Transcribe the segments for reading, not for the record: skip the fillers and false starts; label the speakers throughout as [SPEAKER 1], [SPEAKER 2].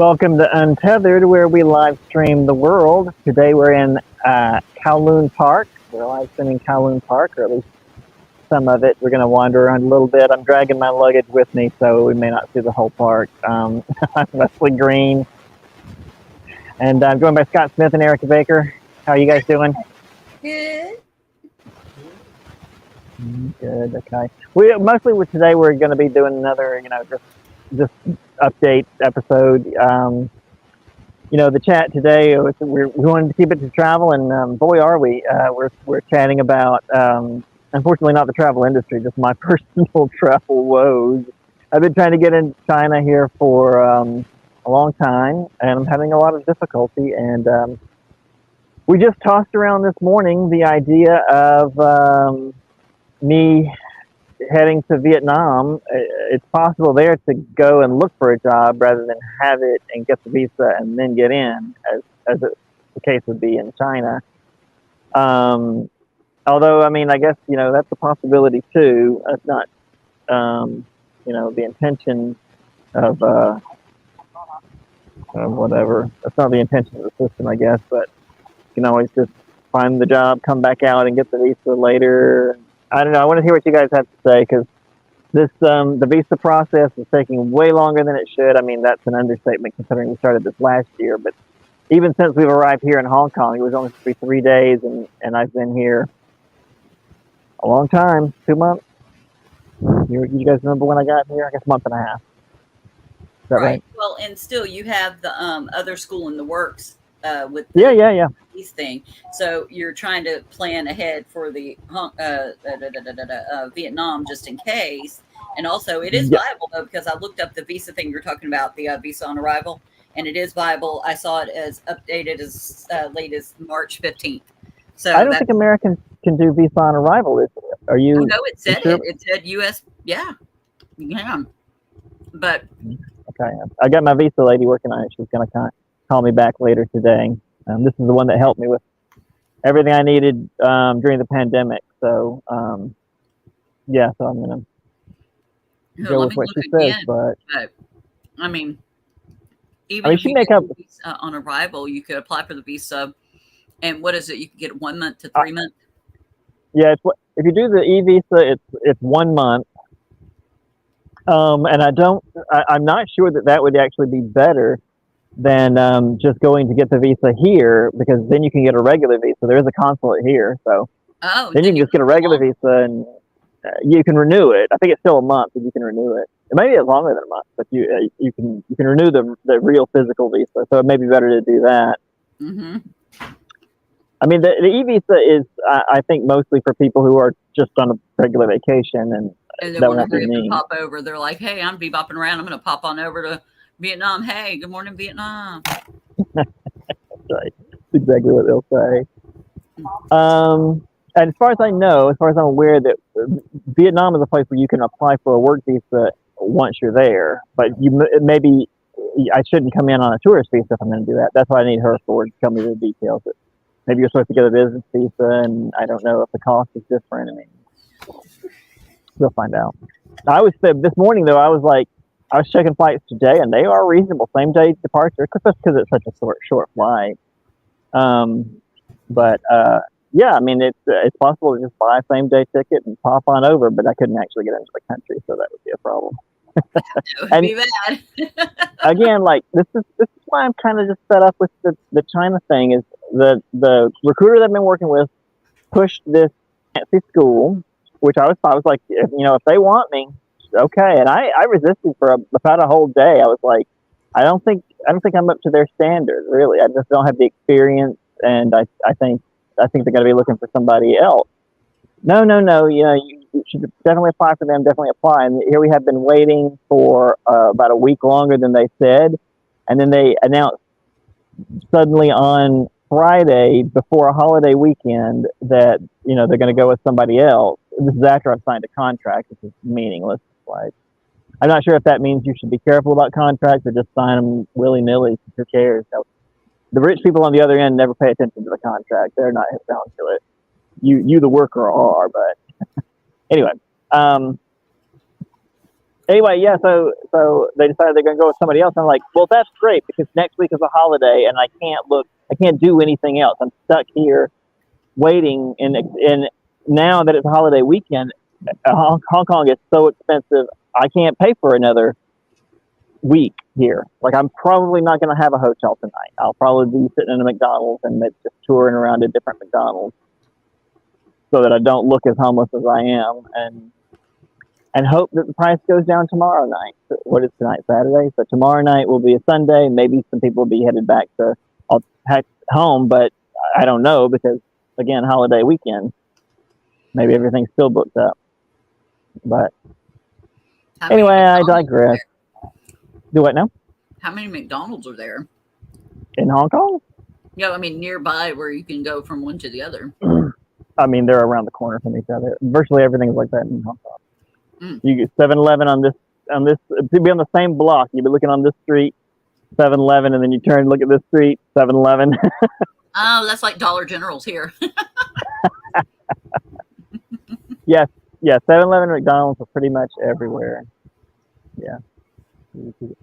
[SPEAKER 1] Welcome to Untethered, where we live stream the world. Today we're in Kowloon Park. We're live streaming Kowloon Park, or at least some of it. We're going to wander around a little bit. I'm dragging my luggage with me, so we may not see the whole park. I'm Leslie Green, and I'm joined by Scott Smith and Erica Baker. How are you guys doing?
[SPEAKER 2] Good.
[SPEAKER 1] Good. Okay. Mostly today we're going to be doing another, just update episode. The chat today, we wanted to keep it to travel, and boy, are we. We're chatting about, unfortunately, not the travel industry, just my personal travel woes. I've been trying to get into China here for a long time, and I'm having a lot of difficulty. And we just tossed around this morning the idea of me heading to Vietnam. It's possible there to go and look for a job rather than have it and get the visa and then get in, as the case would be in China. Although, I guess, that's a possibility too. That's not, the intention of whatever. That's not the intention of the system, I guess, but you can always just find the job, come back out and get the visa later. I don't know. I want to hear what you guys have to say, because this the visa process is taking way longer than it should. That's an understatement considering we started this last year. But even since we've arrived here in Hong Kong, it was only supposed to be 3 days, and I've been here a long time, 2 months. You guys remember when I got here? I guess a month and a half. Is that right?
[SPEAKER 2] Well, and still you have the other school in the works with these thing. So you're trying to plan ahead for the Vietnam just in case. And also it is viable though, because I looked up the visa thing you're talking about, the visa on arrival, and it is viable. I saw it as updated as late as March 15th. So
[SPEAKER 1] I don't think Americans can do visa on arrival. Are you?
[SPEAKER 2] Oh, no, it said
[SPEAKER 1] sure?
[SPEAKER 2] It said U.S. Yeah, you can. But
[SPEAKER 1] okay, I got my visa lady working on it. She's going to call me back later today. This is the one that helped me with everything I needed during the pandemic. So, so I'm going to go with what she says. But
[SPEAKER 2] even if
[SPEAKER 1] she
[SPEAKER 2] you
[SPEAKER 1] make
[SPEAKER 2] get
[SPEAKER 1] up
[SPEAKER 2] visa on arrival, you could apply for the visa. And what is it? You can get 1 month to 3 months.
[SPEAKER 1] Yeah, if you do the e-visa, it's 1 month. And I'm not sure that would actually be better than just going to get the visa here, because then you can get a regular visa. There is a consulate here, so then you can just get a regular visa, and you can renew it. I think it's still a month, but you can renew it. It may be longer than a month, but you can renew the real physical visa. So it may be better to do that.
[SPEAKER 2] Mm-hmm.
[SPEAKER 1] The e-visa is, I think, mostly for people who are just on a regular vacation, and
[SPEAKER 2] they want to pop over. They're like, "Hey, I'm bebopping around. I'm going to pop on over to Vietnam. Hey, good morning, Vietnam."
[SPEAKER 1] That's right. That's exactly what they'll say. And as far as I know, as far as I'm aware, that Vietnam is a place where you can apply for a work visa once you're there. But maybe I shouldn't come in on a tourist visa if I'm going to do that. That's why I need her to tell me the details. Maybe you're supposed to get a business visa, and I don't know if the cost is different. We'll find out. This morning, though, I was checking flights today, and they are reasonable. Same day departure, especially because it's such a short flight. It's possible to just buy a same day ticket and pop on over, but I couldn't actually get into the country, so that would be a problem.
[SPEAKER 2] That would be bad.
[SPEAKER 1] Again, this is why I'm kind of just fed up with the China thing. Is the recruiter that I've been working with pushed this fancy school, which I was like, if they want me, okay. And I resisted for about a whole day. I was like, I don't think I'm up to their standards, really. I just don't have the experience, and I think they're going to be looking for somebody else. No. You should definitely apply for them. Definitely apply. And here we have been waiting for about a week longer than they said, and then they announced suddenly on Friday before a holiday weekend that they're going to go with somebody else. This is after I've signed a contract, which is meaningless. I'm not sure if that means you should be careful about contracts or just sign them willy-nilly. Who cares? The rich people on the other end never pay attention to the contract. They're not bound to it. You the worker, are. But anyway, anyway, yeah. So they decided they're going to go with somebody else. I'm like, well, that's great because next week is a holiday and I can't do anything else. I'm stuck here waiting, and now that it's a holiday weekend, Hong Kong is so expensive. I can't pay for another week here. Like, I'm probably not going to have a hotel tonight. I'll probably be sitting in a McDonald's and just touring around to different McDonald's so that I don't look as homeless as I am, and hope that the price goes down tomorrow night. What is tonight? Saturday. So tomorrow night will be a Sunday. Maybe some people will be headed back to home, but I don't know because again, holiday weekend. Maybe everything's still booked up. But anyway, I digress. Do what now?
[SPEAKER 2] How many McDonald's are there
[SPEAKER 1] in Hong Kong?
[SPEAKER 2] Yeah, I mean nearby where you can go from one to the other.
[SPEAKER 1] I mean, they're around the corner from each other. Virtually everything is like that in Hong Kong. You get 7-Eleven on this. To be on the same block, you'd be looking on this street, 7-Eleven, and then you turn and look at this street, 7-Eleven.
[SPEAKER 2] Oh, that's like Dollar General's here.
[SPEAKER 1] Yes, 7-Eleven and McDonald's are pretty much everywhere. Yeah.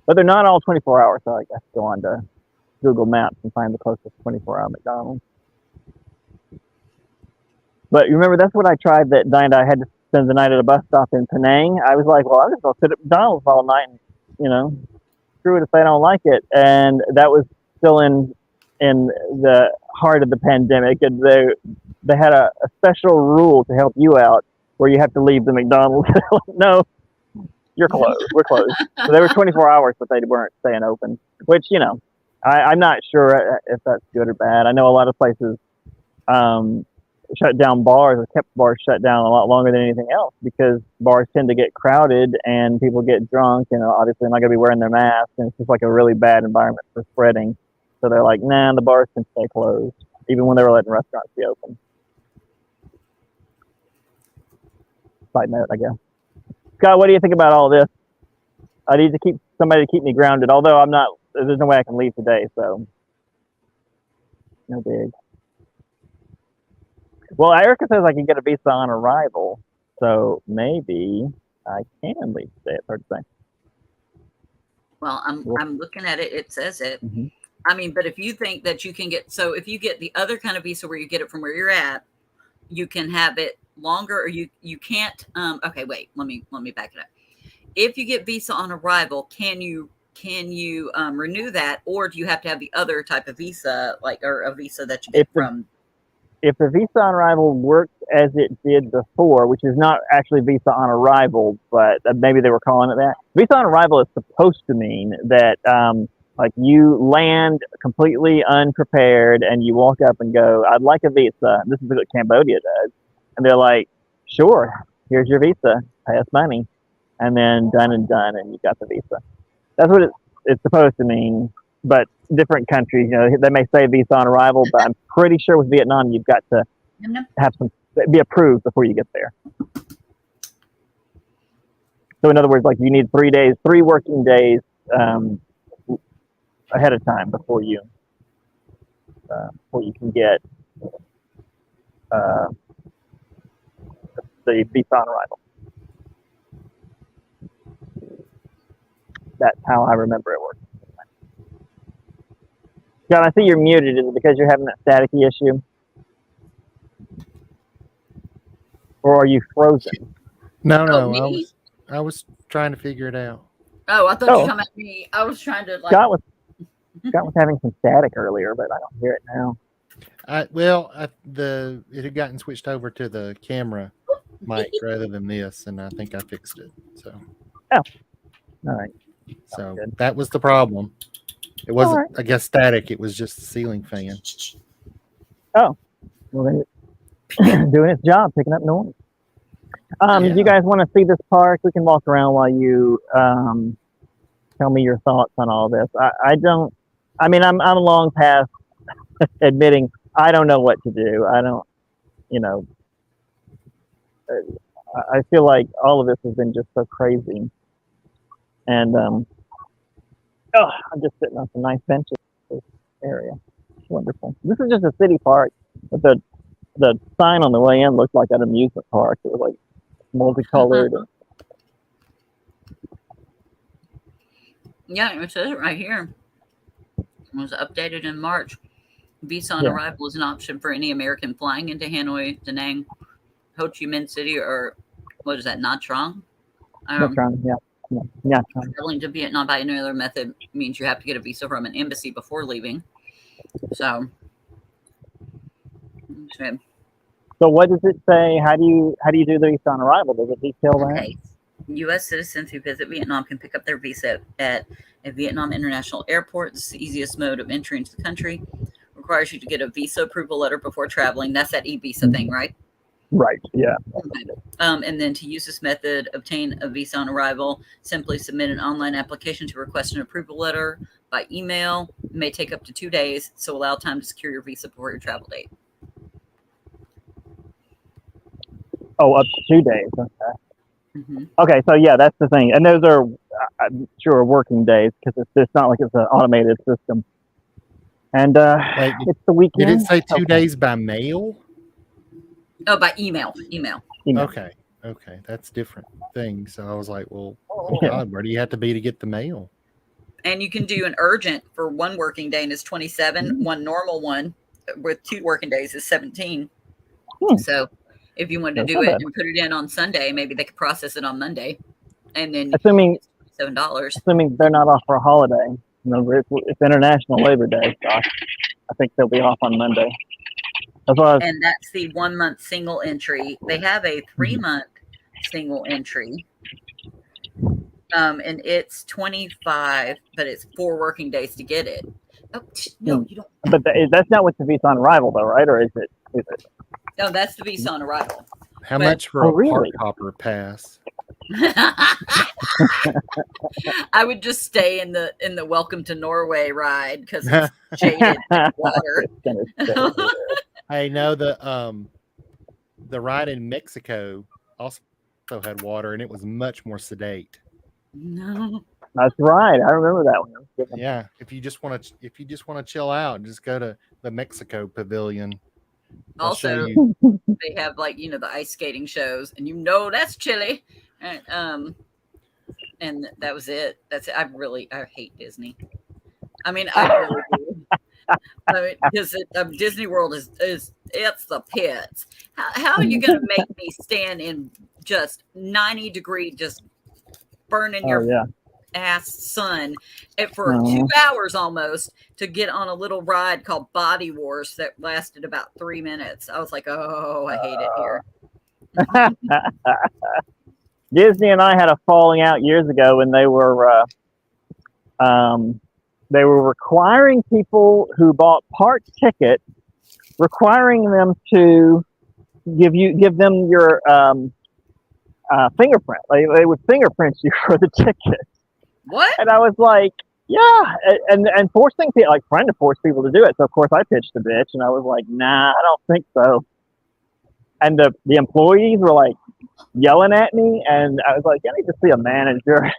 [SPEAKER 1] But they're not all 24 hours, so I guess go on to Google Maps and find the closest 24-hour McDonald's. But you remember, that's what I tried that night. I had to spend the night at a bus stop in Penang. I was like, well, I'm just going to sit at McDonald's all night and, screw it if I don't like it. And that was still in the heart of the pandemic. And they had a special rule to help you out where you have to leave the McDonald's. No, you're closed. We're closed. So they were 24 hours, but they weren't staying open, which, I'm not sure if that's good or bad. I know a lot of places shut down bars or kept bars shut down a lot longer than anything else because bars tend to get crowded and people get drunk and obviously they're not going to be wearing their masks, and it's just like a really bad environment for spreading. So they're like, nah, the bars can stay closed even when they were letting restaurants be open. Side note, I guess. Scott, what do you think about all this? I need to keep somebody to keep me grounded, although there's no way I can leave today, so no big. Well, Erica says I can get a visa on arrival, so maybe I can leave today. It's hard to say.
[SPEAKER 2] Well, I'm looking at it. It says it. Mm-hmm. I mean, but if you think that you can if you get the other kind of visa where you get it from where you're at, you can have it longer, or you can't. Okay, wait. Let me back it up. If you get visa on arrival, can you renew that, or do you have to have the other type of visa, or a visa that you get from?
[SPEAKER 1] If the visa on arrival works as it did before, which is not actually visa on arrival, but maybe they were calling it that. Visa on arrival is supposed to mean that you land completely unprepared and you walk up and go, I'd like a visa. This is what Cambodia does. And they're like, sure, here's your visa, pay us money. And then done, and you got the visa. That's what it's supposed to mean. But different countries, they may say visa on arrival, but I'm pretty sure with Vietnam, you've got to be approved before you get there. So in other words, you need 3 working days ahead of time before you can get the visa on arrival. That's how I remember it works. John, I see you're muted. Is it because you're having that staticky issue? Or are you frozen?
[SPEAKER 3] No, I was trying to figure it out.
[SPEAKER 2] Oh, I thought you were talking about me. I was trying to
[SPEAKER 1] Scott was having some static earlier, but I don't hear it now.
[SPEAKER 3] It had gotten switched over to the camera mic rather than this, and I think I fixed it. So.
[SPEAKER 1] Oh. All right.
[SPEAKER 3] So that was the problem. It wasn't, I guess, static. It was just the ceiling fan.
[SPEAKER 1] Oh, well, then it's doing its job, picking up noise. If you guys want to see this park, we can walk around while you tell me your thoughts on all this. I'm long past admitting I don't know what to do. I don't, I feel like all of this has been just so crazy. And I'm just sitting on some nice benches in this area. It's wonderful. This is just a city park, but the sign on the way in looked like an amusement park. It was multicolored.
[SPEAKER 2] Yeah, it says it right here. It was updated in March. Visa on
[SPEAKER 1] Yeah.
[SPEAKER 2] arrival is an option for any American flying into Hanoi, Da Nang, Ho Chi Minh City, or what is that, Nha Trang?
[SPEAKER 1] That's right. Yeah.
[SPEAKER 2] Traveling to Vietnam by any other method means you have to get a visa from an embassy before leaving. So, okay.
[SPEAKER 1] So what does it say? How do you do the visa on arrival? Does it detail that?
[SPEAKER 2] Okay. U.S. citizens who visit Vietnam can pick up their visa at a Vietnam International Airport. It's the easiest mode of entry into the country. Requires you to get a visa approval letter before traveling. That's that e-visa thing, right?
[SPEAKER 1] Right. Yeah.
[SPEAKER 2] And then to use this method, obtain a visa on arrival, simply submit an online application to request an approval letter by email. It may take up to 2 days, so allow time to secure your visa before your travel date.
[SPEAKER 1] Oh, up to 2 days. Okay.
[SPEAKER 2] Mm-hmm.
[SPEAKER 1] Okay. So yeah, that's the thing, and those are, I'm sure, working days because it's not like it's an automated system. And
[SPEAKER 3] Wait,
[SPEAKER 1] it's the weekend.
[SPEAKER 3] Did it say 2
[SPEAKER 1] Okay.
[SPEAKER 3] days by mail?
[SPEAKER 2] Oh, by email.
[SPEAKER 1] Email.
[SPEAKER 3] Okay, that's different thing. So I was like, well, oh
[SPEAKER 1] Yeah.
[SPEAKER 3] God, where do you have to be to get the mail?
[SPEAKER 2] And you can do an urgent for 1 working day, and it's 27. One normal one with 2 working days is 17. So if you wanted to
[SPEAKER 1] That's
[SPEAKER 2] do
[SPEAKER 1] not
[SPEAKER 2] it
[SPEAKER 1] bad.
[SPEAKER 2] and put it in on Sunday, maybe they could process it on Monday, and then
[SPEAKER 1] Assuming
[SPEAKER 2] it's $7.
[SPEAKER 1] they're not off for a holiday. Remember, it's International Labor Day, so I think they'll be off on Monday. As far as,
[SPEAKER 2] And that's the 1 month single entry. They have a 3 month single entry. And it's 25, but it's 4 working days to get it. Oh, no, you don't.
[SPEAKER 1] but that's not with the visa on arrival, though, right? Or is it?
[SPEAKER 2] No, that's the visa on arrival.
[SPEAKER 3] How
[SPEAKER 2] But-
[SPEAKER 3] much for
[SPEAKER 1] Oh,
[SPEAKER 3] a
[SPEAKER 1] really?
[SPEAKER 3] park hopper pass?
[SPEAKER 2] I would just stay in the Welcome to Norway ride because it's shaded like water.
[SPEAKER 1] It's gonna stay there.
[SPEAKER 3] Hey, no, the ride in Mexico also had water, and it was much more sedate.
[SPEAKER 2] No.
[SPEAKER 1] That's right. I remember that one.
[SPEAKER 3] Yeah, if you just want to chill out, just go to the Mexico Pavilion. I'll show
[SPEAKER 2] Also,
[SPEAKER 3] you.
[SPEAKER 2] they have like the ice skating shows, and that's chilly. And that was it. That's it. I hate Disney. I mean, I really do. I mean, because Disney World is it's the pits. How are you going to make me stand in just 90-degree, just burning
[SPEAKER 1] Oh
[SPEAKER 2] your
[SPEAKER 1] yeah.
[SPEAKER 2] ass sun for
[SPEAKER 1] Uh-huh.
[SPEAKER 2] 2 hours almost to get on a little ride called Body Wars that lasted about 3 minutes? I was like, oh, I hate it here.
[SPEAKER 1] Disney and I had a falling out years ago when they were requiring people who bought park tickets, requiring them to give them your fingerprint. They would fingerprint you for the ticket.
[SPEAKER 2] What?
[SPEAKER 1] And I was like, yeah, and forcing people, like trying to force people to do it. So of course I pitched the bitch, and I was like, nah, I don't think so. And the employees were like yelling at me, and I was like, I need to see a manager.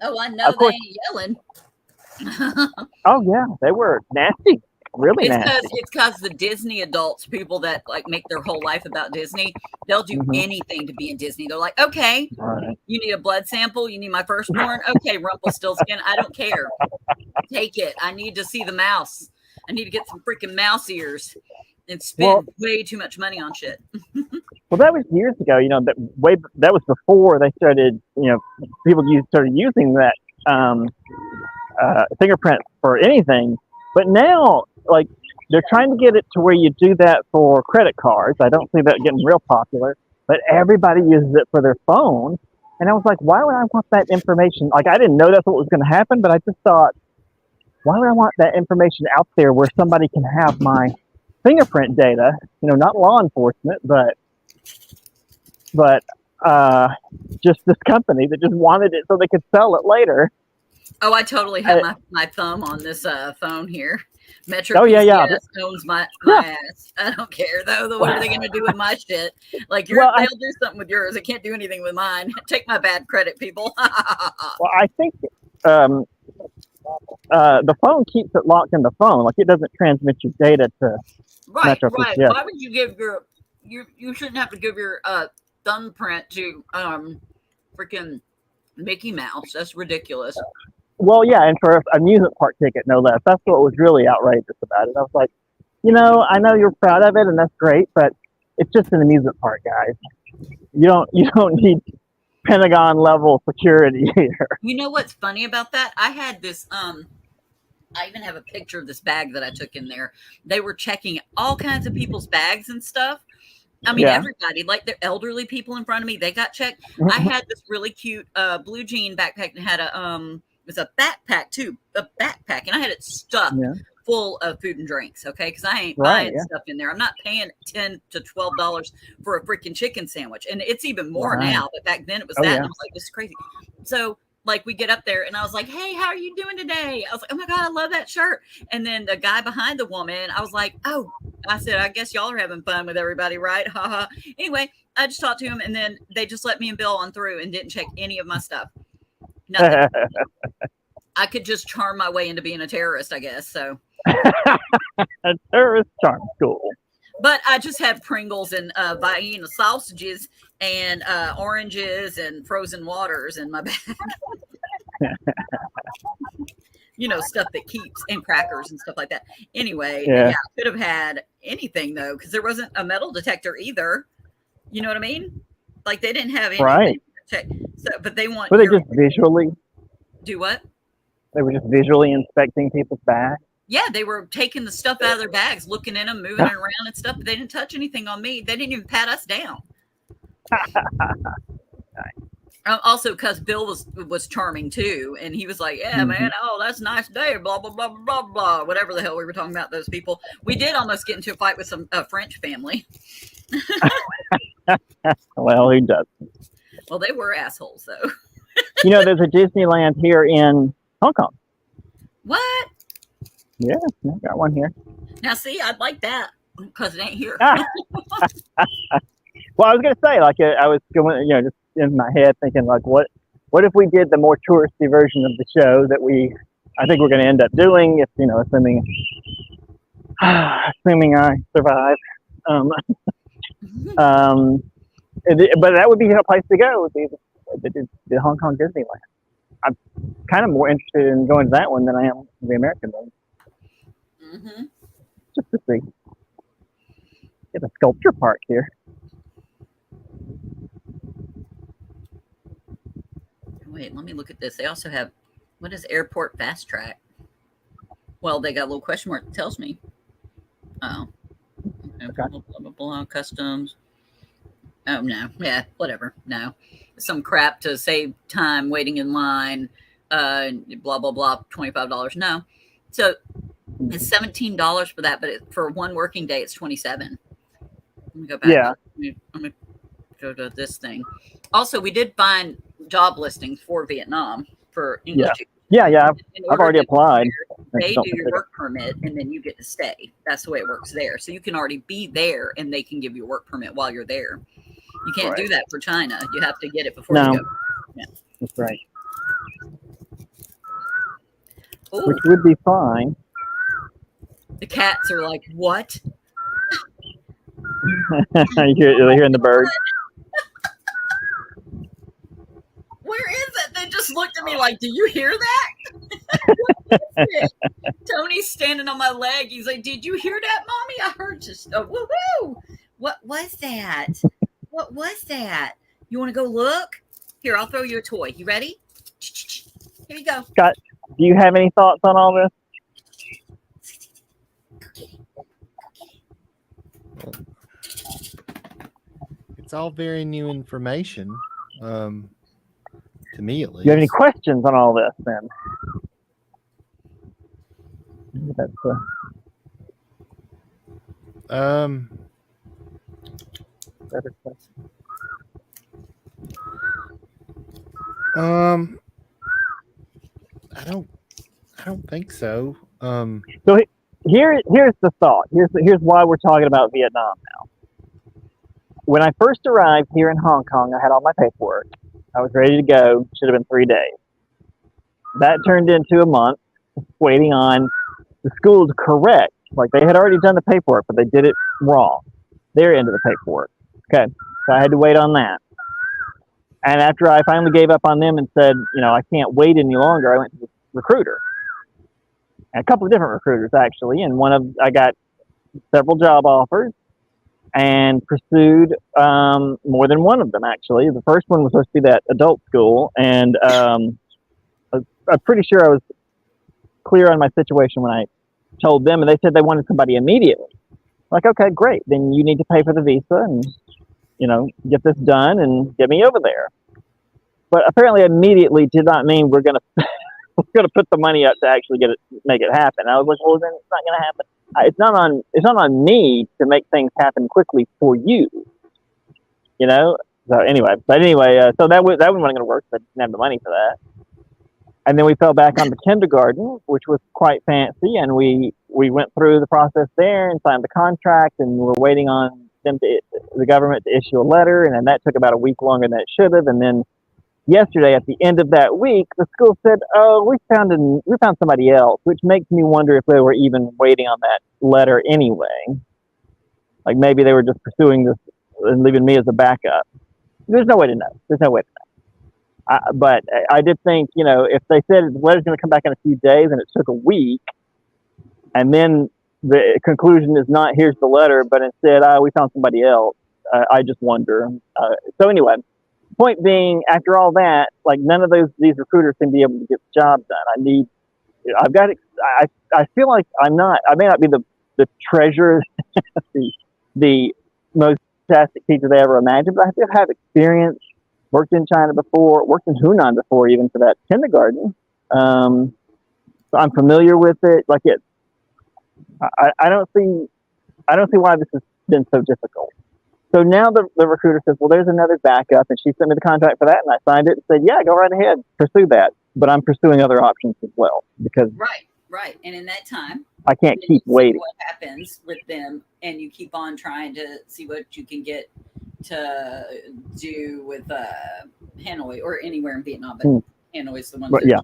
[SPEAKER 2] Oh, I know
[SPEAKER 1] Of course.
[SPEAKER 2] they ain't yelling.
[SPEAKER 1] Oh yeah, they were nasty, really
[SPEAKER 2] It's
[SPEAKER 1] nasty.
[SPEAKER 2] because the Disney adults, people that like make their whole life about Disney, they'll do
[SPEAKER 1] Mhm.
[SPEAKER 2] anything to be in Disney. They're like, okay,
[SPEAKER 1] Right.
[SPEAKER 2] you need a blood sample, you need my firstborn, okay, Rumpelstiltskin, I don't care, take it. I need to see the mouse. I need to get some freaking mouse ears and spend way too much money on shit.
[SPEAKER 1] Well, that was years ago. That was before they started. People started using that fingerprint for anything. But now, like, they're trying to get it to where you do that for credit cards. I don't see that getting real popular, but everybody uses it for their phone. And I was like, why would I want that information? Like, I didn't know that's what was going to happen, but I just thought, why would I want that information out there where somebody can have my fingerprint data? Not law enforcement, but just this company that just wanted it so they could sell it later.
[SPEAKER 2] Oh, I totally have my thumb on this phone here. Metro
[SPEAKER 1] Oh, yeah.
[SPEAKER 2] PCS owns my ass. I don't care though. What are they going to do with my shit? Like they'll do something with yours. They can't do anything with mine. Take my bad credit, people.
[SPEAKER 1] Well, I think the phone keeps it locked in the phone. Like, it doesn't transmit your data to Metro
[SPEAKER 2] right.
[SPEAKER 1] PCS.
[SPEAKER 2] Why would you give you shouldn't have to give your thumbprint to freaking Mickey Mouse. That's ridiculous.
[SPEAKER 1] Well, yeah, and for an amusement park ticket, no less. That's what was really outrageous about it. I was like, I know you're proud of it, and that's great, but it's just an amusement park, guys. You don't need Pentagon level security here.
[SPEAKER 2] You know what's funny about that? I had this. I even have a picture of this bag that I took in there. They were checking all kinds of people's bags and stuff. I mean, everybody, like the elderly people in front of me, they got checked. I had this really cute blue jean backpack that had it was a backpack too, and I had it stuffed full of food and drinks. Okay, because I ain't buying stuff in there. I'm not paying $10 to $12 for a freaking chicken sandwich, and it's even more now. But back then it was that. And I was like, this is crazy. So. Like we get up there and I was like, hey, how are you doing today? I was like, oh my God, I love that shirt. And then the guy behind the woman, I was like, oh, I said, I guess y'all are having fun with everybody, right? Haha. Anyway, I just talked to him and then they just let me and Bill on through and didn't check any of my stuff. Nothing. I could just charm my way into being a terrorist, I guess. So
[SPEAKER 1] a terrorist charm school.
[SPEAKER 2] But I just had Pringles and Vienna sausages and oranges and frozen waters in my bag. Stuff that keeps, and crackers and stuff like that. Anyway, I could have had anything though, because there wasn't a metal detector either. You know what I mean? Like they didn't have anything to check. So, but they want.
[SPEAKER 1] Were they just visually?
[SPEAKER 2] Do what?
[SPEAKER 1] They were just visually inspecting people's bags.
[SPEAKER 2] Yeah, they were taking the stuff out of their bags, looking in them, moving it around and stuff. But they didn't touch anything on me. They didn't even pat us down. Also, because Bill was charming too, and he was like, "Yeah, man, oh, that's a nice day." Blah blah blah blah blah. Whatever the hell we were talking about, those people. We did almost get into a fight with some French family.
[SPEAKER 1] Well, who doesn't?
[SPEAKER 2] Well, they were assholes, though.
[SPEAKER 1] There's a Disneyland here in Hong Kong.
[SPEAKER 2] What?
[SPEAKER 1] Yeah, I got one here.
[SPEAKER 2] Now, see, I'd like that because it ain't here.
[SPEAKER 1] Well, I was going to say, like, I was going, just in my head thinking, like, what if we did the more touristy version of the show that I think we're going to end up doing, if assuming I survive. But that would be a place to go. Would be the Hong Kong Disneyland. I'm kind of more interested in going to that one than I am the American one.
[SPEAKER 2] Mm-hmm.
[SPEAKER 1] Just to see. Get a sculpture park here.
[SPEAKER 2] Wait, let me look at this. They also have, what is Airport Fast Track? Well, they got a little question mark that tells me. Oh. Okay. Blah, blah, blah, blah, customs. Oh, no. Yeah, whatever. No. Some crap to save time waiting in line. Blah, blah, blah. $25. No. So it's $17 for that, but for one working day, it's $27. Let me go back.
[SPEAKER 1] Yeah.
[SPEAKER 2] Let me go to this thing. Also, we did find job listings for Vietnam for English.
[SPEAKER 1] Yeah. I've already applied.
[SPEAKER 2] They do your work permit, and then you get to stay. That's the way it works there. So you can already be there, and they can give you a work permit while you're there. You can't do that for China. You have to get it before you go. Yeah.
[SPEAKER 1] That's right.
[SPEAKER 2] Ooh.
[SPEAKER 1] Which would be fine.
[SPEAKER 2] The cats are like, what?
[SPEAKER 1] You're hearing the birds.
[SPEAKER 2] Where is it? They just looked at me like, do you hear that? Tony's standing on my leg. He's like, did you hear that, Mommy? I heard just a woo-woo. What was that? What was that? You want to go look? Here, I'll throw you a toy. You ready? Here you go.
[SPEAKER 1] Scott, do you have any thoughts on all this?
[SPEAKER 3] It's all very new information, to me at least.
[SPEAKER 1] Do you have any questions on all this then? That's better question.
[SPEAKER 3] I don't think so.
[SPEAKER 1] So here's the thought. Here's why we're talking about Vietnam now. When I first arrived here in Hong Kong, I had all my paperwork. I was ready to go. Should have been 3 days. That turned into a month waiting on the school to correct. Like they had already done the paperwork, but they did it wrong. Their end of the paperwork. Okay. So I had to wait on that. And after I finally gave up on them and said, I can't wait any longer, I went to the recruiter. And a couple of different recruiters, actually. And I got several job offers and pursued more than one of them, actually. The first one was supposed to be that adult school. And I'm pretty sure I was clear on my situation when I told them. And they said they wanted somebody immediately. Like, okay, great. Then you need to pay for the visa and, get this done and get me over there. But apparently immediately did not mean we're going to put the money up to actually make it happen. I was like, well, then it's not going to happen. It's not on me to make things happen quickly for you. So anyway, so that one wasn't going to work. But I didn't have the money for that. And then we fell back on the kindergarten, which was quite fancy, and we went through the process there and signed the contract, and we're waiting on the government to issue a letter, and then that took about a week longer than it should have. And then yesterday, at the end of that week, the school said, "Oh, we found somebody else," which makes me wonder if they were even waiting on that letter anyway. Like maybe they were just pursuing this and leaving me as a backup. There's no way to know. But I did think, if they said the letter's going to come back in a few days and it took a week, and then the conclusion is not here's the letter, but instead we found somebody else. I just wonder. So anyway. Point being, after all that, like none of these recruiters seem to be able to get the job done. I feel like I may not be the treasure, the most fantastic teacher they ever imagined, but I still have experience, worked in China before, worked in Hunan before, even for that kindergarten. So I'm familiar with it. Like I don't see why this has been so difficult. So now the recruiter says, well, there's another backup, and she sent me the contract for that, and I signed it and said, yeah, go right ahead, pursue that. But I'm pursuing other options as well because
[SPEAKER 2] right. And in that time,
[SPEAKER 1] I can't keep waiting.
[SPEAKER 2] What happens with them, and you keep on trying to see what you can get to do with Hanoi or anywhere in Vietnam, but Hanoi is the one.
[SPEAKER 1] Yeah,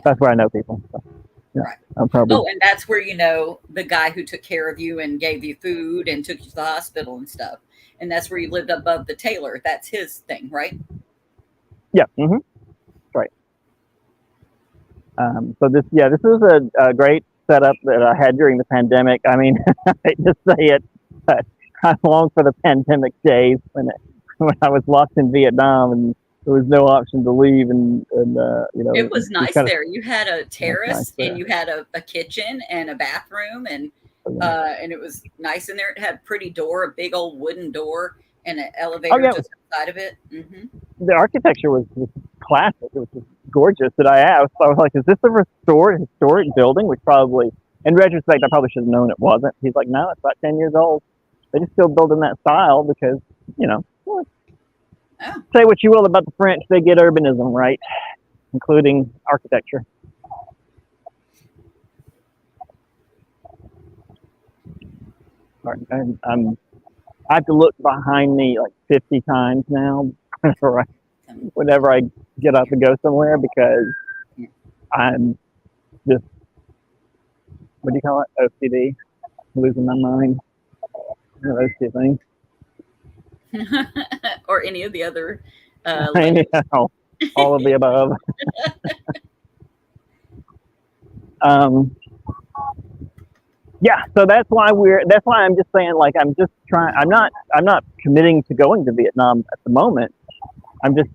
[SPEAKER 1] that's where I know people. So. Yeah,
[SPEAKER 2] right.
[SPEAKER 1] And
[SPEAKER 2] that's where the guy who took care of you and gave you food and took you to the hospital and stuff. And that's where you lived above the tailor. That's his thing, right?
[SPEAKER 1] Yeah. Mm-hmm. Right. So this was a great setup that I had during the pandemic. I mean, I hate to say it, but I long for the pandemic days when I was locked in Vietnam and there was no option to leave, and
[SPEAKER 2] it was nice there. You had a terrace and you had a kitchen and a bathroom, and it was nice in there. It had a pretty door, a big old wooden door, and an elevator just outside of it. Mm-hmm.
[SPEAKER 1] The architecture was classic. It was just gorgeous. That I was like, "Is this a restored historic building?" Which probably, in retrospect, I probably should have known it wasn't. He's like, "No, it's about 10 years old. They just still build in that style because
[SPEAKER 2] Oh.
[SPEAKER 1] Say what you will about the French, they get urbanism right, including architecture." And I have to look behind me like 50 times now whenever I get up and go somewhere because I'm just, what do you call it? OCD, losing my mind. Those two things.
[SPEAKER 2] Or any of the other
[SPEAKER 1] I know, all of the above. Yeah, so that's why I'm just saying, like, I'm not committing to going to Vietnam at the moment. I'm just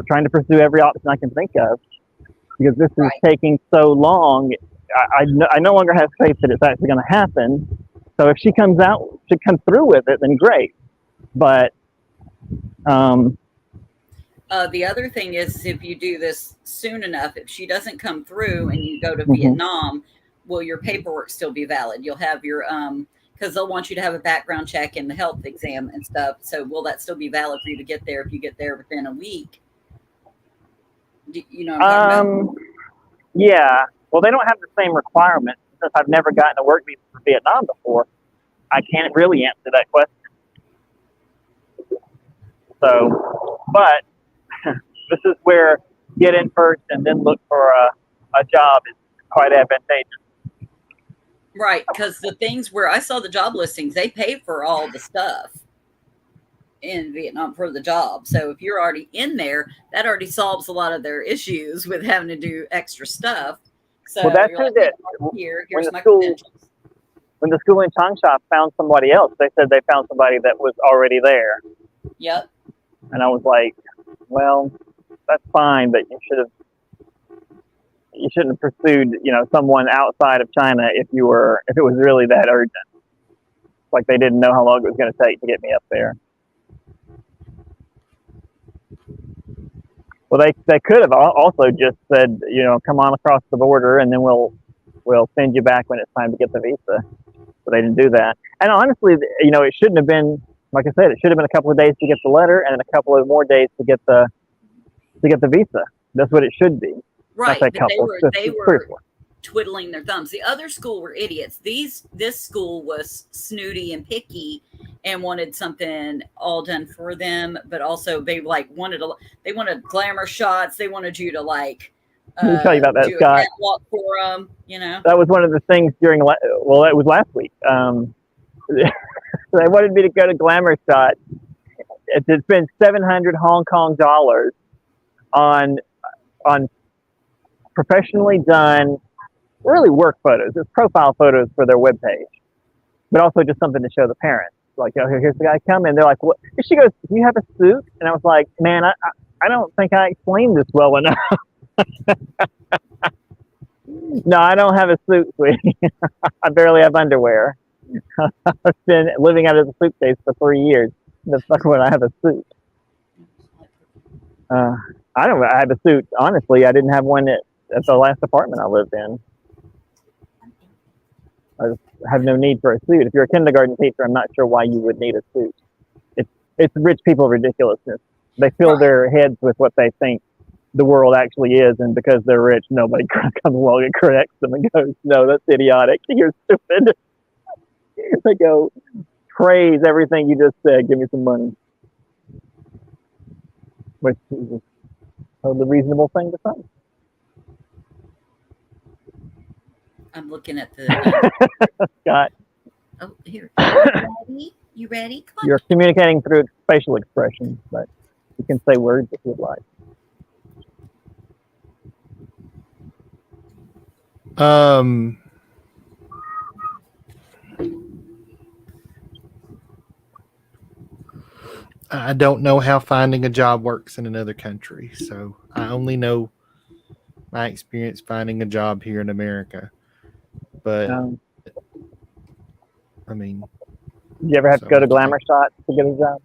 [SPEAKER 1] trying to pursue every option I can think of because this is taking so long. I no longer have faith that it's actually going to happen. So if she comes through with it, then great. But
[SPEAKER 2] the other thing is, if you do this soon enough, if she doesn't come through and you go to Vietnam, will your paperwork still be valid? You'll have your because they'll want you to have a background check and the health exam and stuff. So will that still be valid for you to get there if you get there within a week? You know what I'm talking about?
[SPEAKER 1] Yeah. Well, they don't have the same requirements. Since I've never gotten a work visa for Vietnam before, I can't really answer that question. So, but this is where get in first and then look for a job is quite advantageous.
[SPEAKER 2] Right, because the things where I saw the job listings, they pay for all the stuff. in Vietnam for the job. So if you're already in there, that already solves a lot of their issues with having to do extra stuff. So
[SPEAKER 1] Well, that's
[SPEAKER 2] you're
[SPEAKER 1] who
[SPEAKER 2] like,
[SPEAKER 1] did.
[SPEAKER 2] here's
[SPEAKER 1] When the
[SPEAKER 2] my
[SPEAKER 1] school,
[SPEAKER 2] credentials.
[SPEAKER 1] when the school in Changsha found somebody else, they said they found somebody that was already there,
[SPEAKER 2] Yep.
[SPEAKER 1] and I was like, well, that's fine, but you shouldn't have pursued, someone outside of China if it was really that urgent. Like they didn't know how long it was going to take to get me up there. Well, they could have also just said, come on across the border, and then we'll send you back when it's time to get the visa. But they didn't do that. And honestly, it shouldn't have been, like I said, it should have been a couple of days to get the letter, and then a couple of more days to get the visa. That's what it should be.
[SPEAKER 2] Right.
[SPEAKER 1] But
[SPEAKER 2] they were twiddling their thumbs. The other school were idiots. This school was snooty and picky and wanted something all done for them, but also they wanted glamour shots. They wanted you to
[SPEAKER 1] Let me tell you about that,
[SPEAKER 2] do
[SPEAKER 1] Scott.
[SPEAKER 2] a catwalk for them.
[SPEAKER 1] That was one of the things it was last week. They wanted me to go to glamour shot. To spend 700 Hong Kong dollars on professionally done, really work photos. It's profile photos for their webpage, but also just something to show the parents. Like, here's the guy coming. They're like, what? She goes, do you have a suit? And I was like, man, I don't think I explained this well enough. No, I don't have a suit, sweetie. I barely have underwear. I've been living out of the suitcase for 3 years. The fuck would I have a suit? I have a suit. Honestly, I didn't have one at the last apartment I lived in. I just have no need for a suit. If you're a kindergarten teacher, I'm not sure why you would need a suit. It's rich people ridiculousness. They fill their heads with what they think the world actually is, and because they're rich, nobody comes along and corrects them and goes, no, that's idiotic. You're stupid. They go, praise everything you just said. Give me some money. Which is the reasonable thing to say.
[SPEAKER 2] I'm looking at the
[SPEAKER 1] Scott.
[SPEAKER 2] Oh, here. You ready? Come on.
[SPEAKER 1] You're communicating through facial expressions, but you can say words if you'd like.
[SPEAKER 3] I don't know how finding a job works in another country, so I only know my experience finding a job here in America. But I mean,
[SPEAKER 1] did you ever have to go to glamour shots to get a job?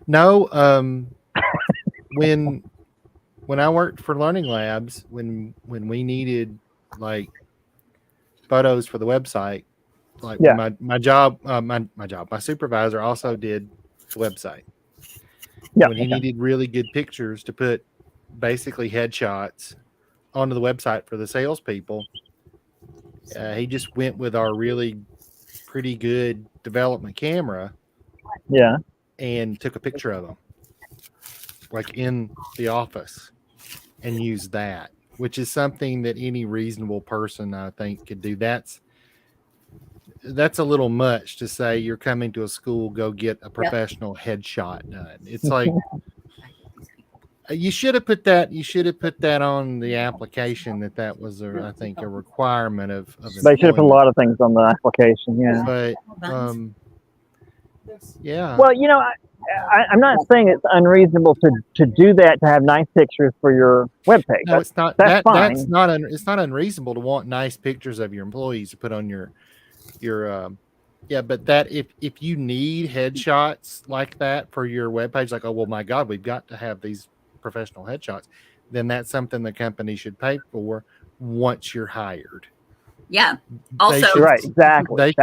[SPEAKER 3] No. When I worked for Learning Labs, when we needed like photos for the website, like my supervisor also did the website.
[SPEAKER 1] Yeah.
[SPEAKER 3] When he needed really good pictures to put basically headshots onto the website for the salespeople, he just went with our really pretty good development camera.
[SPEAKER 1] Yeah.
[SPEAKER 3] And took a picture of them, like in the office, and used that, which is something that any reasonable person, I think, could do. That's a little much to say you're coming to a school, go get a professional headshot done. It's like you should have put that. You should have put that on the application. That was, I think, a requirement of.
[SPEAKER 1] They should have put a lot of things on the application. Yeah.
[SPEAKER 3] But yeah.
[SPEAKER 1] Well, I'm not saying it's unreasonable to do that, to have nice pictures for your webpage.
[SPEAKER 3] No, it's not.
[SPEAKER 1] That's fine.
[SPEAKER 3] It's not unreasonable to want nice pictures of your employees to put on your. But that if you need headshots like that for your webpage, like, oh well, my God, we've got to have these professional headshots, then that's something the company should pay for once you're hired.
[SPEAKER 2] Yeah. Also,
[SPEAKER 1] exactly.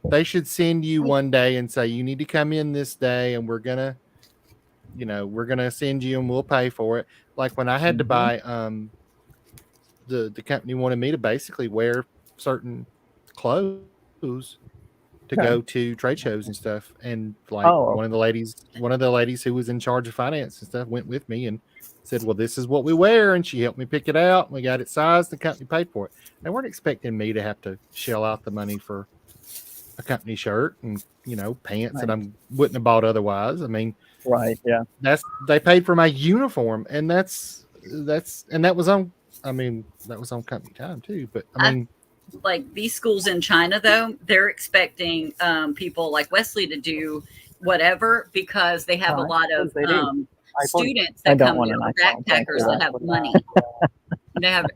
[SPEAKER 3] They should send you one day and say you need to come in this day, and we're gonna send you and we'll pay for it. Like when I had to buy, the company wanted me to basically wear certain clothes to go to trade shows and stuff, and like one of the ladies who was in charge of finance and stuff went with me and said, well, this is what we wear, and she helped me pick it out, and we got it sized. The company paid for it. They weren't expecting me to have to shell out the money for a company shirt and pants that I wouldn't have bought otherwise. I mean,
[SPEAKER 1] right, yeah,
[SPEAKER 3] they paid for my uniform, and that was on. I mean, that was on company time too. But I mean,
[SPEAKER 2] like these schools in China, though, they're expecting people like Wesley to do whatever because they have a lot of students that come there, backpackers that have money. They have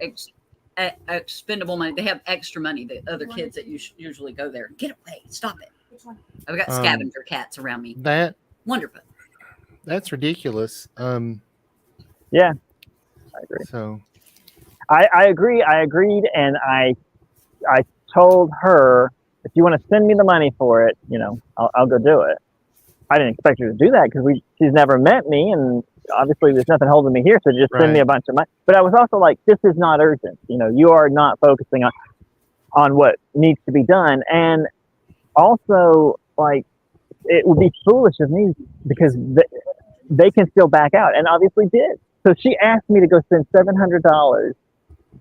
[SPEAKER 2] expendable money. They have extra money that other kids that usually go there. Get away! Stop it! I've got scavenger cats around me.
[SPEAKER 3] That
[SPEAKER 2] wonderful.
[SPEAKER 3] That's ridiculous.
[SPEAKER 1] Yeah, I agree.
[SPEAKER 3] So
[SPEAKER 1] I agree. I agreed, and I told her, if you want to send me the money for it, I'll go do it. I didn't expect her to do that because she's never met me, and obviously there's nothing holding me here, so just send me a bunch of money. But I was also like, this is not urgent. You are not focusing on what needs to be done, and also like it would be foolish of me because they can still back out, and obviously did. So she asked me to go spend $700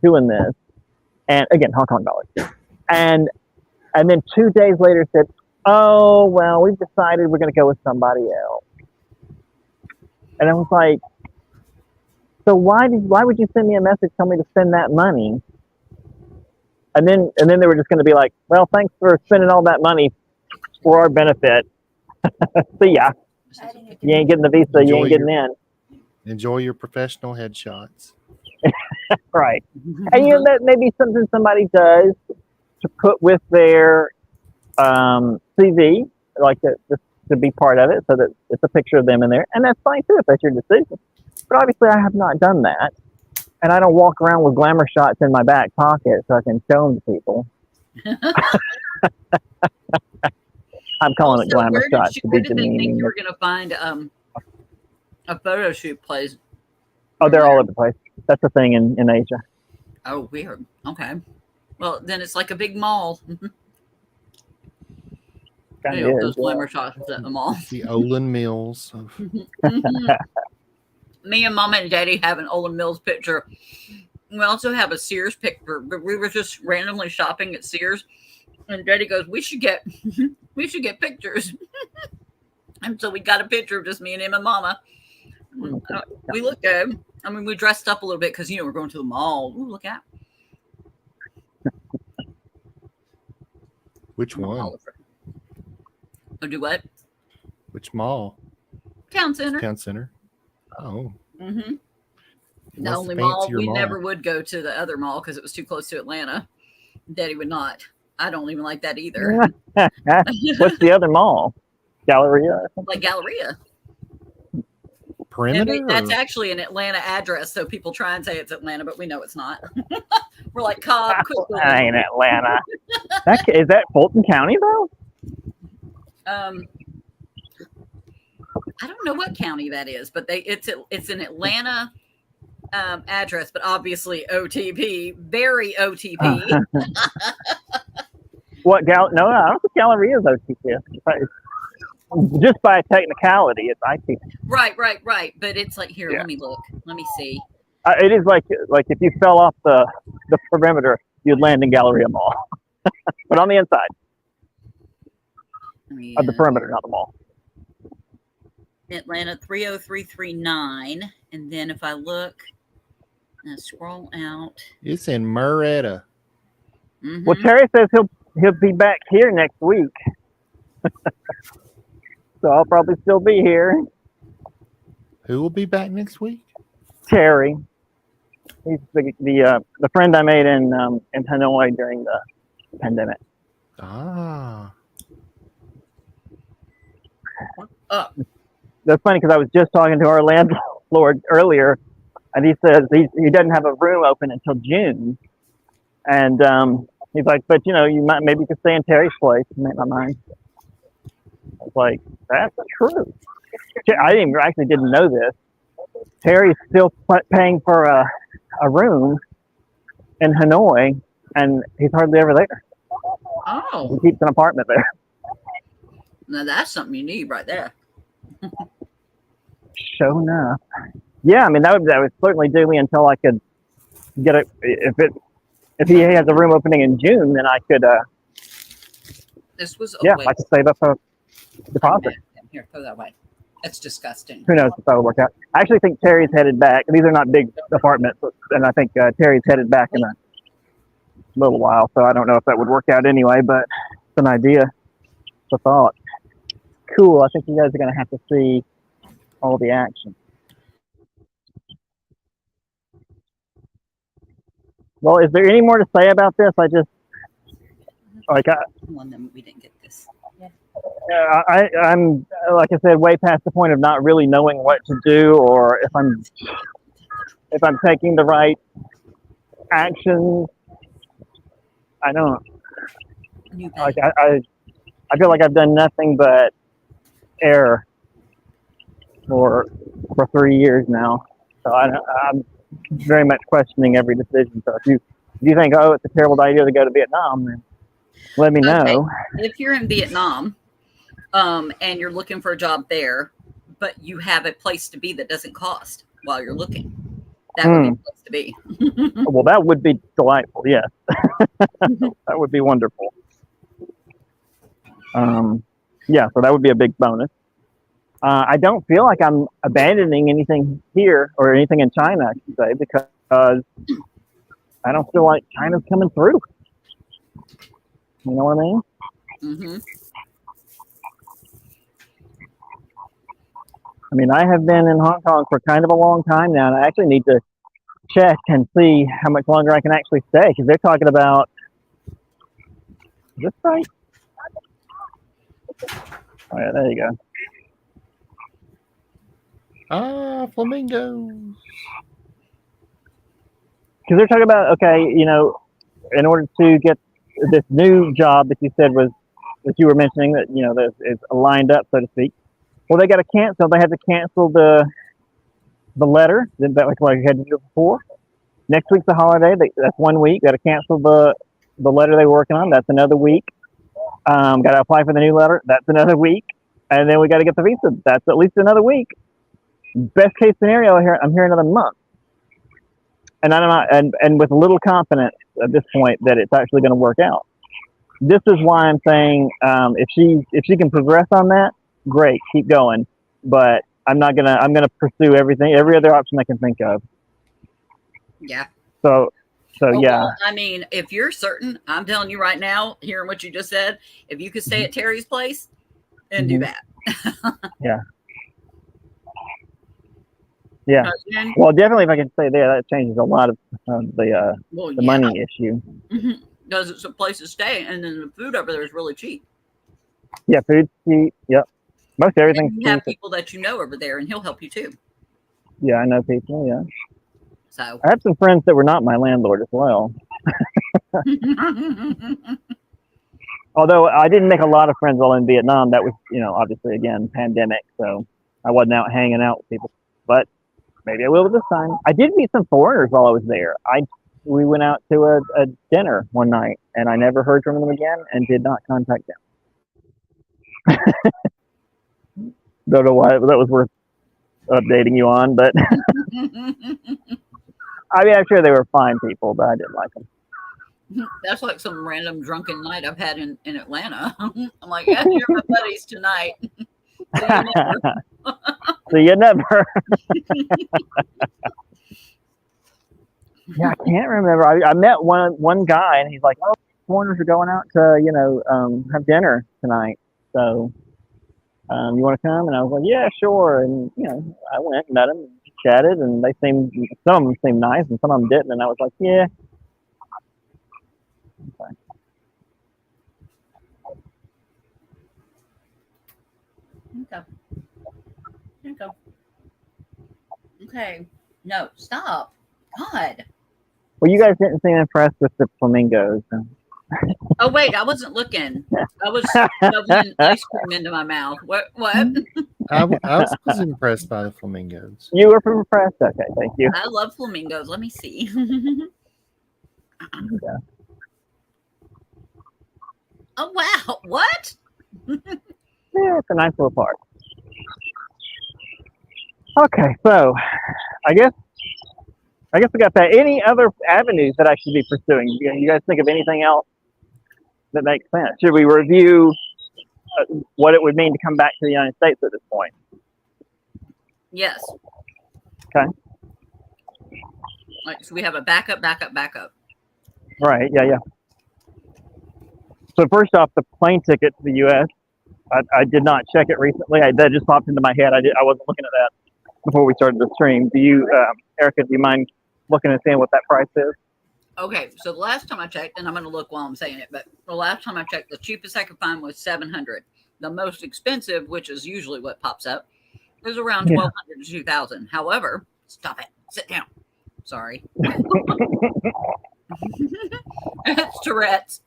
[SPEAKER 1] doing this, and again, Hong Kong dollars, and then 2 days later said, "Oh well, we've decided we're going to go with somebody else." And I was like, "So why would you send me a message telling me to spend that money?" And then they were just going to be like, "Well, thanks for spending all that money for our benefit. See ya. You ain't getting the visa. You ain't getting in."
[SPEAKER 3] Enjoy your professional headshots.
[SPEAKER 1] Right. And that may be something somebody does to put with their CV, like to be part of it, so that it's a picture of them in there, and that's fine too if that's your decision. But obviously, I have not done that, and I don't walk around with glamour shots in my back pocket so I can show them to people. I'm calling it glamour shots.
[SPEAKER 2] Where did they think you were going to find a photo shoot place?
[SPEAKER 1] Oh, they're all over the place. That's the thing in Asia.
[SPEAKER 2] Oh, weird. Okay. Well, then it's like a big mall. Those glamour shots at the mall.
[SPEAKER 3] The Olin Mills.
[SPEAKER 2] Me and Mama and Daddy have an Olin Mills picture. We also have a Sears picture, but we were just randomly shopping at Sears, and Daddy goes, "We should get pictures." And so we got a picture of just me and him and Mama. We looked good. I mean, we dressed up a little bit because we're going to the mall. Ooh, look out!
[SPEAKER 3] Which one?
[SPEAKER 2] Oh, do what?
[SPEAKER 3] Which mall?
[SPEAKER 2] Town Center.
[SPEAKER 3] Town Center. Oh.
[SPEAKER 2] Mm-hmm. The only mall we never would go to the other mall because it was too close to Atlanta. Daddy would not. I don't even like that either.
[SPEAKER 1] What's the other mall? Galleria?
[SPEAKER 2] Like Galleria.
[SPEAKER 3] Perimeter?
[SPEAKER 2] That's actually an Atlanta address, so people try and say it's Atlanta, but we know it's not. We're like, Cobb,
[SPEAKER 1] that ain't Atlanta. Is that Fulton County, though?
[SPEAKER 2] I don't know what county that is, but it's an Atlanta address, but obviously OTP, very OTP.
[SPEAKER 1] What No, I don't think Galleria is OTP. Just by a technicality, it's IT.
[SPEAKER 2] Right. But it's like, here, let me look. Let me see.
[SPEAKER 1] It is like if you fell off the perimeter, you'd land in Galleria Mall. But on the inside of the perimeter, not the mall.
[SPEAKER 2] Atlanta 30339. And then if I look and scroll out.
[SPEAKER 3] It's in Marietta.
[SPEAKER 2] Mm-hmm.
[SPEAKER 1] Well, Terry says he'll be back here next week. So I'll probably still be here.
[SPEAKER 3] Who will be back next week?
[SPEAKER 1] Terry. He's the friend I made in Hanoi during the pandemic.
[SPEAKER 3] Ah.
[SPEAKER 1] That's funny because I was just talking to our landlord earlier, and he says he doesn't have a room open until June, and he's like, but you might maybe could stay in Terry's place and make my mind. I was like, that's true. I actually didn't know this. Terry's still paying for a room in Hanoi, and he's hardly ever there.
[SPEAKER 2] Oh.
[SPEAKER 1] He keeps an apartment there.
[SPEAKER 2] Now that's something you need right there.
[SPEAKER 1] Sure enough. Yeah, I mean that would certainly do me until I could get it. If he has a room opening in June, then I could
[SPEAKER 2] This was
[SPEAKER 1] Yeah, I could save up a deposit.
[SPEAKER 2] Here, throw that away. That's disgusting.
[SPEAKER 1] Who knows if that would work out. I actually think Terry's headed back. These are not big apartments, and I think Terry's headed back in a little while, so I don't know if that would work out anyway, but it's an idea. It's a thought. Cool. I think you guys are going to have to see all the action. Well, is there any more to say about this? I just, like,
[SPEAKER 2] We didn't get this.
[SPEAKER 1] I'm, like I said, way past the point of not really knowing what to do, or if I'm taking the right actions. I don't. Like I feel like I've done nothing but error for 3 years now. So I'm very much questioning every decision. So if you think, oh, it's a terrible idea to go to Vietnam, then let me know.
[SPEAKER 2] If you're in Vietnam, and you're looking for a job there, but you have a place to be that doesn't cost while you're looking, that would be a place to be.
[SPEAKER 1] Well, that would be delightful. Yes, that would be wonderful. Yeah, so that would be a big bonus. I don't feel like I'm abandoning anything here or anything in China, I should say, because I don't feel like China's coming through. You know what I mean?
[SPEAKER 2] Mm-hmm.
[SPEAKER 1] I mean, I have been in Hong Kong for kind of a long time now, and I actually need to check and see how much longer I can actually stay, because they're talking about, is this right? Oh, yeah, there you go.
[SPEAKER 3] Flamingos.
[SPEAKER 1] Because they're talking about, okay, you know, in order to get this new job that you said was, that you were mentioning, that, you know, that is lined up, so to speak. Well, they got to cancel. They had to cancel the letter that like I had to do before. Next week's the holiday. That's 1 week. Got to cancel the letter they were working on. That's another week. Got to apply for the new letter. That's another week. And then we got to get the visa. That's at least another week. Best case scenario here, I'm here another month. And I'm not, and with little confidence at this point that it's actually going to work out. This is why I'm saying, if she can progress on that, great, keep going. But I'm gonna pursue every other option I can think of.
[SPEAKER 2] Yeah.
[SPEAKER 1] So yeah.
[SPEAKER 2] Well, I mean, if you're certain, I'm telling you right now, hearing what you just said, if you could stay at Terry's place, then do that.
[SPEAKER 1] Yeah. Yeah. Well, definitely, if I can stay there, that changes a lot of the money issue.
[SPEAKER 2] Because it's a place to stay, and then the food over there is really cheap.
[SPEAKER 1] Yeah, food's cheap. Yep. Most everything's cheap.
[SPEAKER 2] You have people that you know over there, and he'll help you too.
[SPEAKER 1] Yeah, I know people. Yeah.
[SPEAKER 2] So
[SPEAKER 1] I have some friends that were not my landlord as well. Although I didn't make a lot of friends while in Vietnam. That was, you know, obviously again pandemic, so I wasn't out hanging out with people. But maybe I will this time. I did meet some foreigners while I was there. We went out to a dinner one night, and I never heard from them again, and did not contact them. Don't know why that was worth updating you on, but I mean, I'm sure they were fine people, but I didn't like them.
[SPEAKER 2] That's like some random drunken night I've had in Atlanta. I'm like, yeah, you're my buddies tonight.
[SPEAKER 1] So you never. Yeah, I can't remember. I met one guy, and he's like, "Oh, foreigners are going out to, you know, have dinner tonight. So, you want to come?" And I was like, "Yeah, sure." And you know, I went, met him, chatted, and some of them seemed nice, and some of them didn't. And I was like, "Yeah." Okay.
[SPEAKER 2] Okay. No, stop. God.
[SPEAKER 1] Well, you guys didn't seem impressed with the flamingos.
[SPEAKER 2] Oh wait, I wasn't looking. I was shoveling ice cream into my mouth. What?
[SPEAKER 3] I was impressed by the flamingos.
[SPEAKER 1] You were impressed. Okay, thank you.
[SPEAKER 2] I love flamingos. Let me see.
[SPEAKER 1] Yeah.
[SPEAKER 2] Oh wow! What?
[SPEAKER 1] Yeah, it's a nice little park. Okay, so I guess we got that. Any other avenues that I should be pursuing? You guys think of anything else That makes sense. Should we review what it would mean to come back to the United States at this point?
[SPEAKER 2] Yes.
[SPEAKER 1] Okay.
[SPEAKER 2] Like, so we have a backup.
[SPEAKER 1] Right. Yeah. So first off, the plane ticket to the U.S. I did not check it recently. That just popped into my head. I wasn't looking at that before we started the stream. Do you, Erica? Do you mind looking and seeing what that price is?
[SPEAKER 2] Okay, so the last time I checked, and I'm going to look while I'm saying it, but the last time I checked, the cheapest I could find was $700. The most expensive, which is usually what pops up, is around $1,200 to $2,000. However, stop it. Sit down. Sorry. It's Tourette's.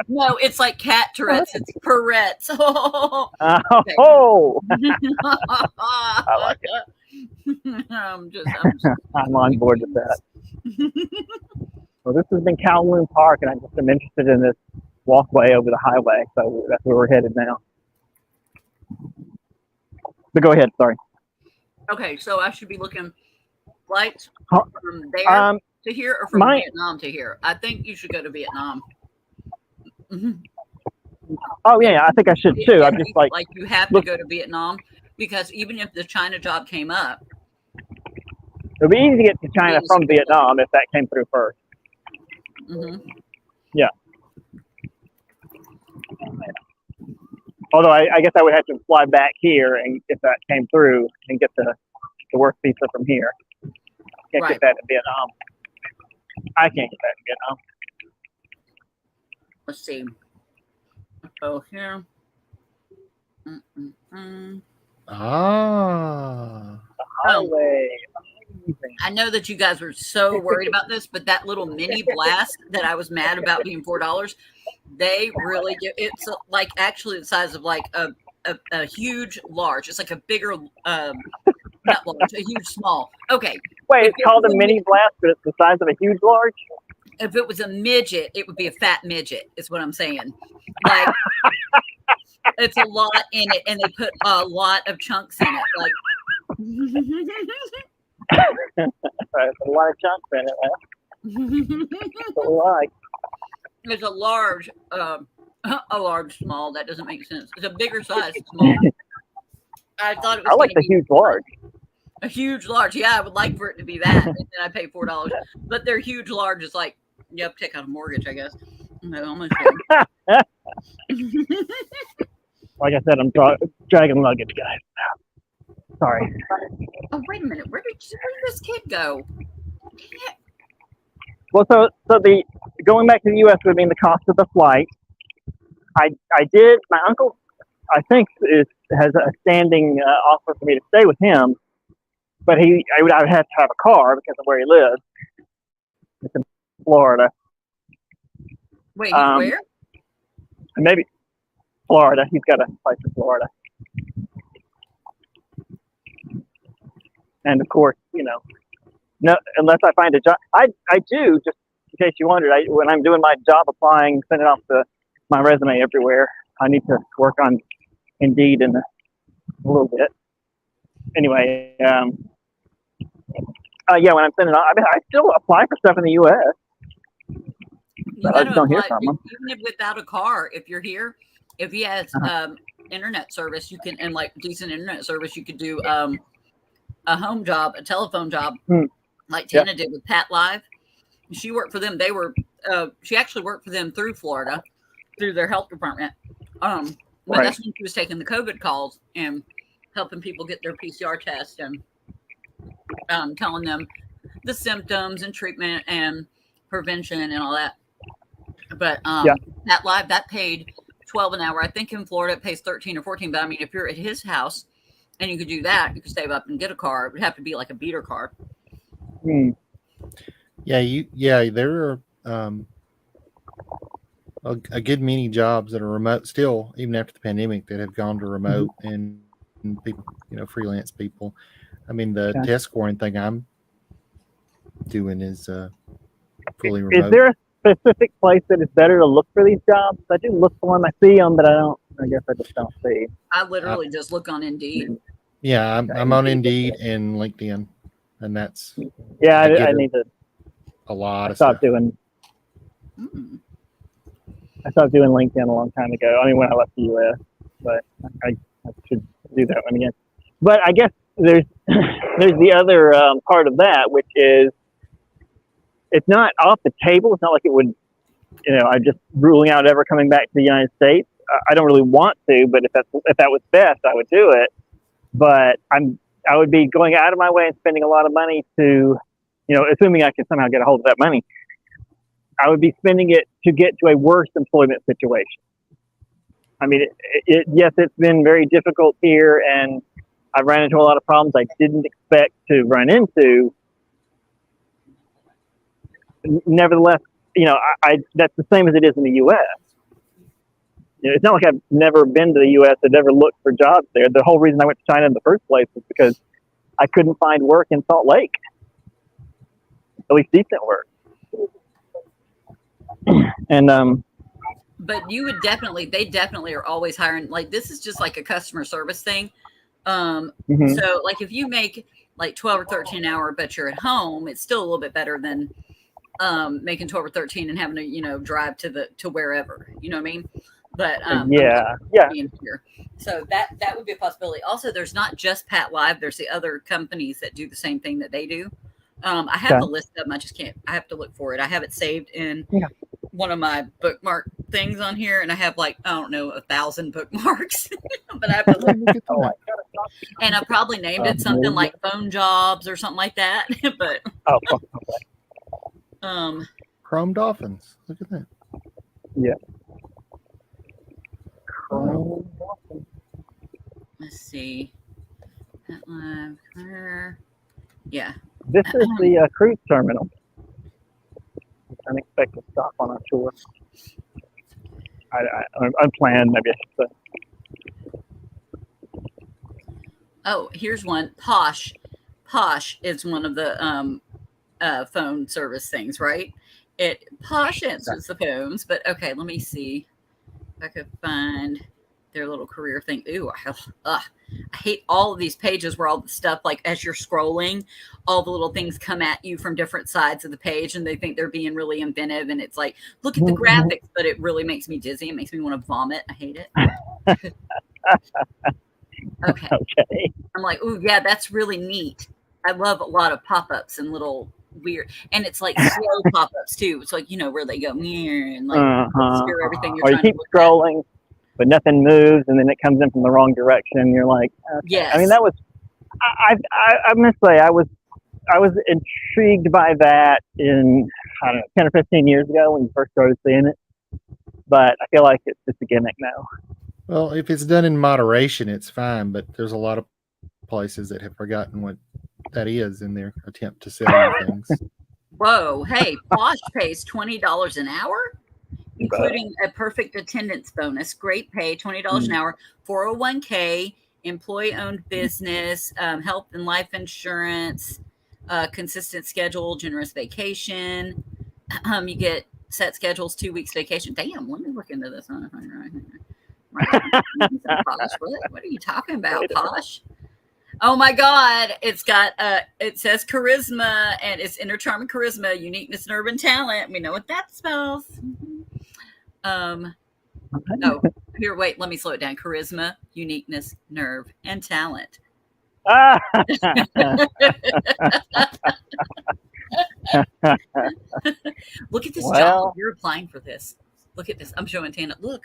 [SPEAKER 2] No, it's like cat Tourette's. It's Tourette's. Oh.
[SPEAKER 1] Oh. I like it. I'm on board with that. Well, this has been Kowloon Park, and I just am interested in this walkway over the highway, so that's where we're headed now. But go ahead, sorry.
[SPEAKER 2] Okay, so I should be looking flights from there to here or from Vietnam to here. I think you should go to Vietnam.
[SPEAKER 1] Oh yeah, I think I should too. I'm just like
[SPEAKER 2] you have to go to Vietnam, because even if the China job came up,
[SPEAKER 1] it would be easy to get to China from Vietnam if that came through first. Yeah. Although I guess I would have to fly back here, and if that came through, and get the work visa from here. Can't get that in Vietnam. I can't get that in Vietnam.
[SPEAKER 2] Let's see. Oh, here.
[SPEAKER 1] The highway.
[SPEAKER 2] I know that you guys were so worried about this, but that little mini blast that I was mad about being $4, they really give it's like actually the size of like a huge large. It's like a bigger not large, a huge small. Okay.
[SPEAKER 1] Wait, it's called a mini blast, but it's the size of a huge large?
[SPEAKER 2] If it was a midget, it would be a fat midget, is what I'm saying. Like it's a lot in it, and they put a lot of chunks in it. Like
[SPEAKER 1] there's a lot of chunks in it, man.
[SPEAKER 2] It's a large small. That doesn't make sense. It's a bigger size small. I thought it was.
[SPEAKER 1] I like the huge large.
[SPEAKER 2] A huge large, yeah. I would like for it to be that, and then I pay $4. But their huge large is like you have to take out a mortgage, I guess. Almost.
[SPEAKER 1] Like I said, I'm dragging luggage, guys. Sorry.
[SPEAKER 2] Oh, wait a minute. Where did this kid go? Dang it.
[SPEAKER 1] Well, so the going back to the U.S. would mean the cost of the flight. I did. My uncle, I think, has a standing offer for me to stay with him, but I would have to have a car because of where he lives. It's in Florida.
[SPEAKER 2] Wait, where?
[SPEAKER 1] Maybe Florida. He's got a place in Florida. And of course, no, unless I find a job, I do, just in case you wondered, when I'm doing my job applying, sending off my resume everywhere, I need to work on Indeed in a little bit. Anyway, when I'm sending off, I still apply for stuff in the U.S. But I just don't hear from them.
[SPEAKER 2] Even if without a car, if you're here, if he has internet service, you can, and like decent internet service, you could do a home job, a telephone job, like Tana did with Pat Live. She worked for them. She actually worked for them through Florida, through their health department. But that's when she was taking the COVID calls and helping people get their PCR test and telling them the symptoms and treatment and prevention and all that. But Pat Live, that paid $12 an hour. I think in Florida it pays $13 or $14. But I mean, if you're at his house and you could do that, you could save up and get a car. It would have to be like a beater car.
[SPEAKER 3] Yeah, there are a good many jobs that are remote still, even after the pandemic, that have gone to remote and people, freelance people. I mean, the test scoring thing I'm doing is fully remote.
[SPEAKER 1] Is there a specific place that is better to look for these jobs? I do look for them. I see them, but I guess I just don't see.
[SPEAKER 2] I literally just look on Indeed.
[SPEAKER 3] Yeah, I'm on Indeed and LinkedIn, and that's
[SPEAKER 1] I need to
[SPEAKER 3] a lot of
[SPEAKER 1] stop
[SPEAKER 3] stuff.
[SPEAKER 1] doing. I stopped doing LinkedIn a long time ago. I mean, when I left the U.S., but I should do that one again. But I guess there's the other part of that, which is it's not off the table. It's not like it would, I'm just ruling out ever coming back to the United States. I don't really want to, but if that was best, I would do it. But I would be going out of my way and spending a lot of money to, assuming I can somehow get a hold of that money, I would be spending it to get to a worse employment situation. I mean, yes, it's been very difficult here, and I've ran into a lot of problems I didn't expect to run into. Nevertheless, that's the same as it is in the U.S. It's not like I've never been to the U.S. and never looked for jobs there. The whole reason I went to China in the first place was because I couldn't find work in Salt Lake, at least decent work. And
[SPEAKER 2] but they definitely are always hiring. Like, this is just like a customer service thing. So like if you make like 12 or 13 an hour, but you're at home, it's still a little bit better than making 12 or 13 and having to drive to wherever, you know what I mean? But
[SPEAKER 1] yeah.
[SPEAKER 2] Here. So that would be a possibility. Also, there's not just Pat Live, there's the other companies that do the same thing that they do. I have the list of them. I have to look for it. I have it saved in one of my bookmark things on here, and I have 1,000 bookmarks. But I have to look at and I probably named it something like Phone Jobs or something like that. But
[SPEAKER 3] Chrome Dolphins. Look at that.
[SPEAKER 1] Yeah.
[SPEAKER 2] Let's see. Pat Live career. Yeah.
[SPEAKER 1] This is the cruise terminal. Unexpected stop on our tour. Unplanned, maybe I should say.
[SPEAKER 2] Oh, here's one. Posh. Posh is one of the phone service things, right? Posh answers the phones, but okay, let me see if I could find their little career thing. Ooh, I hate all of these pages where all the stuff, like as you're scrolling, all the little things come at you from different sides of the page, and they think they're being really inventive, and it's like, look at the graphics, but it really makes me dizzy. It makes me want to vomit. I hate it. Okay. I'm like, ooh, yeah, that's really neat. I love a lot of pop-ups and little weird, and it's like slow pop-ups too. It's like, where they go and like obscure everything you're
[SPEAKER 1] or you
[SPEAKER 2] trying
[SPEAKER 1] keep
[SPEAKER 2] to look
[SPEAKER 1] scrolling, but nothing moves, and then it comes in from the wrong direction. You're like, okay.
[SPEAKER 2] Yes.
[SPEAKER 1] I mean, that was, I must say, I was intrigued by that in, I don't know, 10 or 15 years ago when you first started seeing it. But I feel like it's just a gimmick now.
[SPEAKER 3] Well, if it's done in moderation, it's fine. But there's a lot of places that have forgotten what that is in their attempt to sell you things.
[SPEAKER 2] Whoa, hey, Posh pays $20 an hour, including a perfect attendance bonus. Great pay, $20 an hour, 401k, employee-owned business, health and life insurance, consistent schedule, generous vacation. You get set schedules, 2 weeks vacation. Damn, let me look into this. Posh. What are you talking about, Posh? Oh my God! It's got it says charisma, and it's inner charm and charisma, uniqueness, nerve, and talent. We know what that spells. Oh, here, wait. Let me slow it down. Charisma, uniqueness, nerve, and talent. Look at this job. You're applying for this. Look at this. I'm showing Tana. Look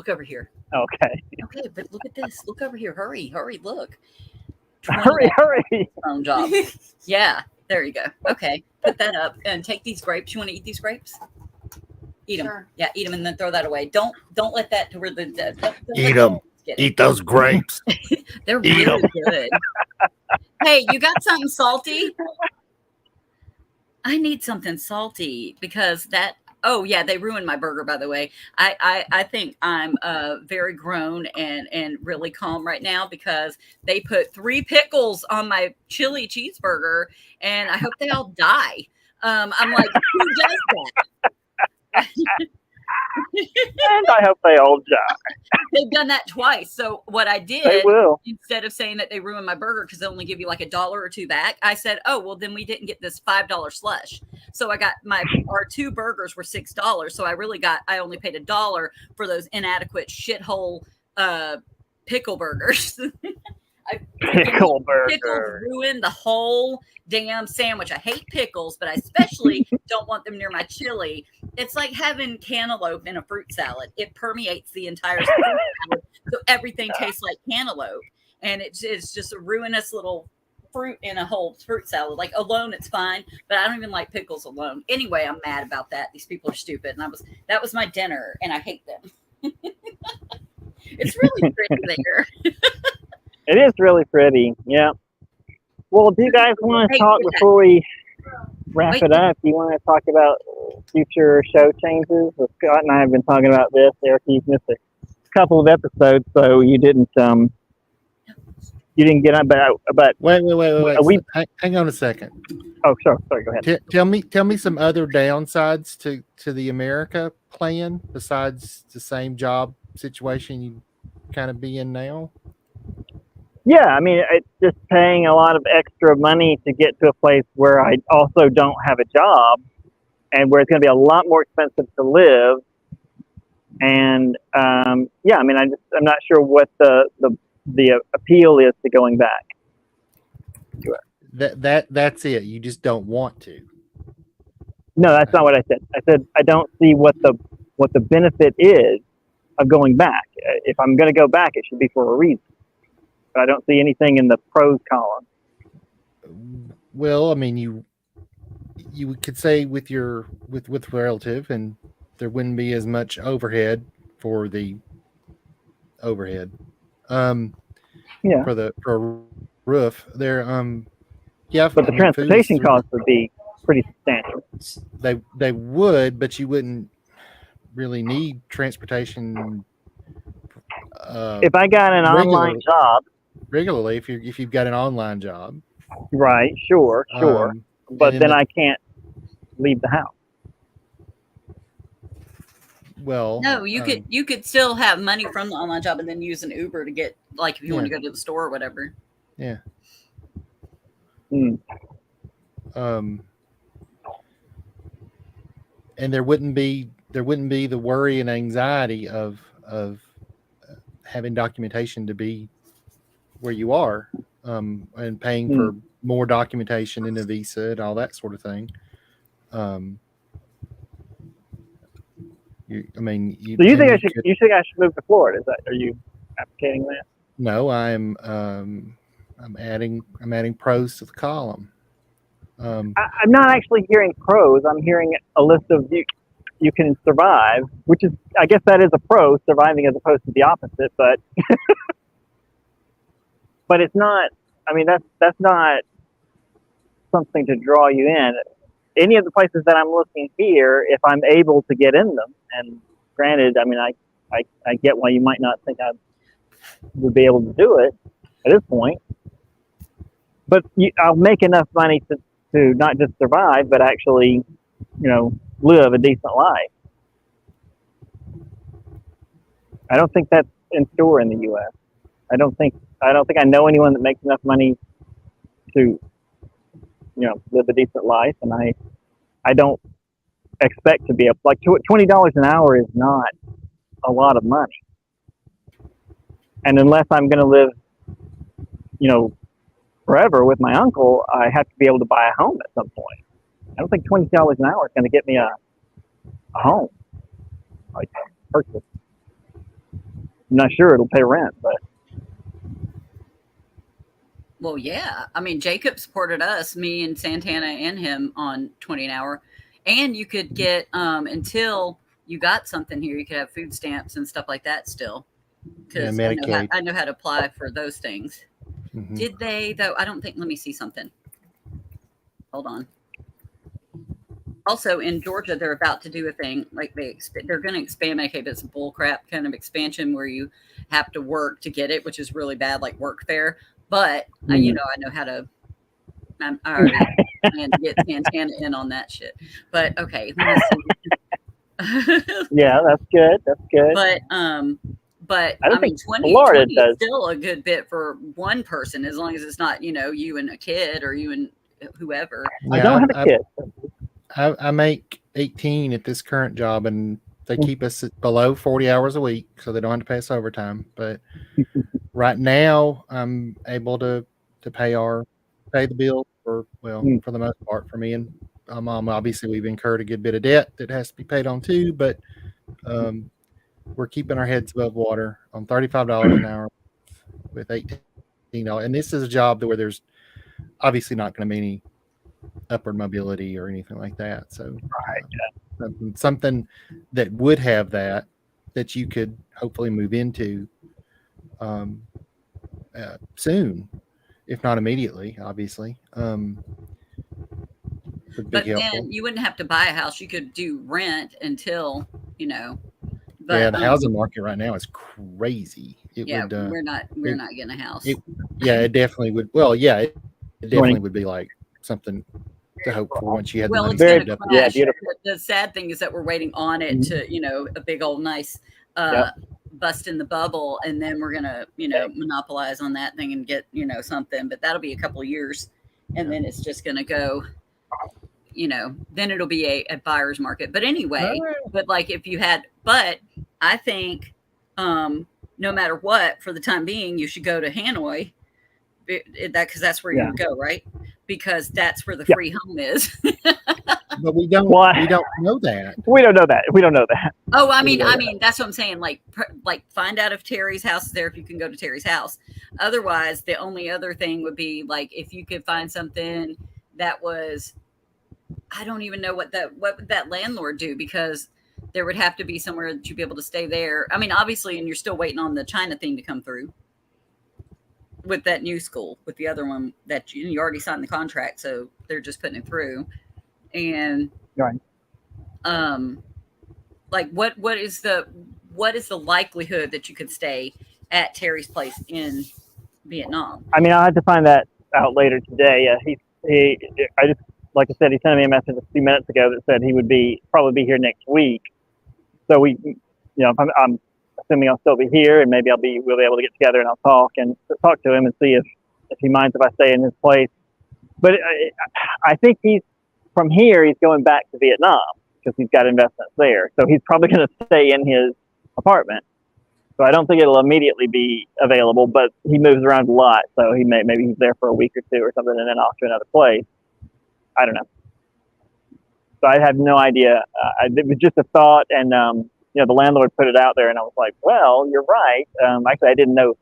[SPEAKER 2] over here.
[SPEAKER 1] Okay,
[SPEAKER 2] but look at this. Look over here. Hurry, look.
[SPEAKER 1] Hurry.
[SPEAKER 2] Phone job. Yeah, there you go. Okay, put that up and take these grapes. You want to eat these grapes? Eat them. Sure. Yeah, eat them and then throw that away. Don't let that to where the
[SPEAKER 3] eat them. Eat those grapes.
[SPEAKER 2] They're really good. Hey, you got something salty? I need something salty because that. Oh yeah, they ruined my burger, by the way. I think I'm very grown and really calm right now because they put 3 pickles on my chili cheeseburger, and I hope they all die. I'm like, who does that?
[SPEAKER 1] And I hope they all die.
[SPEAKER 2] They've done that twice. So what I
[SPEAKER 1] They
[SPEAKER 2] did,
[SPEAKER 1] will.
[SPEAKER 2] instead of saying that they ruined my burger because they only give you like $1 or $2 back, I said, oh, well, then we didn't get this $5 slush. So I got our 2 burgers were $6. So I only paid $1 for those inadequate shithole pickle burgers.
[SPEAKER 1] Pickle burger.
[SPEAKER 2] Pickles ruin the whole damn sandwich. I hate pickles, but I especially don't want them near my chili. It's like having cantaloupe in a fruit salad. It permeates the entire fruit salad, so everything tastes like cantaloupe. And it's just a ruinous little fruit in a whole fruit salad. Like alone, it's fine, but I don't even like pickles alone. Anyway, I'm mad about that. These people are stupid, and that was my dinner, and I hate them. It's really pretty there.
[SPEAKER 1] It is really pretty. Yeah. Well, do you guys want to talk before we wrap it up? Do you want to talk about future show changes? Well, Scott and I have been talking about this. Eric, you've missed a couple of episodes, so you didn't get on. But
[SPEAKER 3] wait. Hang on a second.
[SPEAKER 1] Oh, sure. Sorry. Go ahead.
[SPEAKER 3] Tell me some other downsides to the America plan besides the same job situation you kind of be in now.
[SPEAKER 1] Yeah, I mean, it's just paying a lot of extra money to get to a place where I also don't have a job and where it's going to be a lot more expensive to live. And yeah, I mean, I'm not sure what the appeal is to going back.
[SPEAKER 3] That's it. You just don't want to.
[SPEAKER 1] No, that's not what I said. I said I don't see what the benefit is of going back. If I'm going to go back, it should be for a reason. I don't see anything in the pros column.
[SPEAKER 3] Well, I mean, you could say with relative, and there wouldn't be as much overhead for the overhead.
[SPEAKER 1] Yeah.
[SPEAKER 3] For roof there. Yeah.
[SPEAKER 1] But the transportation costs would be pretty substantial.
[SPEAKER 3] They would, but you wouldn't really need transportation.
[SPEAKER 1] If I got an online job.
[SPEAKER 3] Regularly, if you've got an online job,
[SPEAKER 1] right? Sure. But then I can't leave the house.
[SPEAKER 3] Well,
[SPEAKER 2] no, you could still have money from the online job and then use an Uber to get, like, if you want to go to the store or whatever.
[SPEAKER 3] Yeah.
[SPEAKER 1] Mm.
[SPEAKER 3] And there wouldn't be the worry and anxiety of having documentation to be where you are, and paying for more documentation in a visa and all that sort of thing. You think I should move to Florida?
[SPEAKER 1] Are you advocating that?
[SPEAKER 3] No, I'm adding pros to the column.
[SPEAKER 1] I'm not actually hearing pros. I'm hearing a list of you can survive, which is, I guess that is a pro, surviving, as opposed to the opposite, but but it's not, I mean, that's not something to draw you in. Any of the places that I'm looking here, if I'm able to get in them, and granted, I mean, I get why you might not think I would be able to do it at this point, but I'll make enough money to not just survive, but actually, live a decent life. I don't think that's in store in the U.S. I don't think I know anyone that makes enough money to, live a decent life, and I don't expect to be able, like, $20 an hour is not a lot of money, and unless I'm going to live, forever with my uncle, I have to be able to buy a home at some point. I don't think $20 an hour is going to get me a home. Like, purchase. I'm not sure it'll pay rent, but.
[SPEAKER 2] Well, yeah. I mean, Jacob supported us, me and Santana and him, on 20 an hour. And you could get, until you got something here, you could have food stamps and stuff like that still. Because I know how to apply for those things. Mm-hmm. Did they, though? I don't think, let me see something. Hold on. Also, in Georgia, they're about to do a thing, like they're going to expand Medicaid, but it's a bullcrap kind of expansion where you have to work to get it, which is really bad, like workfare. But I know how to. I already plan to get Santana in on that shit. But okay, let me see.
[SPEAKER 1] Yeah, that's good. That's good.
[SPEAKER 2] But
[SPEAKER 1] I don't
[SPEAKER 2] I mean,
[SPEAKER 1] think
[SPEAKER 2] 20
[SPEAKER 1] Florida
[SPEAKER 2] 20 is
[SPEAKER 1] does.
[SPEAKER 2] still a good bit for one person, as long as it's not, you and a kid or you and whoever.
[SPEAKER 1] I don't
[SPEAKER 3] Yeah,
[SPEAKER 1] have a kid.
[SPEAKER 3] I make 18 at this current job, and they keep us at below 40 hours a week, so they don't have to pay us overtime. But right now, I'm able to pay the bill for the most part for me and mom. Obviously, we've incurred a good bit of debt that has to be paid on too, but um, we're keeping our heads above water on $35 an hour with $18. And this is a job where there's obviously not going to be any upward mobility or anything like that. So something that would have that you could hopefully move into um, soon, if not immediately, obviously, would be
[SPEAKER 2] But
[SPEAKER 3] helpful.
[SPEAKER 2] then you wouldn't have to buy a house. You could do rent until,
[SPEAKER 3] Yeah,
[SPEAKER 2] but
[SPEAKER 3] the housing market right now is crazy. It
[SPEAKER 2] yeah,
[SPEAKER 3] would
[SPEAKER 2] we're not
[SPEAKER 3] it,
[SPEAKER 2] getting a house.
[SPEAKER 3] it definitely would. Well, yeah, it definitely
[SPEAKER 1] Morning.
[SPEAKER 3] would be like something to hope for once you had the
[SPEAKER 2] Well,
[SPEAKER 3] money
[SPEAKER 2] it's going
[SPEAKER 1] Very,
[SPEAKER 2] to
[SPEAKER 3] saved up.
[SPEAKER 1] yeah,
[SPEAKER 2] crash.
[SPEAKER 1] beautiful.
[SPEAKER 2] The sad thing is that we're waiting on it
[SPEAKER 1] Mhm.
[SPEAKER 2] to, a big old nice
[SPEAKER 1] Yep.
[SPEAKER 2] bust in the bubble, and then we're going to, monopolize on that thing and get, something. But that'll be a couple of years, and then it's just going to go. Then it'll be a buyer's market. But anyway, but like if you had, but I think no matter what, for the time being, you should go to Hanoi. Because that's where you would go, right? Because that's where the free home is.
[SPEAKER 3] But we don't
[SPEAKER 1] Well,
[SPEAKER 3] know that.
[SPEAKER 1] we don't know that. We don't know that.
[SPEAKER 2] Oh, I mean, that's what I'm saying. Like find out if Terry's house is there. If you can go to Terry's house. Otherwise, the only other thing would be like if you could find something that was, I don't even know what would that landlord do, because there would have to be somewhere that you'd be able to stay there. I mean, obviously, and you're still waiting on the China thing to come through with that new school. With the other one that you already signed the contract, so they're just putting it through. And
[SPEAKER 1] Right.
[SPEAKER 2] like what is the likelihood that you could stay at Terry's place in Vietnam?
[SPEAKER 1] I mean, I'll have to find that out later today. I just, like I said, he sent me a message a few minutes ago that said he would probably be here next week. So I'm assuming I'll still be here, and maybe we'll be able to get together and I'll talk to him and see if he minds if I stay in his place. But I think from here he's going back to Vietnam because he's got investments there. So he's probably going to stay in his apartment. So I don't think it'll immediately be available, but he moves around a lot. So maybe he's there for a week or two or something and then off to another place. I don't know. So I have no idea. It was just a thought, and the landlord put it out there, and I was like, well, you're right. Actually, I didn't know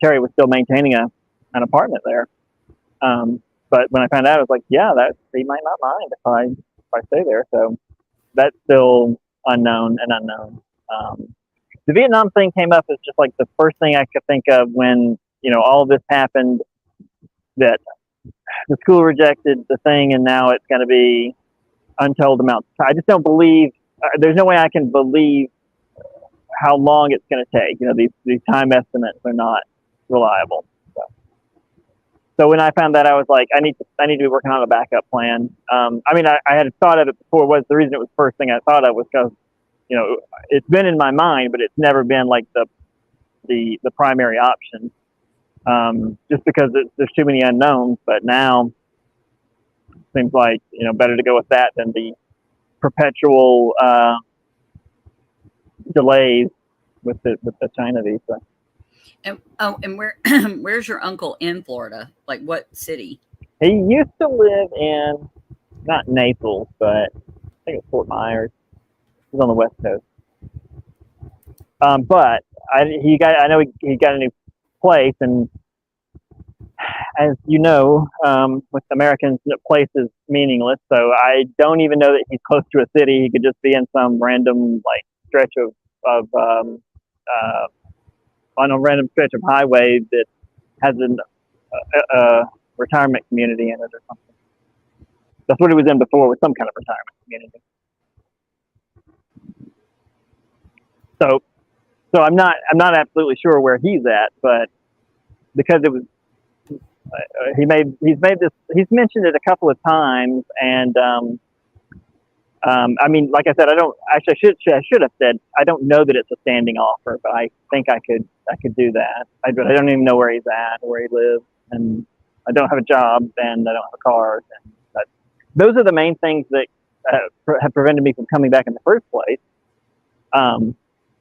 [SPEAKER 1] Terry was still maintaining an apartment there. But when I found out, I was like, yeah, he might not mind if I stay there. So that's still unknown. The Vietnam thing came up as just like the first thing I could think of when all of this happened. That the school rejected the thing, and now it's going to be untold amounts. I just don't believe. There's no way I can believe how long it's going to take. These time estimates are not reliable. So when I found that, I was like, I need to be working on a backup plan. I mean, I had thought of it before. The reason it was the first thing I thought of was because, it's been in my mind, but it's never been like the primary option. Just because there's too many unknowns. But now it seems like better to go with that than the perpetual delays with the China visa.
[SPEAKER 2] And where's your uncle in Florida? Like what city?
[SPEAKER 1] He used to live in not Naples, but I think it's Fort Myers. He's on the West Coast. But I know he got a new place, and as you know, with Americans, the place is meaningless. So I don't even know that he's close to a city. He could just be in some random stretch of on a random stretch of highway that has a retirement community in it or something. That's what he was in before, with some kind of retirement community. So I'm not absolutely sure where he's at, but because it was he's mentioned it a couple of times, and I mean, like I said, I don't actually. I should have said I don't know that it's a standing offer, but I think I could do that. But I don't even know where he's at, where he lives, and I don't have a job, and I don't have a car. And those are the main things that have prevented me from coming back in the first place.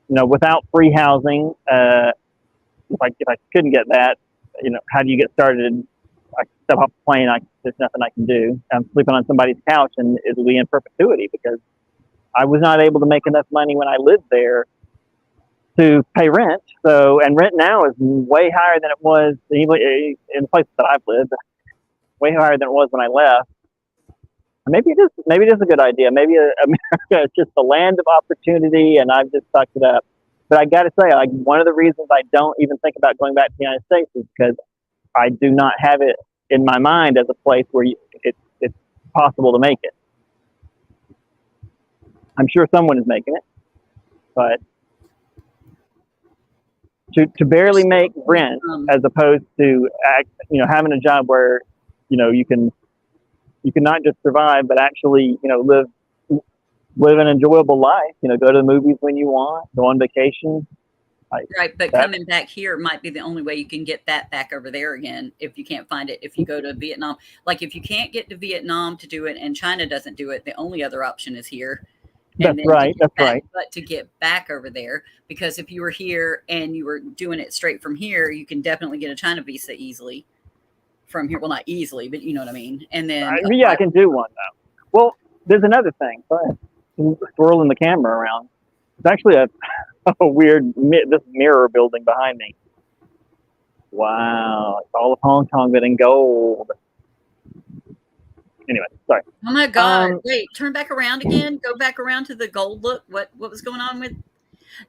[SPEAKER 1] Without free housing, if I couldn't get that, how do you get started? I step off the plane. There's nothing I can do. I'm sleeping on somebody's couch, and it'll be in perpetuity because I was not able to make enough money when I lived there to pay rent. And rent now is way higher than it was in the places that I've lived. Way higher than it was when I left. Maybe it is a good idea. Maybe America is just a land of opportunity, and I've just sucked it up. But I got to say, like, one of the reasons I don't even think about going back to the United States is because I do not have it in my mind as a place where it's possible to make it. I'm sure someone is making it, but to barely make rent as opposed to having a job where you can not just survive but actually live an enjoyable life. Go to the movies when you want, go on vacation.
[SPEAKER 2] Right, but coming back here might be the only way you can get that back over there again if you can't find it. If you go to Vietnam, like if you can't get to Vietnam to do it and China doesn't do it, the only other option is here.
[SPEAKER 1] That's right.
[SPEAKER 2] But to get back over there, because if you were here and you were doing it straight from here, you can definitely get a China visa easily from here. Well, not easily, but you know what I mean. And then
[SPEAKER 1] I can do one though. Well, there's another thing. Go ahead. Swirling the camera around. It's actually a weird this mirror building behind me. Wow, it's all of Hong Kong but in gold. Anyway, sorry.
[SPEAKER 2] Oh my God! Wait, turn back around again. Go back around to the gold look. What was going on with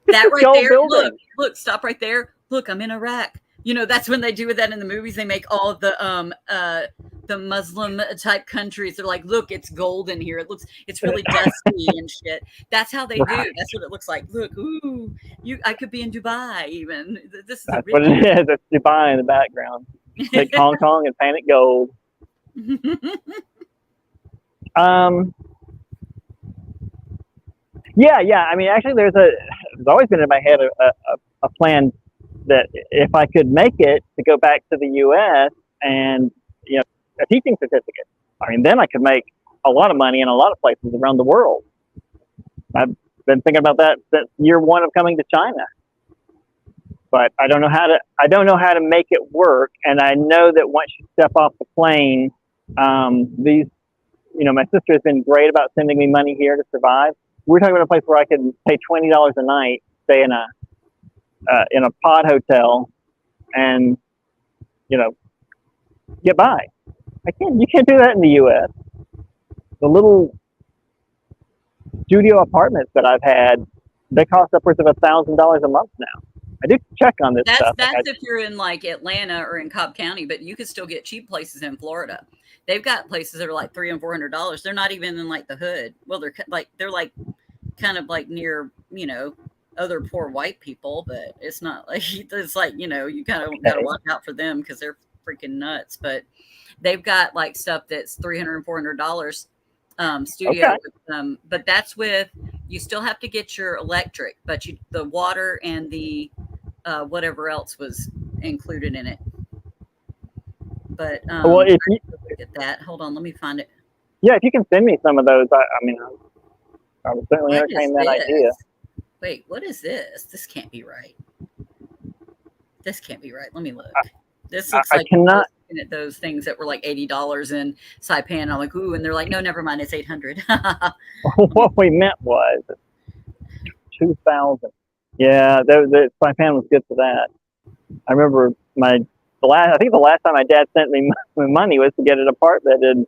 [SPEAKER 2] that right there?
[SPEAKER 1] Building.
[SPEAKER 2] Look, stop right there. Look, I'm in Iraq. That's when they do with that in the movies. They make all of the Muslim type countries. They're like, look, it's gold in here. It's really dusty and shit. That's how they do. That's what it looks like. Look, ooh, I could be in Dubai even. That's
[SPEAKER 1] what it is. It's Dubai in the background. Take Hong Kong and paint it gold. Yeah. I mean, actually, there's always been in my head a plan that if I could make it to go back to the U.S. and a teaching certificate, I mean, then I could make a lot of money in a lot of places around the world. I've been thinking about that since year one of coming to China, but I don't know how to make it work. And I know that once you step off the plane, my sister has been great about sending me money here to survive. We're talking about a place where I could pay $20 a night, stay in a pod hotel, and get by. You can't do that in the U.S. The little studio apartments that I've had, they cost upwards of $1,000 a month now. I do check on this stuff.
[SPEAKER 2] That's if you're in like Atlanta or in Cobb County, but you can still get cheap places in Florida. They've got places that are like $300 and $400. They're not even in like the hood. Well, they're kind of like near other poor white people, but it's not like it's like you kind of got to watch out for them because they're freaking nuts. But they've got like stuff that's $300 and $400 studio.
[SPEAKER 1] Okay.
[SPEAKER 2] But that's with you still have to get your electric, but the water and the whatever else was included in it. But
[SPEAKER 1] well, if you
[SPEAKER 2] get that, hold on, let me find it.
[SPEAKER 1] Yeah, if you can send me some of those, I would certainly entertain that idea.
[SPEAKER 2] Wait, what is this? This can't be right. This can't be right. Let me look. This looks like
[SPEAKER 1] cannot
[SPEAKER 2] at those things that were like $80 in Saipan. I'm like, ooh, and they're like, no, never mind, it's $800.
[SPEAKER 1] What we meant was 2,000. Yeah, the Saipan was good for that. I remember the last time my dad sent me money was to get an apartment in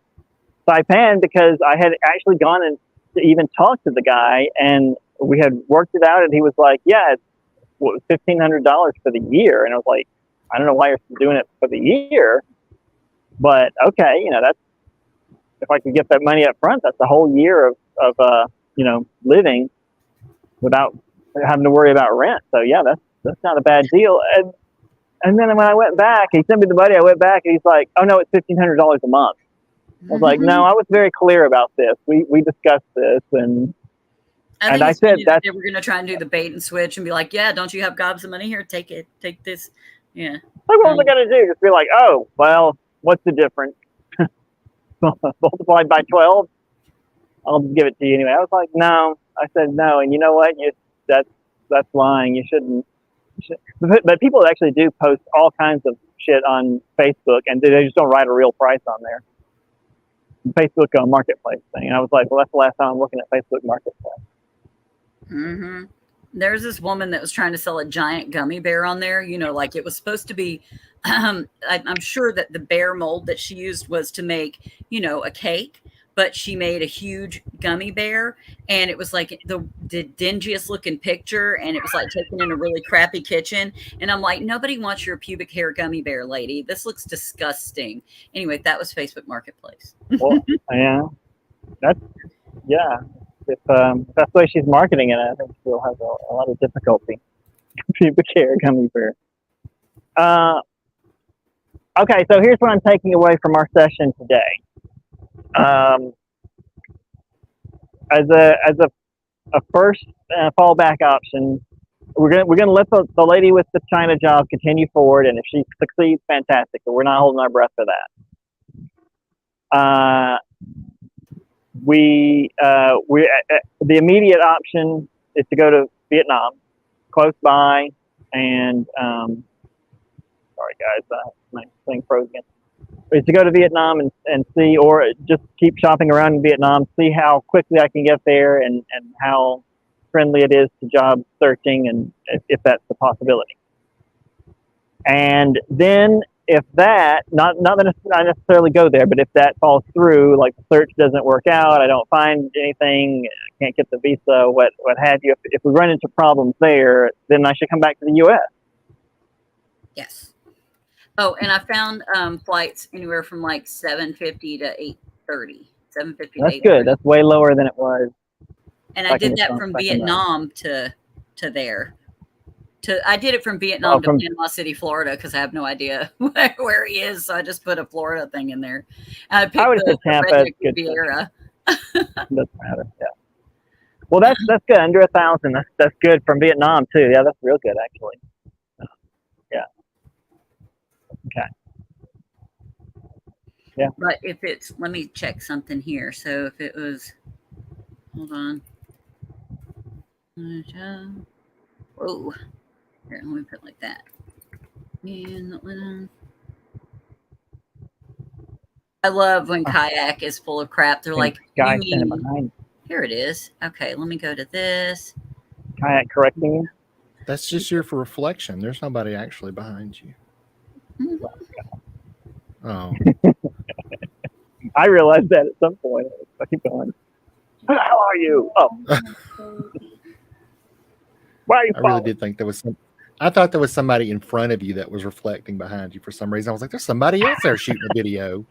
[SPEAKER 1] Saipan because I had actually gone and to even talk to the guy, and we had worked it out, and he was like, yeah, it's $1,500 for the year. And I was like, I don't know why you're doing it for the year, but okay, that's, if I could get that money up front, that's a whole year of living without having to worry about rent. So yeah, that's not a bad deal. And then when I went back, he sent me the money. I went back, and he's like, "Oh no, it's $1,500 a month." I was like, no, I was very clear about this. We discussed this, and
[SPEAKER 2] I
[SPEAKER 1] said
[SPEAKER 2] funny
[SPEAKER 1] that
[SPEAKER 2] they were going to try and do the bait and switch and be like, yeah, don't you have gobs of money here? Take it. Take this. Yeah.
[SPEAKER 1] like, what was I going to do? Just be like, oh, well, what's the difference? Multiplied by 12? I'll give it to you anyway. I was like, no. I said no, and you know what? That's lying. You shouldn't. But people actually do post all kinds of shit on Facebook, and they just don't write a real price on there. Facebook Marketplace thing. And I was like, well, that's the last time I'm looking at Facebook Marketplace.
[SPEAKER 2] Mm-hmm. There's this woman that was trying to sell a giant gummy bear on there. You know, like it was supposed to be. I'm sure that the bear mold that she used was to make, you know, a cake, but she made a huge gummy bear, and it was like the dingiest looking picture, and it was like taken in a really crappy kitchen. And I'm like, nobody wants your pubic hair gummy bear, lady. This looks disgusting. Anyway, that was Facebook Marketplace.
[SPEAKER 1] Well, yeah, If that's the way she's marketing it, I think she'll have a lot of difficulty. Pubic hair gummy bear. Okay, so here's what I'm taking away from our session today. As a first fallback option, we're gonna let the lady with the China job continue forward, and if she succeeds, fantastic. But we're not holding our breath for that. The immediate option is to go to Vietnam, close by, and sorry guys, my thing froze again. Is to go to Vietnam and see, or just keep shopping around in Vietnam, see how quickly I can get there, and how friendly it is to job searching, and if that's a possibility. And then if that, not necessarily go there, but if that falls through, like the search doesn't work out, I don't find anything, can't get the visa, what have you, if we run into problems there, then I should come back to the U.S.
[SPEAKER 2] Yes. Oh, and I found flights anywhere from like 7:50 to 8:30. 7:50 to 8:30.
[SPEAKER 1] That's good. That's way lower than it was.
[SPEAKER 2] And I did that from Vietnam to there. I did it from Vietnam to Panama City, Florida, because I have no idea where he is. So I just put a Florida thing in there. I would
[SPEAKER 1] put Tampa.
[SPEAKER 2] Riviera.
[SPEAKER 1] Doesn't matter. Yeah. Well, that's good. Under 1,000. That's good from Vietnam too. Yeah, that's real good actually. Yeah. Okay. Yeah.
[SPEAKER 2] But if it's, let me check something here. So if it was, hold on. Whoa. Here, let me put it like that. And I love when kayak is full of crap. They're like,
[SPEAKER 1] guys standing behind.
[SPEAKER 2] Here it is. Okay, let me go to this.
[SPEAKER 1] Kayak correcting you?
[SPEAKER 3] That's just your for reflection. There's nobody actually behind you. Oh.
[SPEAKER 1] I realized that at some point. I keep going. How are you? Oh. Why are you
[SPEAKER 3] I really did think there was some. I thought there was somebody in front of you that was reflecting behind you for some reason. I was like, there's somebody else there shooting a video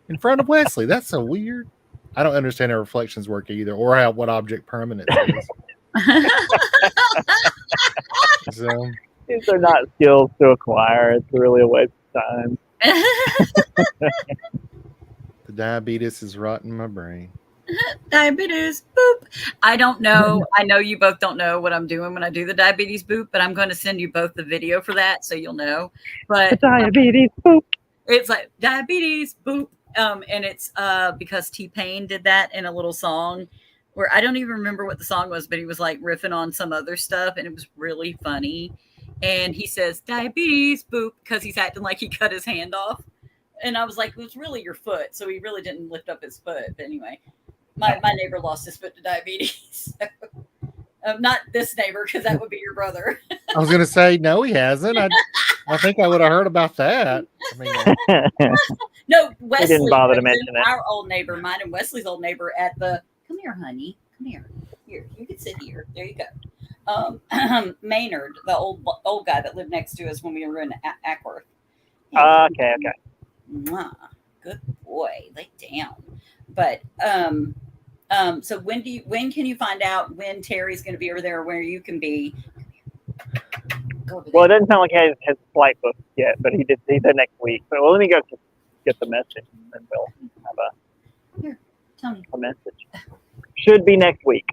[SPEAKER 3] in front of Wesley. That's so weird. I don't understand how reflections work either, or how what object permanence is. So,
[SPEAKER 1] these are not skills to acquire. It's really a waste of time.
[SPEAKER 3] The diabetes is rotting my brain.
[SPEAKER 2] Diabetes boop. I don't know. I know you both don't know what I'm doing when I do the diabetes boop, but I'm going to send you both the video for that so you'll know. But
[SPEAKER 1] diabetes boop.
[SPEAKER 2] It's like diabetes boop. And it's because T-Pain did that in a little song where I don't even remember what the song was, but he was like riffing on some other stuff, and it was really funny. And he says diabetes boop because he's acting like he cut his hand off. And I was like, it was really your foot. So he really didn't lift up his foot. But anyway, my neighbor lost his foot to diabetes. So, not this neighbor, because that would be your brother.
[SPEAKER 3] I was going to say, no, he hasn't. I think I would have heard about that. I mean,
[SPEAKER 2] no, Wesley.
[SPEAKER 1] He didn't bother to mention it.
[SPEAKER 2] Our old neighbor, mine and Wesley's old neighbor at the, come here, honey. Come here. Here, you can sit here. There you go. Maynard, the old guy that lived next to us when we were in Ackworth.
[SPEAKER 1] Okay.
[SPEAKER 2] Mwah, good boy. Lay down. But so when can you find out when Terry's going to be over there, or where you can be?
[SPEAKER 1] Well, it doesn't sound like he has his flight booked yet, but he said next week. So let me go get the message, and then we'll have
[SPEAKER 2] Here, tell me.
[SPEAKER 1] A message. Should be next week.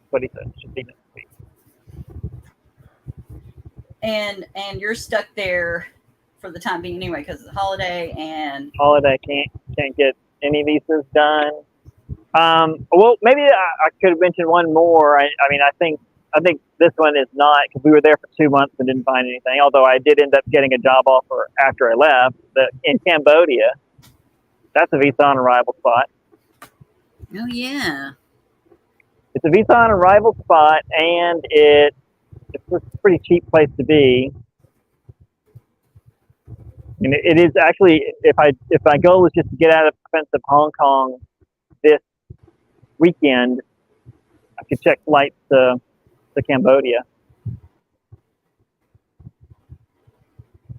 [SPEAKER 1] What he said. Should be next week.
[SPEAKER 2] And you're stuck there for the time being anyway because it's a holiday and
[SPEAKER 1] Holiday can't get any visas done. Well, maybe I could have mentioned one more. I mean, I think this one is not, because we were there for 2 months and didn't find anything. Although I did end up getting a job offer after I left in Cambodia. That's a visa on arrival spot.
[SPEAKER 2] oh yeah.
[SPEAKER 1] It's a visa on arrival spot, and it's a pretty cheap place to be. And it is actually, if my goal is just to get out of expensive Hong Kong this weekend, I could check flights to Cambodia,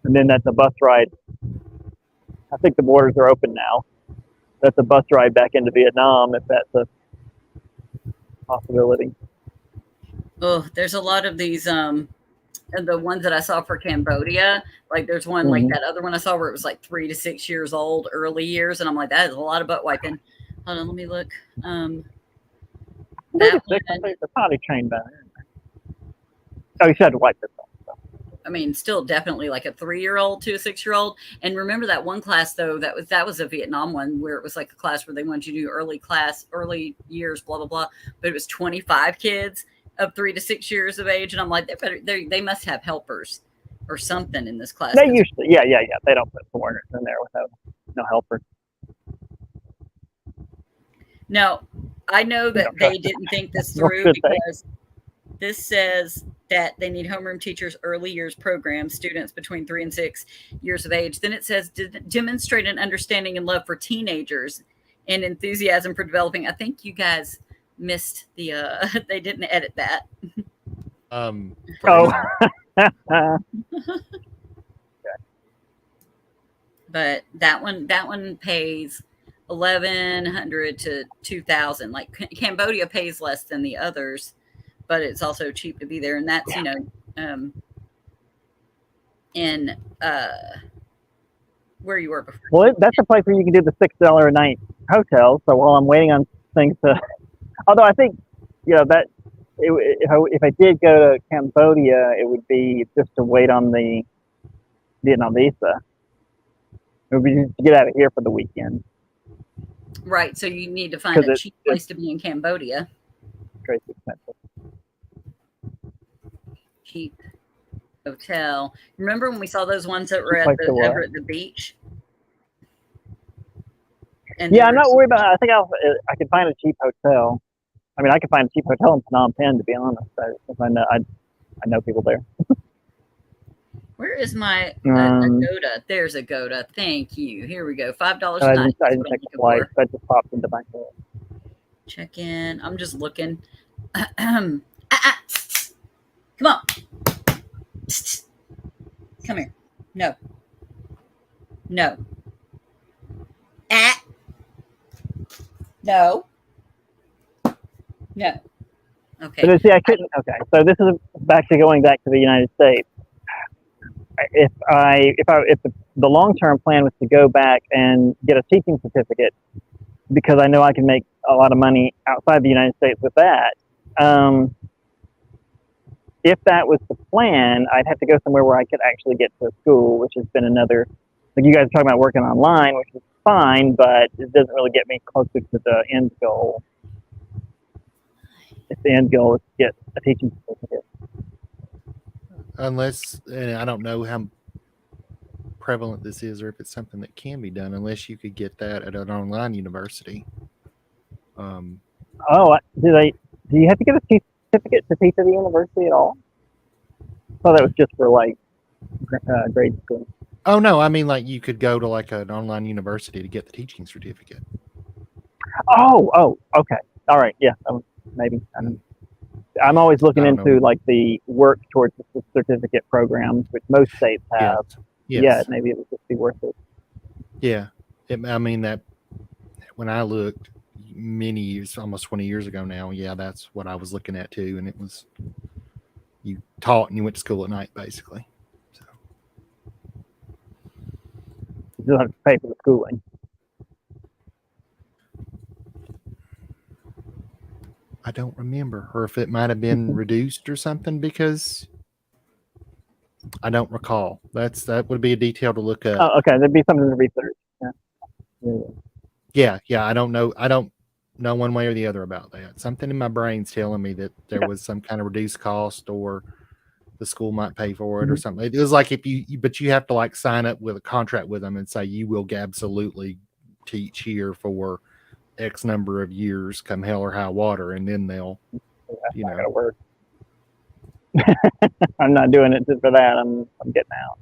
[SPEAKER 1] and then that's a bus ride. I think the borders are open now. That's a bus ride back into Vietnam, if that's a possibility.
[SPEAKER 2] Oh, there's a lot of these the ones that I saw for Cambodia, like there's one like that other one I saw where it was like 3 to 6 years old, early years, and I'm like, that is a lot of butt wiping. Hold on, let me look.
[SPEAKER 1] That they're potty trained by there. Oh, you should have to wipe this off.
[SPEAKER 2] I mean, still definitely like a 3-year-old to a 6-year-old. And remember that one class though, that was a Vietnam one where it was like a class where they wanted you to do early years, blah blah blah. But it was 25 kids of 3 to 6 years of age, and I'm like, they must have helpers or something in this class.
[SPEAKER 1] They usually, yeah. They don't put foreigners in there without no helpers.
[SPEAKER 2] No, I know that they didn't think this through because this says that they need homeroom teachers, early years program, students between 3 and 6 years of age. Then it says demonstrate an understanding and love for teenagers and enthusiasm for developing. I think you guys missed the they didn't edit that. But that one pays $1,100 to $2,000. Like Cambodia pays less than the others, but it's also cheap to be there, and that's in where you were before.
[SPEAKER 1] Well, that's a place where you can do the $6 a night hotel. So while I'm waiting on things to, although I think that if I did go to Cambodia, it would be just to wait on the Vietnam visa. It would be just to get out of here for the weekend.
[SPEAKER 2] Right. So you need to find a cheap place to be in Cambodia.
[SPEAKER 1] Crazy expensive.
[SPEAKER 2] Cheap hotel. Remember when we saw those ones that were over at the beach? And
[SPEAKER 1] yeah, I'm not worried about it. I think I could find a cheap hotel. I mean, I could find a cheap hotel in Phnom Penh, to be honest. I know people there.
[SPEAKER 2] Where is my Agoda? There's Agoda. Thank you. Here we go. $5 a night.
[SPEAKER 1] I didn't check the flight. That just popped into my head.
[SPEAKER 2] Check in. I'm just looking. Come on. Come here. No. No. No. No. Okay.
[SPEAKER 1] But see, I couldn't. Okay, so this is back to the United States. If the long-term plan was to go back and get a teaching certificate, because I know I can make a lot of money outside the United States with that. If that was the plan, I'd have to go somewhere where I could actually get to a school, which has been another. Like you guys are talking about working online, which is fine, but it doesn't really get me closer to the end goal. If the end goal is to get a teaching certificate.
[SPEAKER 3] Unless, and I don't know how prevalent this is or if it's something that can be done, unless you could get that at an online university.
[SPEAKER 1] Do you have to get a certificate to teach at the university at all? I thought that was just for like grade school.
[SPEAKER 3] Oh no, I mean like you could go to like an online university to get the teaching certificate.
[SPEAKER 1] Oh, okay, all right, yeah, maybe. I'm always looking into like the work towards the certificate programs, which most states have.
[SPEAKER 3] Yes.
[SPEAKER 1] Yeah, maybe it would just be worth it.
[SPEAKER 3] Yeah, I mean that when I looked many years, almost 20 years ago now, yeah, that's what I was looking at too, and it was you taught and you went to school at night basically. So
[SPEAKER 1] you don't have to pay for the schooling.
[SPEAKER 3] I don't remember, or if it might have been reduced or something, because I don't recall. That would be a detail to look up.
[SPEAKER 1] Oh, okay. There'd be something to research.
[SPEAKER 3] Yeah. I don't know. I don't know one way or the other about that. Something in my brain's telling me that there was some kind of reduced cost, or the school might pay for it or something. It was like if but you have to like sign up with a contract with them and say you will absolutely teach here for X number of years, come hell or high water, and then they'll,
[SPEAKER 1] That's not gonna work. I'm not doing it just for that. I'm getting out.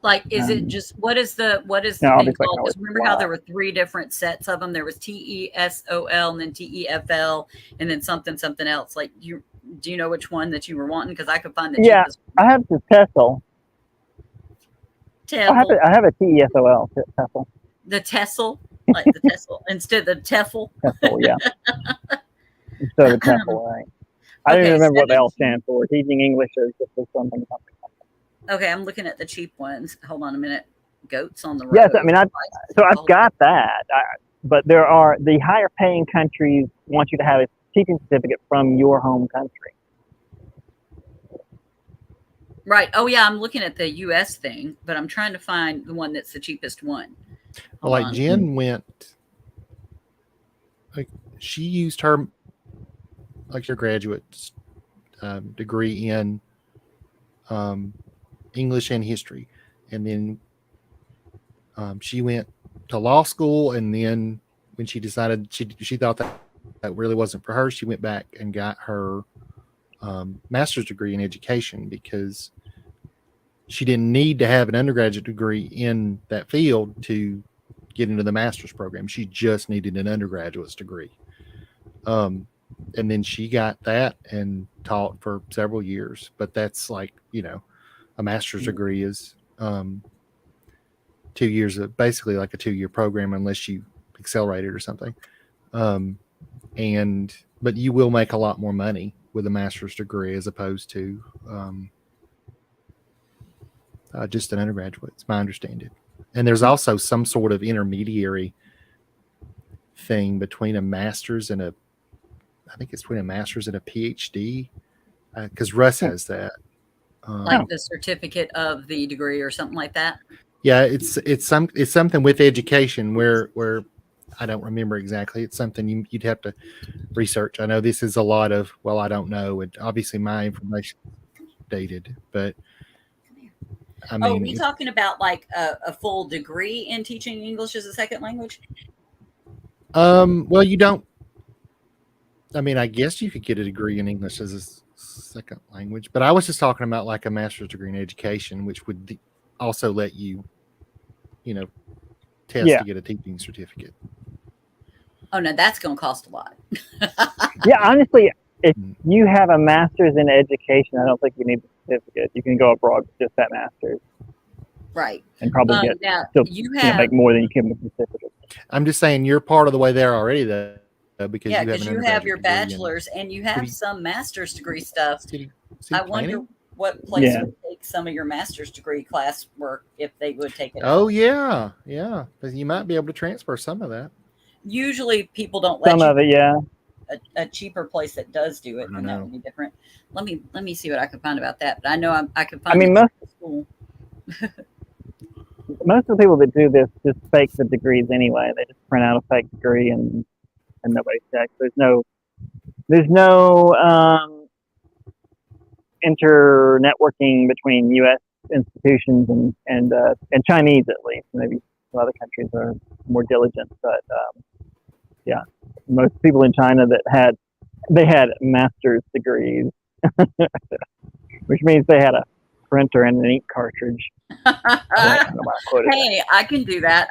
[SPEAKER 2] Like, is it just what is the
[SPEAKER 1] No,
[SPEAKER 2] thing called?
[SPEAKER 1] obviously I know
[SPEAKER 2] Because
[SPEAKER 1] it's
[SPEAKER 2] remember
[SPEAKER 1] a
[SPEAKER 2] how
[SPEAKER 1] lot.
[SPEAKER 2] there were 3 different sets of them? There was TESOL and then TEFL and then something else. Like, do you know which one that you were wanting? Because I could find the cheapest
[SPEAKER 1] I have the TESOL.
[SPEAKER 2] TEFL.
[SPEAKER 1] I have a TESOL TESOL.
[SPEAKER 2] The TESOL, like the TESOL instead of the TEFL.
[SPEAKER 1] TESOL, yeah. Instead of the TESOL, right? I don't even remember what they all stand for. Teaching English is just something.
[SPEAKER 2] Okay, I'm looking at the cheap ones. Hold on a minute. Goats on the road.
[SPEAKER 1] Yes, I mean, I've got that. But there are the higher paying countries want you to have a teaching certificate from your home country.
[SPEAKER 2] Right. Oh yeah, I'm looking at the U.S. thing, but I'm trying to find the one that's the cheapest one.
[SPEAKER 3] Well, like Jen went, like she used her graduate degree in English and history, and then she went to law school, and then when she decided she thought that really wasn't for her, she went back and got her master's degree in education, because she didn't need to have an undergraduate degree in that field to get into the master's program. She just needed an undergraduate's degree. And then she got that and taught for several years. But that's like, a master's degree is 2 years of basically like a 2-year program, unless you accelerate it or something. But you will make a lot more money with a master's degree as opposed to just an undergraduate. It's my understanding. And there's also some sort of intermediary thing between a master's and I think it's between a master's and a PhD, because Russ has that.
[SPEAKER 2] Like the certificate of the degree or something like that.
[SPEAKER 3] Yeah, it's something with education where I don't remember exactly. It's something you'd have to research. I know this is a lot of, well, I don't know, and obviously my information is dated, but I mean,
[SPEAKER 2] are we talking about like a full degree in teaching English as a second language?
[SPEAKER 3] Well, you don't. I mean, I guess you could get a degree in English as a second language, but I was just talking about like a master's degree in education, which would also let you, test to get a teaching certificate.
[SPEAKER 2] Oh no, that's going to cost a lot.
[SPEAKER 1] Yeah, honestly, if you have a master's in education, I don't think you need the certificate. You can go abroad with just that master's.
[SPEAKER 2] Right.
[SPEAKER 1] And probably make more than you can with the certificate.
[SPEAKER 3] I'm just saying you're part of the way there already, though, because
[SPEAKER 2] you have your bachelor's and you have some master's degree stuff. I wonder what place would take some of your master's degree classwork if they would take it.
[SPEAKER 3] Oh, yeah. You might be able to transfer some of that.
[SPEAKER 2] Usually people don't let
[SPEAKER 1] some
[SPEAKER 2] you.
[SPEAKER 1] Of it, yeah.
[SPEAKER 2] A cheaper place that does do it, and that would be different. Let me see what I can find about that. But I know I can find.
[SPEAKER 1] I mean, most of the people that do this just fake the degrees anyway. They just print out a fake degree and nobody checks. There's no inter-networking between U.S. institutions and Chinese, at least. Maybe some other countries are more diligent, but most people in China that had master's degrees, which means they had a printer and an ink cartridge.
[SPEAKER 2] Hey, I can do that.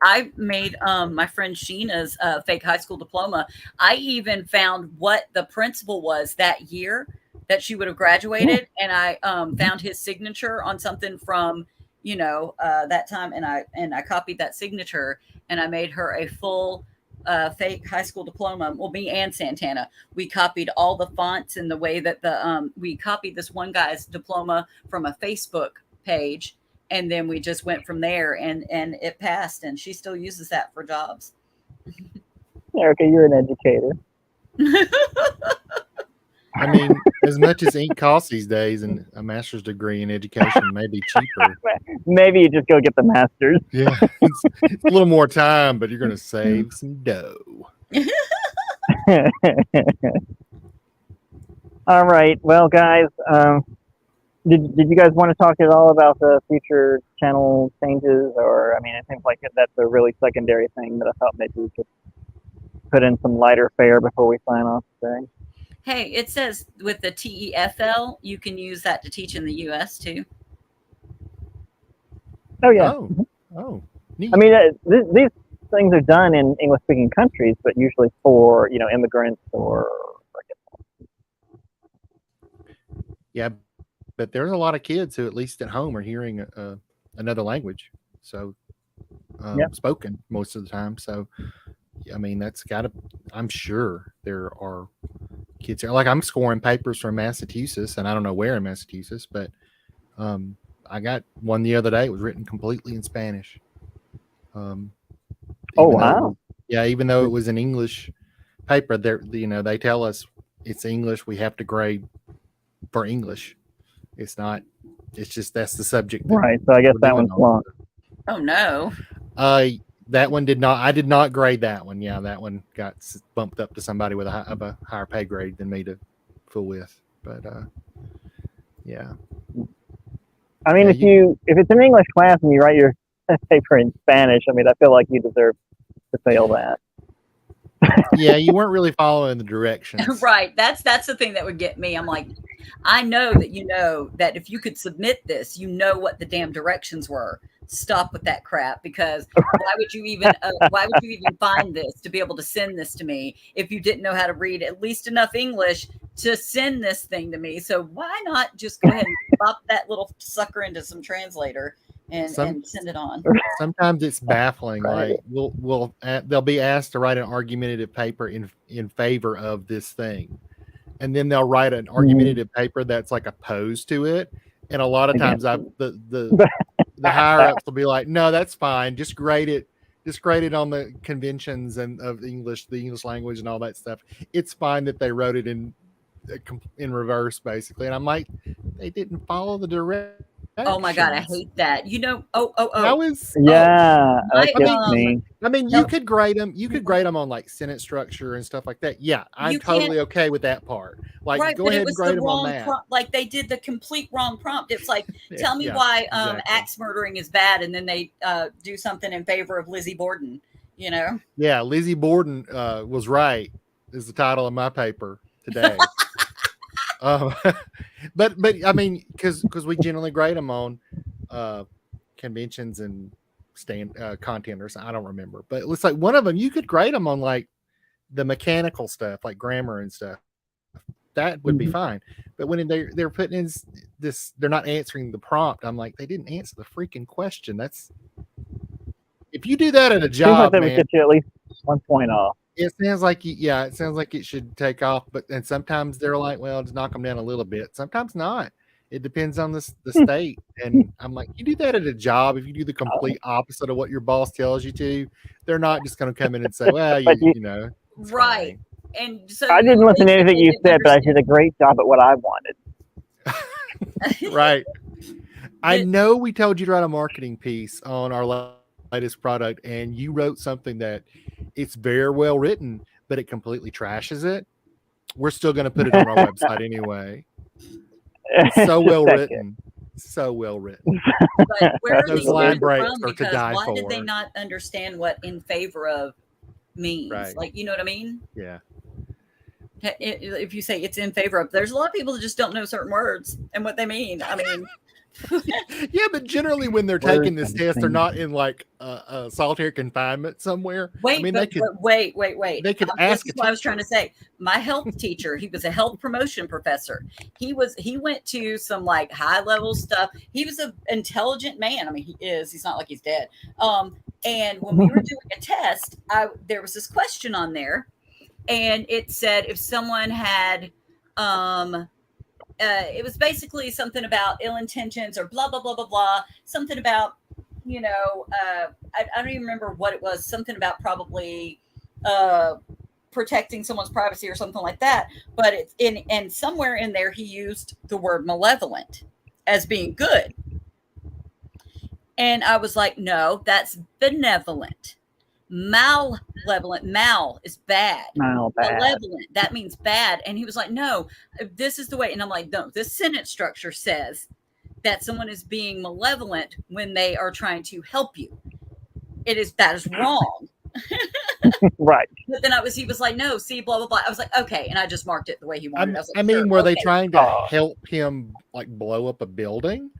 [SPEAKER 2] I made my friend Sheena's fake high school diploma. I even found what the principal was that year that she would have graduated, and I found his signature on something from that time, and I copied that signature, and I made her a full fake high school diploma. Well, me and Santana, we copied all the fonts and the way that we copied this one guy's diploma from a Facebook page, and then we just went from there, and it passed, and she still uses that for jobs.
[SPEAKER 1] Erica, you're an educator.
[SPEAKER 3] I mean, as much as ink costs these days, and a master's degree in education may be cheaper.
[SPEAKER 1] Maybe you just go get the master's.
[SPEAKER 3] Yeah, it's a little more time, but you're going to save some dough.
[SPEAKER 1] All right. Well, guys, did you guys want to talk at all about the future channel changes? Or, I mean, it seems like that's a really secondary thing that I thought maybe we could put in some lighter fare before we sign off today.
[SPEAKER 2] Hey, it says with the TEFL, you can use that to teach in the U.S. too.
[SPEAKER 1] Oh, yeah.
[SPEAKER 3] Oh, neat.
[SPEAKER 1] I mean, these things are done in English-speaking countries, but usually for, immigrants or
[SPEAKER 3] Yeah, but there's a lot of kids who, at least at home, are hearing another language, so spoken most of the time. So, I mean, that's got to. I'm sure there are kids here. Like I'm scoring papers from Massachusetts, and I don't know where in Massachusetts, but I got one the other day. It was written completely in Spanish.
[SPEAKER 1] Oh, wow!
[SPEAKER 3] Even though it was an English paper, they tell us it's English. We have to grade for English. It's not. It's just that's the subject.
[SPEAKER 1] Right. So I guess that one's long.
[SPEAKER 2] Oh no.
[SPEAKER 3] That one did not. I did not grade that one. Yeah, that one got bumped up to somebody with a higher pay grade than me to fool with. But yeah.
[SPEAKER 1] I mean, if it's an English class and you write your paper in Spanish, I mean, I feel like you deserve to fail that.
[SPEAKER 3] Yeah, you weren't really following the directions.
[SPEAKER 2] Right. That's the thing that would get me. I'm like, I know that you know that if you could submit this, you know what the damn directions were. Stop with that crap, because why would you even find this to be able to send this to me if you didn't know how to read at least enough English to send this thing to me? So why not just go ahead and pop that little sucker into some translator and send it on?
[SPEAKER 3] Sometimes it's baffling.
[SPEAKER 1] Right.
[SPEAKER 3] Like they'll be asked to write an argumentative paper in favor of this thing, and then they'll write an argumentative paper that's like opposed to it. And a lot of times, the higher ups will be like, "No, that's fine. Just grade it. Just grade it on the conventions and of the English language and all that stuff. It's fine that they wrote it in reverse, basically." And I'm like, they didn't follow the directions.
[SPEAKER 2] Oh my God, I hate that.
[SPEAKER 3] That was
[SPEAKER 1] I
[SPEAKER 3] mean, you could grade them. You could grade them on like sentence structure and stuff like that. Yeah, I'm totally okay with that part. Like,
[SPEAKER 2] right,
[SPEAKER 3] go ahead and grade them on that.
[SPEAKER 2] Like they did the complete wrong prompt. It's like, tell me why axe murdering is bad, and then they do something in favor of Lizzie Borden.
[SPEAKER 3] Yeah, Lizzie Borden was right. Is the title of my paper today. But I mean, because we generally grade them on conventions and content or something. I don't remember, but it looks like one of them you could grade them on like the mechanical stuff, like grammar and stuff. That would be fine. But when they're putting in this, they're not answering the prompt. I'm like, they didn't answer the freaking question. That's if you do that at a job,
[SPEAKER 1] seems like that would get you at least 1 point off.
[SPEAKER 3] It sounds like it sounds like it should take off, and sometimes they're like, well, just knock them down a little bit. Sometimes not. It depends on the state. And I'm like, you do that at a job. If you do the complete opposite of what your boss tells you to, they're not just going to come in and say, well, you know,
[SPEAKER 2] right. And so
[SPEAKER 1] I didn't listen to anything you said, but I did a great job at what I wanted.
[SPEAKER 3] Right. I know we told you to write a marketing piece on our latest product, and you wrote something that it's very well written, but it completely trashes it. We're still going to put it on our website anyway. So well written. So well written.
[SPEAKER 2] But where are
[SPEAKER 3] those
[SPEAKER 2] these
[SPEAKER 3] line
[SPEAKER 2] breaks
[SPEAKER 3] breaks are to die
[SPEAKER 2] why
[SPEAKER 3] for.
[SPEAKER 2] did they not understand what in favor of means?
[SPEAKER 3] Right.
[SPEAKER 2] Like, you know what I mean?
[SPEAKER 3] Yeah.
[SPEAKER 2] If you say it's in favor of, there's a lot of people that just don't know certain words and what they mean. I mean,
[SPEAKER 3] yeah, but generally when they're taking this test, they're not in like a solitary confinement somewhere.
[SPEAKER 2] Wait,
[SPEAKER 3] I mean,
[SPEAKER 2] wait.
[SPEAKER 3] They could ask.
[SPEAKER 2] This is what I was trying to say. My health teacher, he was a health promotion professor. He went to some like high level stuff. He was an intelligent man. I mean, he is. He's not like he's dead. And when we were doing a test, there was this question on there, and it said if someone had it was basically something about ill intentions or blah, blah, blah, blah, blah. Something about, I don't even remember what it was. Something about probably protecting someone's privacy or something like that. But it's and somewhere in there he used the word malevolent as being good. And I was like, no, that's benevolent. Malevolent, mal is bad. Malevolent, that means bad. And he was like, no, this is the way. And I'm like, no, this sentence structure says that someone is being malevolent when they are trying to help you. That is wrong.
[SPEAKER 1] Right.
[SPEAKER 2] But then he was like, no, see, blah, blah, blah. I was like, okay. And I just marked it the way he wanted.
[SPEAKER 3] Were they trying to help him like blow up a building?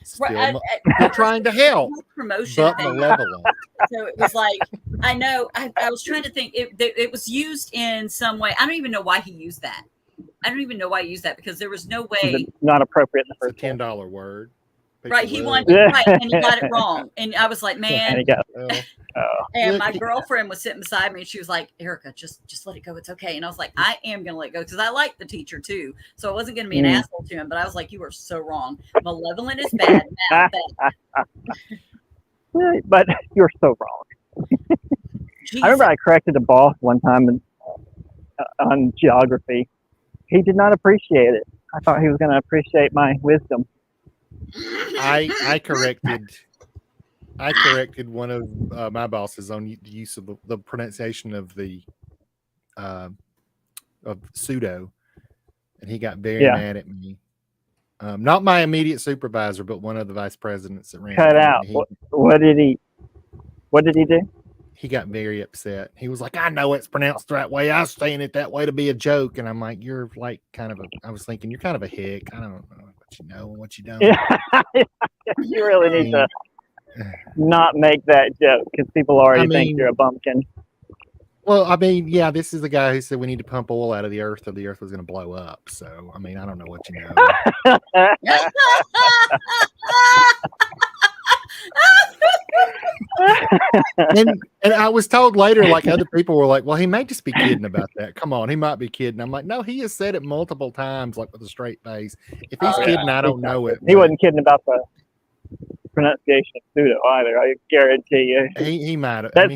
[SPEAKER 3] Still, they're trying to help.
[SPEAKER 2] Promotion,
[SPEAKER 3] but malevolent.
[SPEAKER 2] So it was like, I know. I was trying to think. It was used in some way. I don't even know why he used that. Because there was no way.
[SPEAKER 1] Not appropriate in the first
[SPEAKER 3] $10 word.
[SPEAKER 2] Right, he wanted right, and he got it wrong, and I was like, man. And my girlfriend was sitting beside me, and she was like, Erica, just let it go. It's okay. And I was like, I am gonna let it go because I like the teacher too, so I wasn't gonna be an asshole to him. But I was like, you are so wrong. Malevolent is bad. Bad.
[SPEAKER 1] But you're so wrong. I remember I corrected a boss one time on geography. He did not appreciate it. I thought he was going to appreciate my wisdom.
[SPEAKER 3] I corrected one of my bosses on the use of the pronunciation of the of pseudo, and he got very mad at me. Not my immediate supervisor, but one of the vice presidents that ran.
[SPEAKER 1] Cut out. What did he do?
[SPEAKER 3] He got very upset. He was like, I know it's pronounced the right way. I was saying it that way to be a joke. And I'm like, you're like I was thinking, you're kind of a hick. I don't know what you know and what you don't.
[SPEAKER 1] You really need to not make that joke because people already think you're a bumpkin.
[SPEAKER 3] Well, I mean, yeah, this is the guy who said we need to pump oil out of the earth or the earth was going to blow up. So, I mean, I don't know what you know. and I was told later, like other people were like, well, he may just be kidding about that. Come on, he might be kidding. I'm like, no, he has said it multiple times, like with a straight face. If he's kidding, I don't know it.
[SPEAKER 1] He wasn't kidding about the pronunciation of pseudo either. I guarantee you.
[SPEAKER 3] He might have.
[SPEAKER 1] That's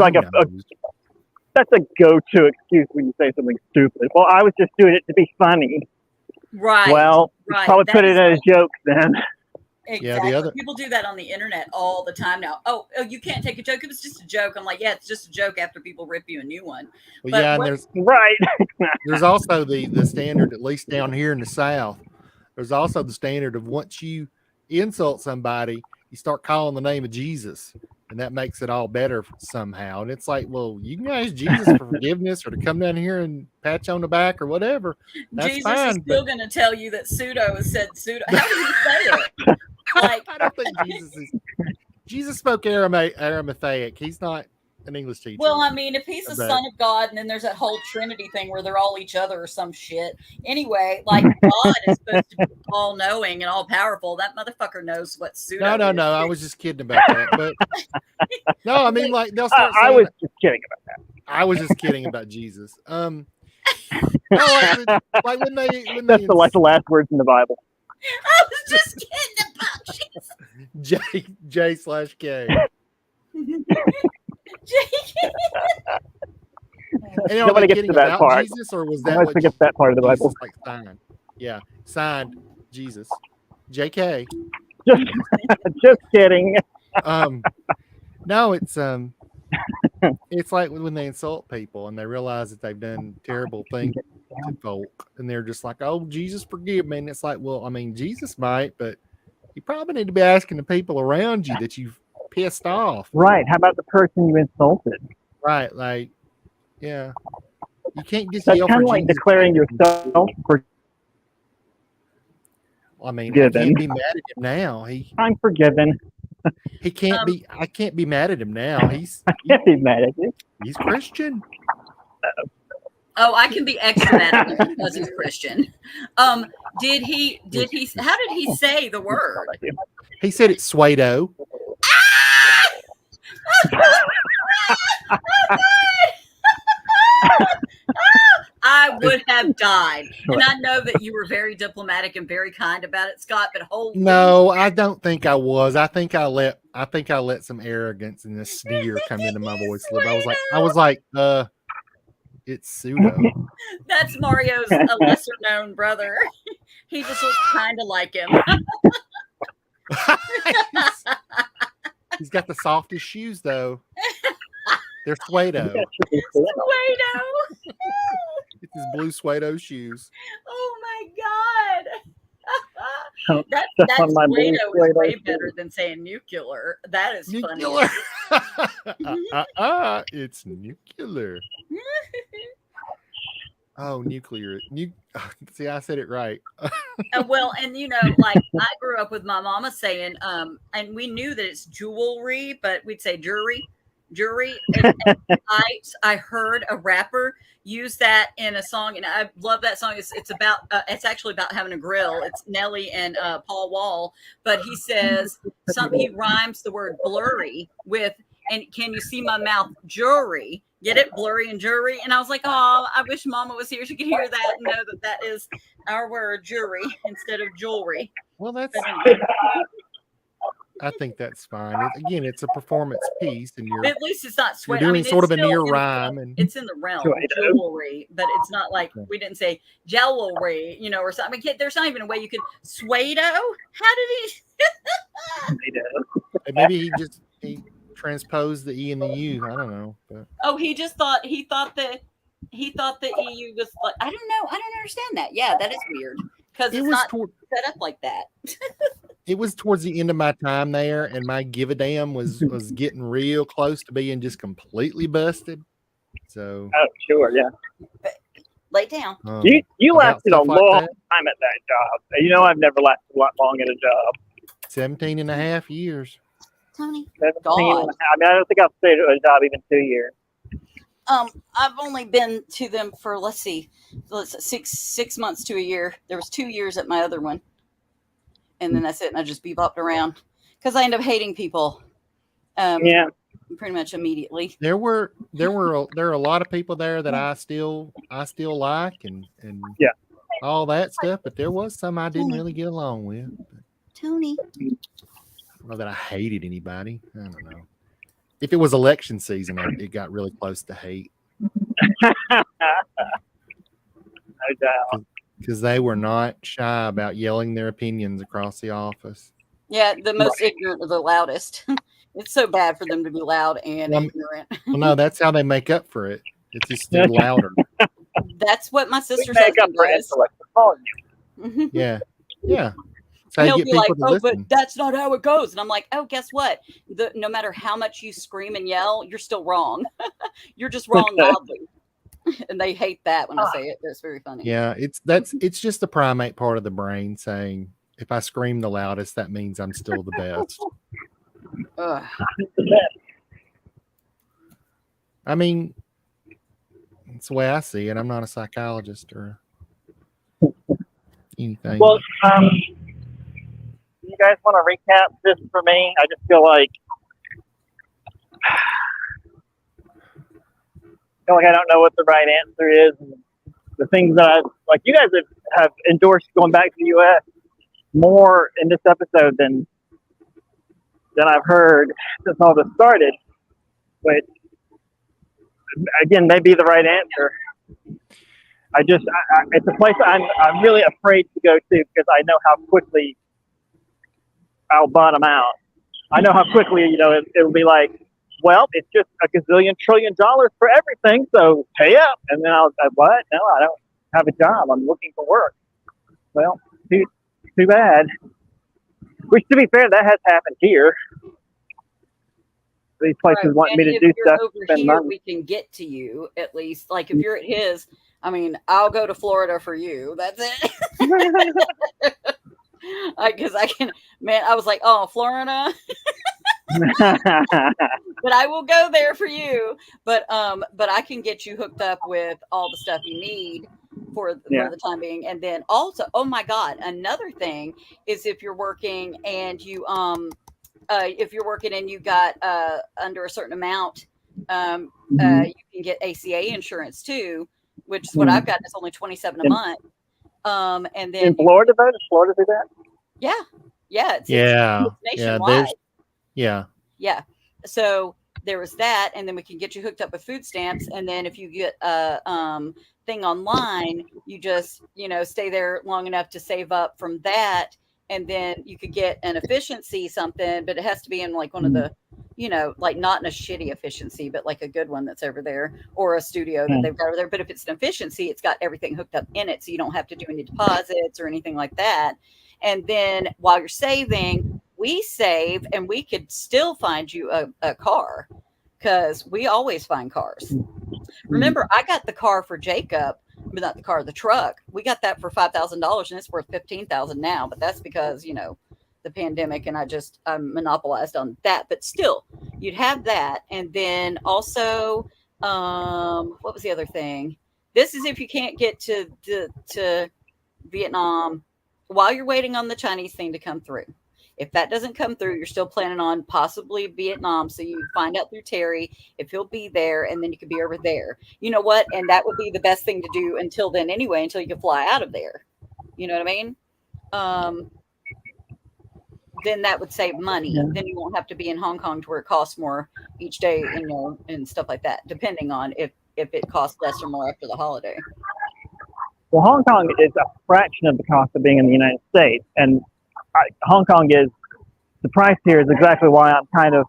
[SPEAKER 1] that's a go-to excuse when you say something stupid. Well, I was just doing it to be funny.
[SPEAKER 2] Right.
[SPEAKER 1] Well, probably put it as a joke then.
[SPEAKER 2] Exactly. Yeah, people do that on the internet all the time now. Oh, you can't take a joke. It was just a joke. I'm like, yeah, it's just a joke after people rip you a new one.
[SPEAKER 3] Well, yeah, and there's also the standard, at least down here in the South, there's also the standard of once you insult somebody, you start calling the name of Jesus, and that makes it all better somehow. And it's like, well, you can ask Jesus for forgiveness or to come down here and pat you on the back or whatever. That's
[SPEAKER 2] Jesus
[SPEAKER 3] fine,
[SPEAKER 2] is still going to tell you that pseudo is said pseudo. How do you say it? Like,
[SPEAKER 3] I don't think Jesus spoke Aramaic. He's not an English teacher.
[SPEAKER 2] Well, I mean, if he's the son of God, and then there's that whole Trinity thing where they're all each other or some shit. Anyway, like God is supposed to be all knowing and all powerful. That motherfucker knows what pseudo.
[SPEAKER 3] No. I was just kidding about that. But no, I mean, like they'll start.
[SPEAKER 1] I was just kidding about that.
[SPEAKER 3] I was just kidding about Jesus. No, like when
[SPEAKER 1] that's the last words in the Bible.
[SPEAKER 2] I was just kidding about Jesus.
[SPEAKER 3] J/K.
[SPEAKER 1] Nobody gets to that part.
[SPEAKER 3] Jesus, or was that
[SPEAKER 1] I forget that part of the Bible?
[SPEAKER 3] Like signed. Yeah, signed Jesus. JK.
[SPEAKER 1] Just kidding.
[SPEAKER 3] No, it's like when they insult people and they realize that they've done terrible things to folk, and they're just like, "Oh, Jesus, forgive me." And it's like, well, I mean, Jesus might, but you probably need to be asking the people around you that you've pissed off.
[SPEAKER 1] Right. How about the person you insulted?
[SPEAKER 3] Right. Like, yeah. You can't just
[SPEAKER 1] That's
[SPEAKER 3] yell
[SPEAKER 1] kind
[SPEAKER 3] for
[SPEAKER 1] of like
[SPEAKER 3] Jesus.
[SPEAKER 1] declaring yourself for.
[SPEAKER 3] I mean, I can't be mad at him now.
[SPEAKER 1] I'm forgiven.
[SPEAKER 3] He can't be. I can't be mad at him now.
[SPEAKER 1] I can't be mad at you.
[SPEAKER 3] He's Christian.
[SPEAKER 2] Oh, I can be extra mad at him because he's Christian. Did he? How did he say the word?
[SPEAKER 3] He said it's Suedo.
[SPEAKER 2] I would have died. And I know that you were very diplomatic and very kind about it, Scott, but
[SPEAKER 3] no, I don't think I was. I think I let some arrogance and a sneer come into my voice. I was like, It's pseudo.
[SPEAKER 2] That's Mario's a lesser known brother. He just looks kind of like him.
[SPEAKER 3] He's got the softest shoes though. They're Suedo.
[SPEAKER 2] Suedo.
[SPEAKER 3] It's his blue Suedo shoes.
[SPEAKER 2] Oh my god. That
[SPEAKER 1] on my blue
[SPEAKER 2] Suedo is
[SPEAKER 1] Suedo
[SPEAKER 2] way
[SPEAKER 1] shoes.
[SPEAKER 2] better than saying nuclear. That is
[SPEAKER 3] Nuclear.
[SPEAKER 2] funny.
[SPEAKER 3] It's nuclear. Oh, nuclear. See, I said it right.
[SPEAKER 2] Well, and like I grew up with my mama saying, and we knew that it's jewelry, but we'd say jury. And I heard a rapper use that in a song, and I love that song. It's about it's actually about having a grill. It's Nelly and Paul Wall, but he says he rhymes the word blurry with, and can you see my mouth, jury? Get it? Blurry and jury. And I was like, oh, I wish Mama was here. She could hear that and know that that is our word, jury, instead of jewelry.
[SPEAKER 3] Well, that's.
[SPEAKER 2] But anyway,
[SPEAKER 3] I think that's fine. Again, it's a performance piece, and you're
[SPEAKER 2] at least it's not
[SPEAKER 3] you're
[SPEAKER 2] sweat.
[SPEAKER 3] doing
[SPEAKER 2] I mean,
[SPEAKER 3] sort of a
[SPEAKER 2] still
[SPEAKER 3] near
[SPEAKER 2] in the
[SPEAKER 3] rhyme,
[SPEAKER 2] realm.
[SPEAKER 3] and
[SPEAKER 2] It's in the realm of jewelry, but it's not like we didn't say jewelry, or something. I mean, there's not even a way you could Suedo. How did he?
[SPEAKER 3] maybe he transposed the E and the U. I don't know. But.
[SPEAKER 2] Oh, he thought the EU was like, I don't know. I don't understand that. Yeah, that is weird because it's not set up like that.
[SPEAKER 3] It was towards the end of my time there, and my give a damn was getting real close to being just completely busted. So,
[SPEAKER 1] oh sure, yeah.
[SPEAKER 2] Lay down.
[SPEAKER 1] You lasted a long
[SPEAKER 3] like
[SPEAKER 1] time at that job. I've never lasted long at a job.
[SPEAKER 3] 17 and a half years.
[SPEAKER 2] Tony.
[SPEAKER 1] 17 and a half. I mean, I don't think I've stayed at a job even 2 years.
[SPEAKER 2] I've only been to them for let's see, 6 months to a year. There was 2 years at my other one, and then that's it. And I just bebopped around because I end up hating people.
[SPEAKER 1] Yeah,
[SPEAKER 2] pretty much immediately.
[SPEAKER 3] There are a lot of people there that I still like and
[SPEAKER 1] yeah,
[SPEAKER 3] all that stuff, but there was some I didn't really get along with.
[SPEAKER 2] Tony.
[SPEAKER 3] I don't know that I hated anybody. I don't know. If it was election season, it got really close to hate.
[SPEAKER 1] no doubt.
[SPEAKER 3] Because they were not shy about yelling their opinions across the office.
[SPEAKER 2] Yeah, the most ignorant of the loudest. It's so bad for them to be loud and ignorant.
[SPEAKER 3] Well, no, that's how they make up for it. It's just they're louder.
[SPEAKER 2] That's what my sister's
[SPEAKER 1] make up for
[SPEAKER 2] does.
[SPEAKER 1] intellect.
[SPEAKER 3] Yeah. Yeah. So
[SPEAKER 2] he'll be like, oh, but that's not how it goes. And I'm like, oh, guess what? No matter how much you scream and yell, you're still wrong. You're just wrong loudly. And they hate that when I say it. That's very funny.
[SPEAKER 3] Yeah, it's just the primate part of the brain saying, if I scream the loudest, that means I'm still the best. I mean, it's the way I see it. I'm not a psychologist or anything.
[SPEAKER 1] Well, you guys want to recap this for me? I just feel like I don't know what the right answer is. And the things that you guys have endorsed going back to the U.S. more in this episode than I've heard since all this started, which again may be the right answer. It's a place I'm really afraid to go to because I know how quickly I'll bottom out. I know how quickly it'll be like, well, it's just $1 gazillion trillion for everything, so pay up. And then I'll what? No, I don't have a job. I'm looking for work. Well, too bad. Which, to be fair, that has happened here. These places want me to do stuff.
[SPEAKER 2] Over
[SPEAKER 1] spend
[SPEAKER 2] here,
[SPEAKER 1] money.
[SPEAKER 2] we can get to you at least. Like if you're at his, I mean, I'll go to Florida for you. That's it. Because I can, man. I was like, oh, Florida. But I will go there for you. But I can get you hooked up with all the stuff you need for the time being. And then also, oh my God, another thing is if you're working and you got under a certain amount, you can get ACA insurance too, which is what I've got. It's only $27 a month. And then
[SPEAKER 1] in Florida, though, does Florida do that?
[SPEAKER 2] Yeah, it's
[SPEAKER 3] yeah,
[SPEAKER 2] nationwide.
[SPEAKER 3] yeah.
[SPEAKER 2] Yeah. So there was that, and then we can get you hooked up with food stamps. And then if you get a thing online, you just, stay there long enough to save up from that, and then you could get an efficiency something, but it has to be in like one of the, like not in a shitty efficiency, but like a good one that's over there, or a studio that they've got over there. But if it's an efficiency, it's got everything hooked up in it, so you don't have to do any deposits or anything like that. And then while you're saving, we save, and we could still find you a car, because we always find cars. Remember, I got the car for Jacob, but not the car, the truck. We got that for $5,000, and it's worth $15,000 now. But that's because the pandemic, and I monopolized on that. But still, you'd have that, and then also, what was the other thing? This is if you can't get to Vietnam while you're waiting on the Chinese thing to come through. If that doesn't come through, you're still planning on possibly Vietnam. So you find out through Terry if he'll be there, and then you could be over there. You know what? And that would be the best thing to do until then anyway, until you can fly out of there. You know what I mean? Then that would save money. Yeah. Then you won't have to be in Hong Kong to where it costs more each day, and stuff like that, depending on if it costs less or more after the holiday.
[SPEAKER 1] Well, Hong Kong is a fraction of the cost of being in the United States, and Hong Kong is, the price here is exactly why I'm kind of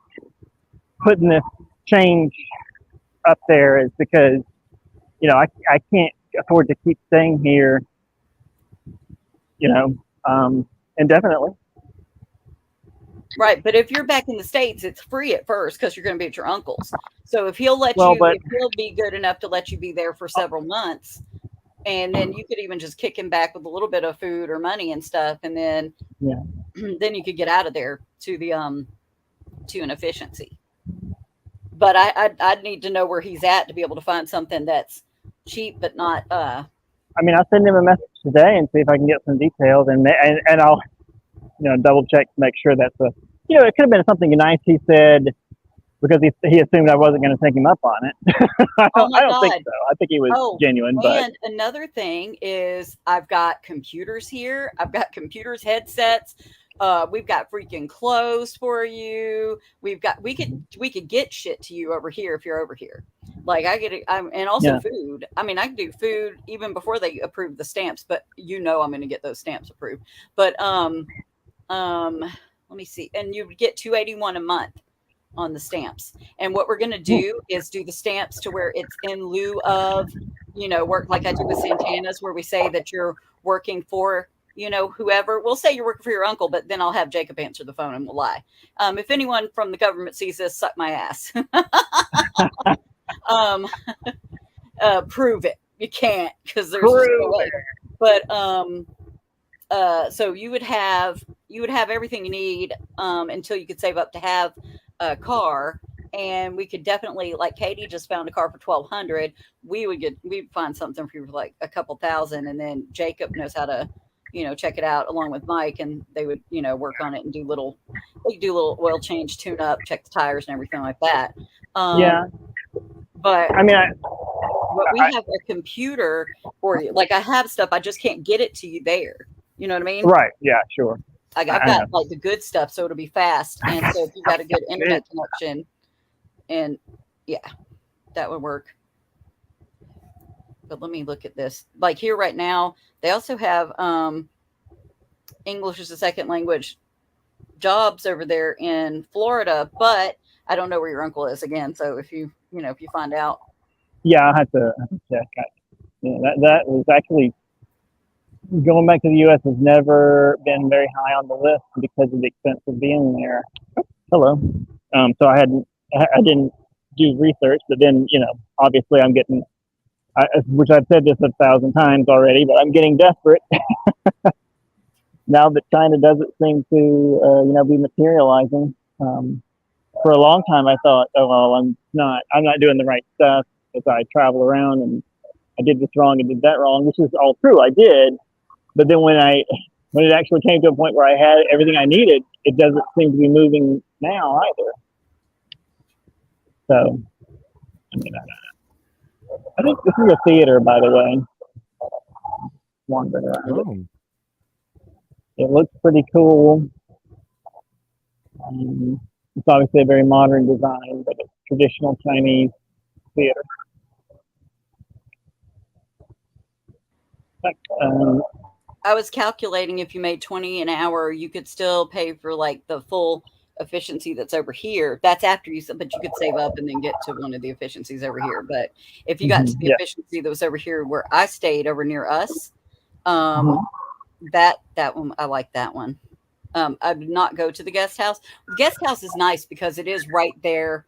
[SPEAKER 1] putting this change up there, is because, I can't afford to keep staying here, indefinitely.
[SPEAKER 2] Right, but if you're back in the States, it's free at first because you're going to be at your uncle's. So if he'll if he'll be good enough to let you be there for several months, and then you could even just kick him back with a little bit of food or money and stuff, and then then you could get out of there to the to an efficiency. But I'd need to know where he's at to be able to find something that's cheap but not.
[SPEAKER 1] I'll send him a message today and see if I can get some details, and I'll double check to make sure that's it could have been something nice he said, because he assumed I wasn't going to take him up on it. I don't think so. I think he was genuine.
[SPEAKER 2] And another thing is, I've got computers here. I've got computers, headsets. We've got freaking clothes for you. We could get shit to you over here if you're over here. Like I get it, and also food. I can do food even before they approve the stamps. But I'm going to get those stamps approved. But let me see. And you would get $281 a month on the stamps. And what we're going to do is do the stamps to where it's in lieu of, work, like I do with Santana's, where we say that you're working for, whoever. We'll say you're working for your uncle, but then I'll have Jacob answer the phone and we'll lie. If anyone from the government sees this, suck my ass. Prove it. You can't, because there's no way. But so you would have everything you need until you could save up to have a car. And we could definitely, like Katie just found a car for $1,200. We'd find something for you for like a couple thousand, and then Jacob knows how to, check it out along with Mike, and they would, work on it and do little oil change, tune up, check the tires and everything like that. But we have a computer for you. Like I have stuff, I just can't get it to you there. You know what I mean?
[SPEAKER 1] Right. Yeah, sure.
[SPEAKER 2] I've got like the good stuff, so it'll be fast. And so if you got a good internet connection, and that would work. But let me look at this. Like here right now, they also have English as a second language jobs over there in Florida, but I don't know where your uncle is again. So if you find out.
[SPEAKER 1] Yeah, I have to check. That was actually, going back to the U.S. has never been very high on the list because of the expense of being there. Hello. So I didn't do research, but then, obviously I'm getting, which I've said this 1,000 times already, but I'm getting desperate now that China doesn't seem to, be materializing. For a long time, I thought, I'm not doing the right stuff as I travel around, and I did this wrong and did that wrong, which is all true. I did. But then when it actually came to a point where I had everything I needed, it doesn't seem to be moving now either. So, I think this is a theater, by the way. Wandering around it looks pretty cool. It's obviously a very modern design, but it's traditional Chinese theater. Um,
[SPEAKER 2] I was calculating if you made 20 an hour, you could still pay for like the full efficiency that's over here. That's after you, but you could save up and then get to one of the efficiencies over here. But if you got to the
[SPEAKER 1] yeah.
[SPEAKER 2] efficiency that was over here where I stayed over near us,
[SPEAKER 1] Mhm.
[SPEAKER 2] that one, I like that one. I did not go to the guest house. The guest house is nice because it is right there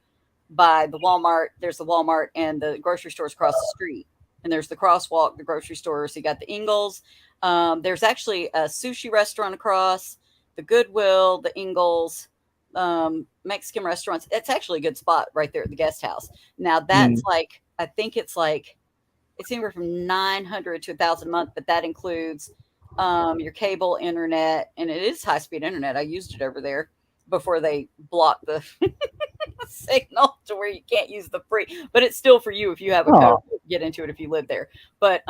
[SPEAKER 2] by the Walmart. There's the Walmart and the grocery stores across the street. And there's the crosswalk, the grocery stores. So you got the Ingles. There's actually a sushi restaurant across, the Goodwill, the Ingles, Mexican restaurants. It's actually a good spot right there at the guest house. Now that's like, I think it's anywhere from 900 to 1,000 a month, but that includes your cable internet, and it is high-speed internet. I used it over there before they blocked the signal to where you can't use the free, but it's still for you if you have a code to get into it if you live there. But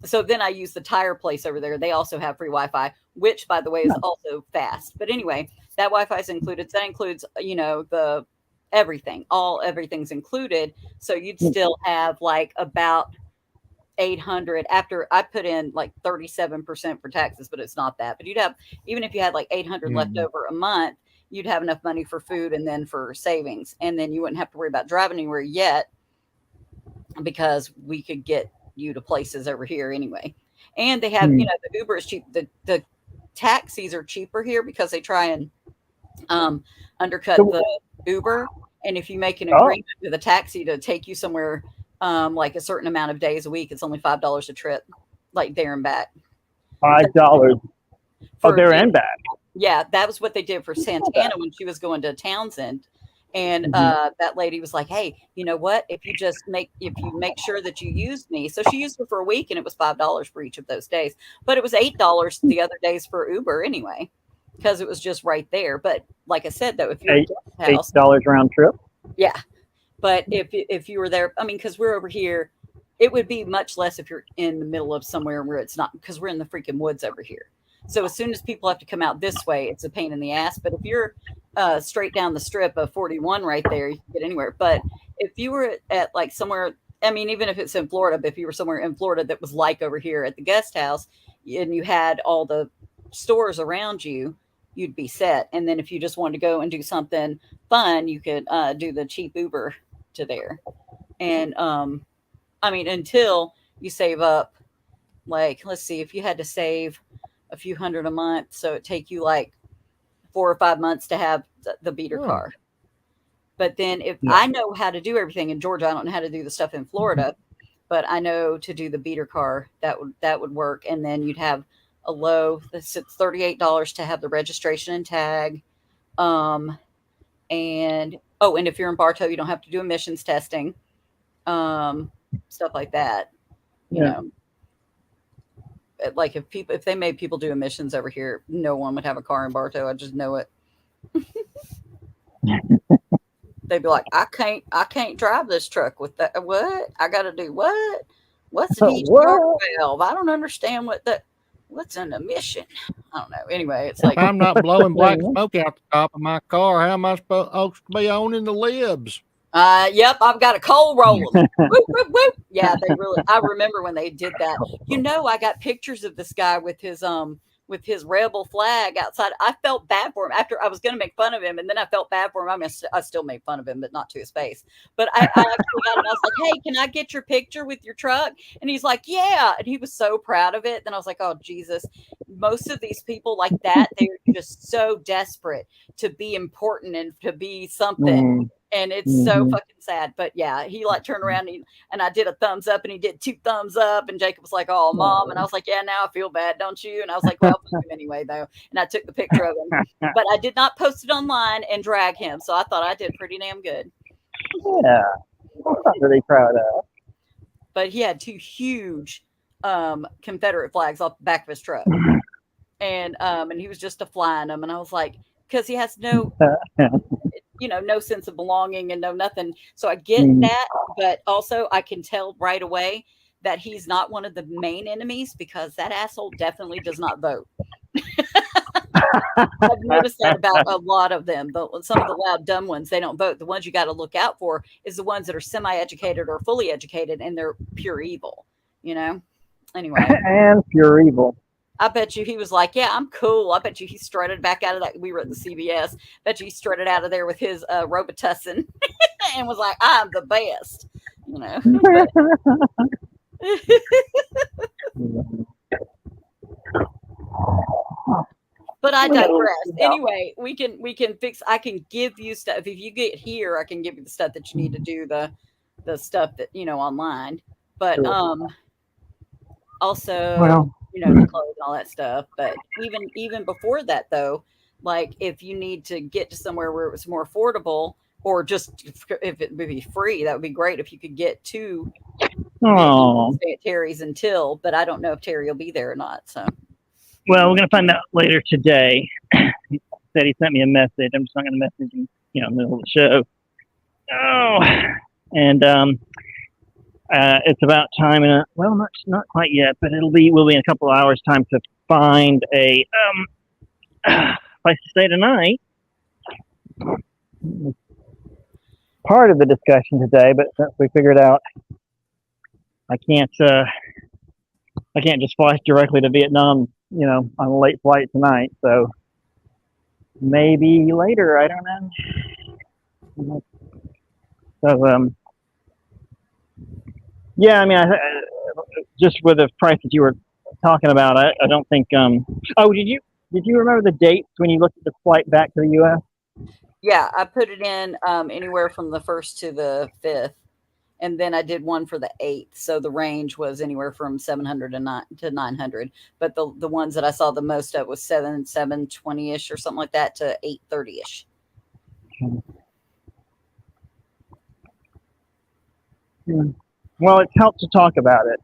[SPEAKER 2] so then I use the tire place over there. They also have free Wi-Fi, which by the way is also fast. But anyway, that Wi-Fi is included. So that includes, the everything's included. So you'd still have like about 800 after I put in like 37% for taxes, but it's not that. But you'd have, even if you had like 800 left over a month, you'd have enough money for food and then for savings. And then you wouldn't have to worry about driving anywhere yet because we could get you to places over here anyway. And they have, the Uber is cheap. The taxis are cheaper here because they try and undercut the Uber. And if you make an agreement with a taxi to take you somewhere like a certain amount of days a week, it's only $5 a trip, like there and back.
[SPEAKER 1] $5 for there and back.
[SPEAKER 2] Yeah, that was what they did for Santana when she was going to Townsend. And that lady was like, "Hey, you know what? If you make sure that you use me." So she used it for a week, and it was $5 for each of those days. But it was $8 the other days for Uber anyway, because it was just right there. But like I said, though, if you're
[SPEAKER 1] $8 round trip.
[SPEAKER 2] Yeah. But if you were there, I mean, because we're over here, it would be much less if you're in the middle of somewhere where it's not, because we're in the freaking woods over here. So as soon as people have to come out this way, it's a pain in the ass. But if you're straight down the strip of 41 right there, you can get anywhere. But if you were at like somewhere, I mean, even if it's in Florida, but if you were somewhere in Florida that was like over here at the guest house and you had all the stores around you, you'd be set. And then if you just wanted to go and do something fun, you could do the cheap Uber to there. And I mean, until you save up, like, let's see, if you had to save a few hundred a month, so it'd take you like 4 or 5 months to have the beater car. But then if I know how to do everything in Georgia, I don't know how to do the stuff in Florida, but I know to do the beater car, that would work. And then you'd have a low, it's $38 to have the registration and tag. And if you're in Bartow, you don't have to do emissions testing, stuff like that. You know, like if they made people do emissions over here, no one would have a car in Bartow. I just know it. They'd be like, I can't drive this truck with that. What? I got to do what? What's an E12? I don't understand what's an emission. I don't know. Anyway, it's like,
[SPEAKER 3] if I'm not blowing black smoke out the top of my car, how am I supposed to be owning the libs?
[SPEAKER 2] Yep, I've got a coal rolling. Whoop, whoop, whoop. Yeah, I remember when they did that. I got pictures of this guy with his rebel flag outside. I felt bad for him after I was going to make fun of him, and then I felt bad for him. I mean, I still made fun of him, but not to his face. But I actually got him. I was like, "Hey, can I get your picture with your truck?" And he's like, "Yeah," and he was so proud of it. Then I was like, "Oh Jesus!" Most of these people like that, they're just so desperate to be important and to be something. And it's so fucking sad. But yeah, he like turned around and I did a thumbs up and he did 2 thumbs up. And Jacob was like, "Oh, Mom." And I was like, "Yeah, now I feel bad, don't you?" And I was like, "Well, fuck him anyway, though." And I took the picture of him. But I did not post it online and drag him. So I thought I did pretty damn good.
[SPEAKER 1] Yeah. I'm not really proud of.
[SPEAKER 2] But he had 2 huge Confederate flags off the back of his truck. And he was just flying them. And I was like, because he has no no sense of belonging and no nothing. So I get that, but also I can tell right away that he's not one of the main enemies because that asshole definitely does not vote. I've noticed that about a lot of them. But some of the loud, dumb ones, they don't vote. The ones you got to look out for is the ones that are semi-educated or fully educated, and they're pure evil. Anyway.
[SPEAKER 1] And pure evil.
[SPEAKER 2] I bet you he was like, "Yeah, I'm cool." I bet you he strutted back out of that. We were at the CBS. Bet you he strutted out of there with his Robitussin and was like, "I'm the best." But I digress. Anyway, we can fix. I can give you stuff if you get here. I can give you the stuff that you need to do the stuff that online. But also the clothes and all that stuff. But even before that though, like if you need to get to somewhere where it was more affordable, or just if it would be free, that would be great. If you could get to stay at Terry's until, but I don't know if Terry will be there or not. So.
[SPEAKER 4] Well, we're going to find out later today. He said he sent me a message. I'm just not going to message him, in the middle of the show. Oh, and it's about time not quite yet, but we'll be in a couple of hours time to find a place to stay tonight.
[SPEAKER 1] Part of the discussion today, but since we figured out I can't just fly directly to Vietnam, on a late flight tonight. So maybe later, I don't know. So, yeah, I mean, I just with the price that you were talking about, I don't think. Oh, did you remember the dates when you looked at the flight back to the U.S.?
[SPEAKER 2] Yeah, I put it in anywhere from the 1st to the 5th. And then I did one for the 8th. So the range was anywhere from 700 to 900. But the ones that I saw the most of was 720-ish or something like that to 830-ish.
[SPEAKER 1] Well, it's helped to talk about it.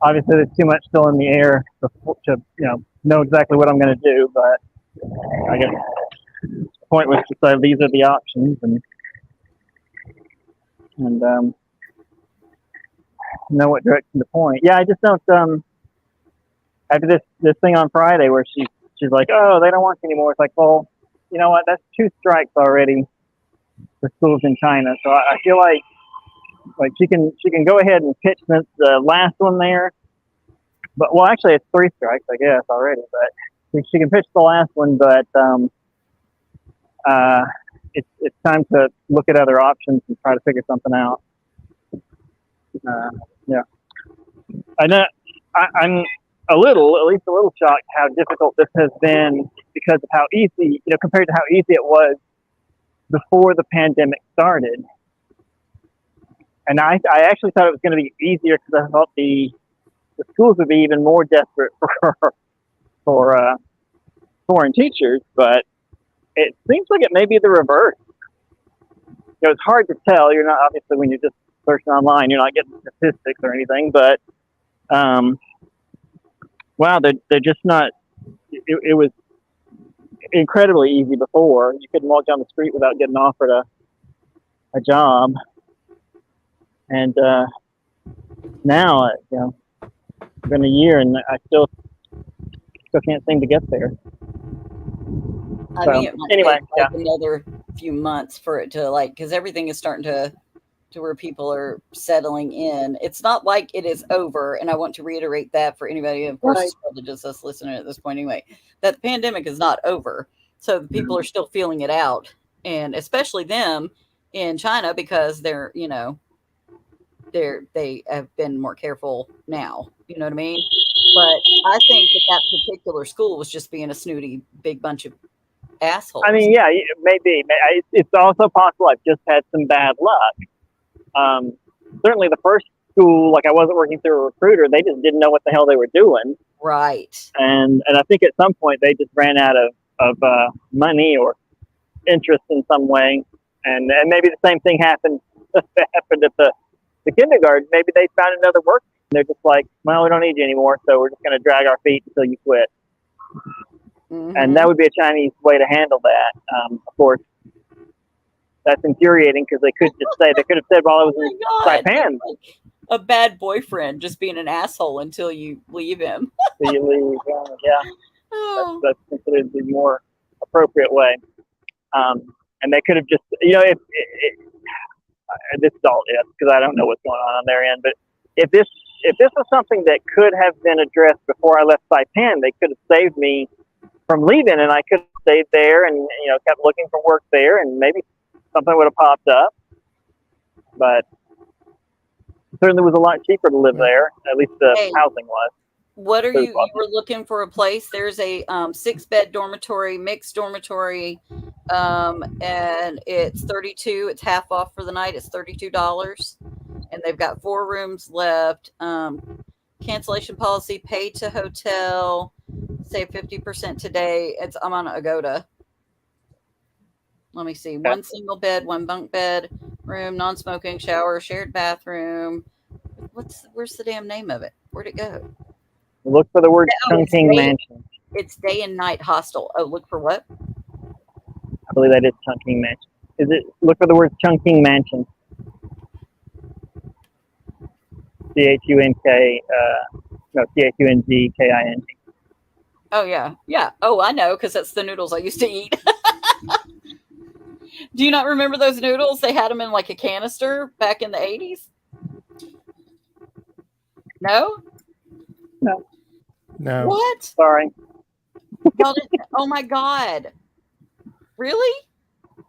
[SPEAKER 1] Obviously, there's too much still in the air to know exactly what I'm going to do. But I guess the point was to say these are the options and know what direction to point. Yeah, I just don't. After this thing on Friday where she's like, oh, they don't want you anymore. It's like, well, you know what? That's 2 strikes already for schools in China. So I feel like she can go ahead and pitch the last one there. But well, actually, it's 3 strikes, I guess, already. But she can pitch the last one. But it's time to look at other options and try to figure something out. Yeah, I know. I'm at least a little shocked how difficult this has been because of how easy, compared to how easy it was before the pandemic started. And I actually thought it was going to be easier because I thought the schools would be even more desperate for foreign teachers, but it seems like it may be the reverse. It's hard to tell. You're not, obviously, when you're just searching online, you're not getting statistics or anything, but wow, they're just not. It was incredibly easy before. You couldn't walk down the street without getting offered a job, and now it's been a year and I still can't seem to get there.
[SPEAKER 2] I think it might take another few months for it to because everything is starting to where people are settling in. It's not like it is over, and I want to reiterate that for anybody, of course, it's probably just us listening at this point anyway, that the pandemic is not over. So the people are still feeling it out, and especially them in China because they're they have been more careful now. You know what I mean? But I think that particular school was just being a snooty big bunch of assholes.
[SPEAKER 1] I mean, yeah, maybe. It's also possible I've just had some bad luck. Certainly the first school, I wasn't working through a recruiter. They just didn't know what the hell they were doing.
[SPEAKER 2] Right.
[SPEAKER 1] And I think at some point they just ran out of money or interest in some way. And maybe the same thing happened at the kindergarten. Maybe they found another work. They're just like, well, we don't need you anymore, so we're just going to drag our feet until you quit. Mm-hmm. And that would be a Chinese way to handle that. Of course, that's infuriating because they could have said while I was in Saipan.
[SPEAKER 2] Like a bad boyfriend just being an asshole until you leave him.
[SPEAKER 1] So you leave, yeah.
[SPEAKER 2] Oh.
[SPEAKER 1] That's considered the more appropriate way. And they could have just, this is all ifs because I don't know what's going on their end. But if this was something that could have been addressed before I left Saipan, they could have saved me from leaving, and I could have stayed there and kept looking for work there, and maybe something would have popped up. But it certainly was a lot cheaper to live there. At least the housing was.
[SPEAKER 2] What are you were looking for a place? There's a 6-bed dormitory, mixed dormitory, and it's 32. It's half off for the night. It's $32, and they've got 4 rooms left. Cancellation policy: pay to hotel, save 50% today. I'm on Agoda. Let me see. Okay. 1 single bed, 1 bunk bed, room, non-smoking, shower, shared bathroom. Where's the damn name of it? Where'd it go?
[SPEAKER 1] Look for the word Chungking Mansion.
[SPEAKER 2] It's day and night hostel. Oh, look for what?
[SPEAKER 1] I believe that is Chungking Mansion. Look for the word Chungking Mansion. CHUNGKING.
[SPEAKER 2] Oh, yeah. Yeah. Oh, I know, because that's the noodles I used to eat. Do you not remember those noodles? They had them in like a canister back in the 80s. No?
[SPEAKER 3] No.
[SPEAKER 2] What?
[SPEAKER 1] Sorry.
[SPEAKER 2] Oh my God. Really?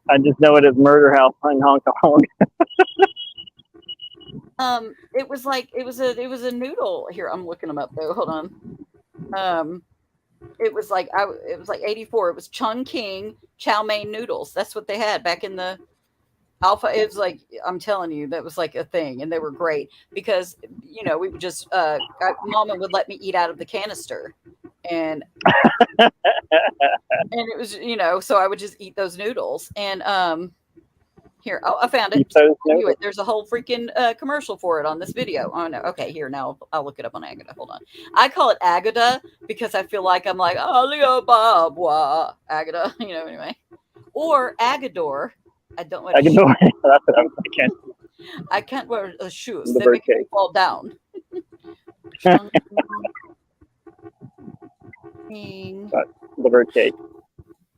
[SPEAKER 1] I just know it as Murder House in Hong Kong.
[SPEAKER 2] It was a noodle. Here, I'm looking them up though. Hold on. It was like 84. It was Chungking chow mein noodles. That's what they had back in the Alpha. It was like, I'm telling you, that was like a thing, and they were great because we would just Mama would let me eat out of the canister, and and it was so I would just eat those noodles. And here, I found it. There's a whole freaking commercial for it on this video. Oh no, okay, here now I'll look it up on Agoda. Hold on, I call it Agoda because I feel like I'm like Alibaba Agoda, anyway, or Agador. I don't wear shoes.
[SPEAKER 1] That's what I was thinking.
[SPEAKER 2] I can't wear shoes. They make me fall down.
[SPEAKER 1] The bird cake.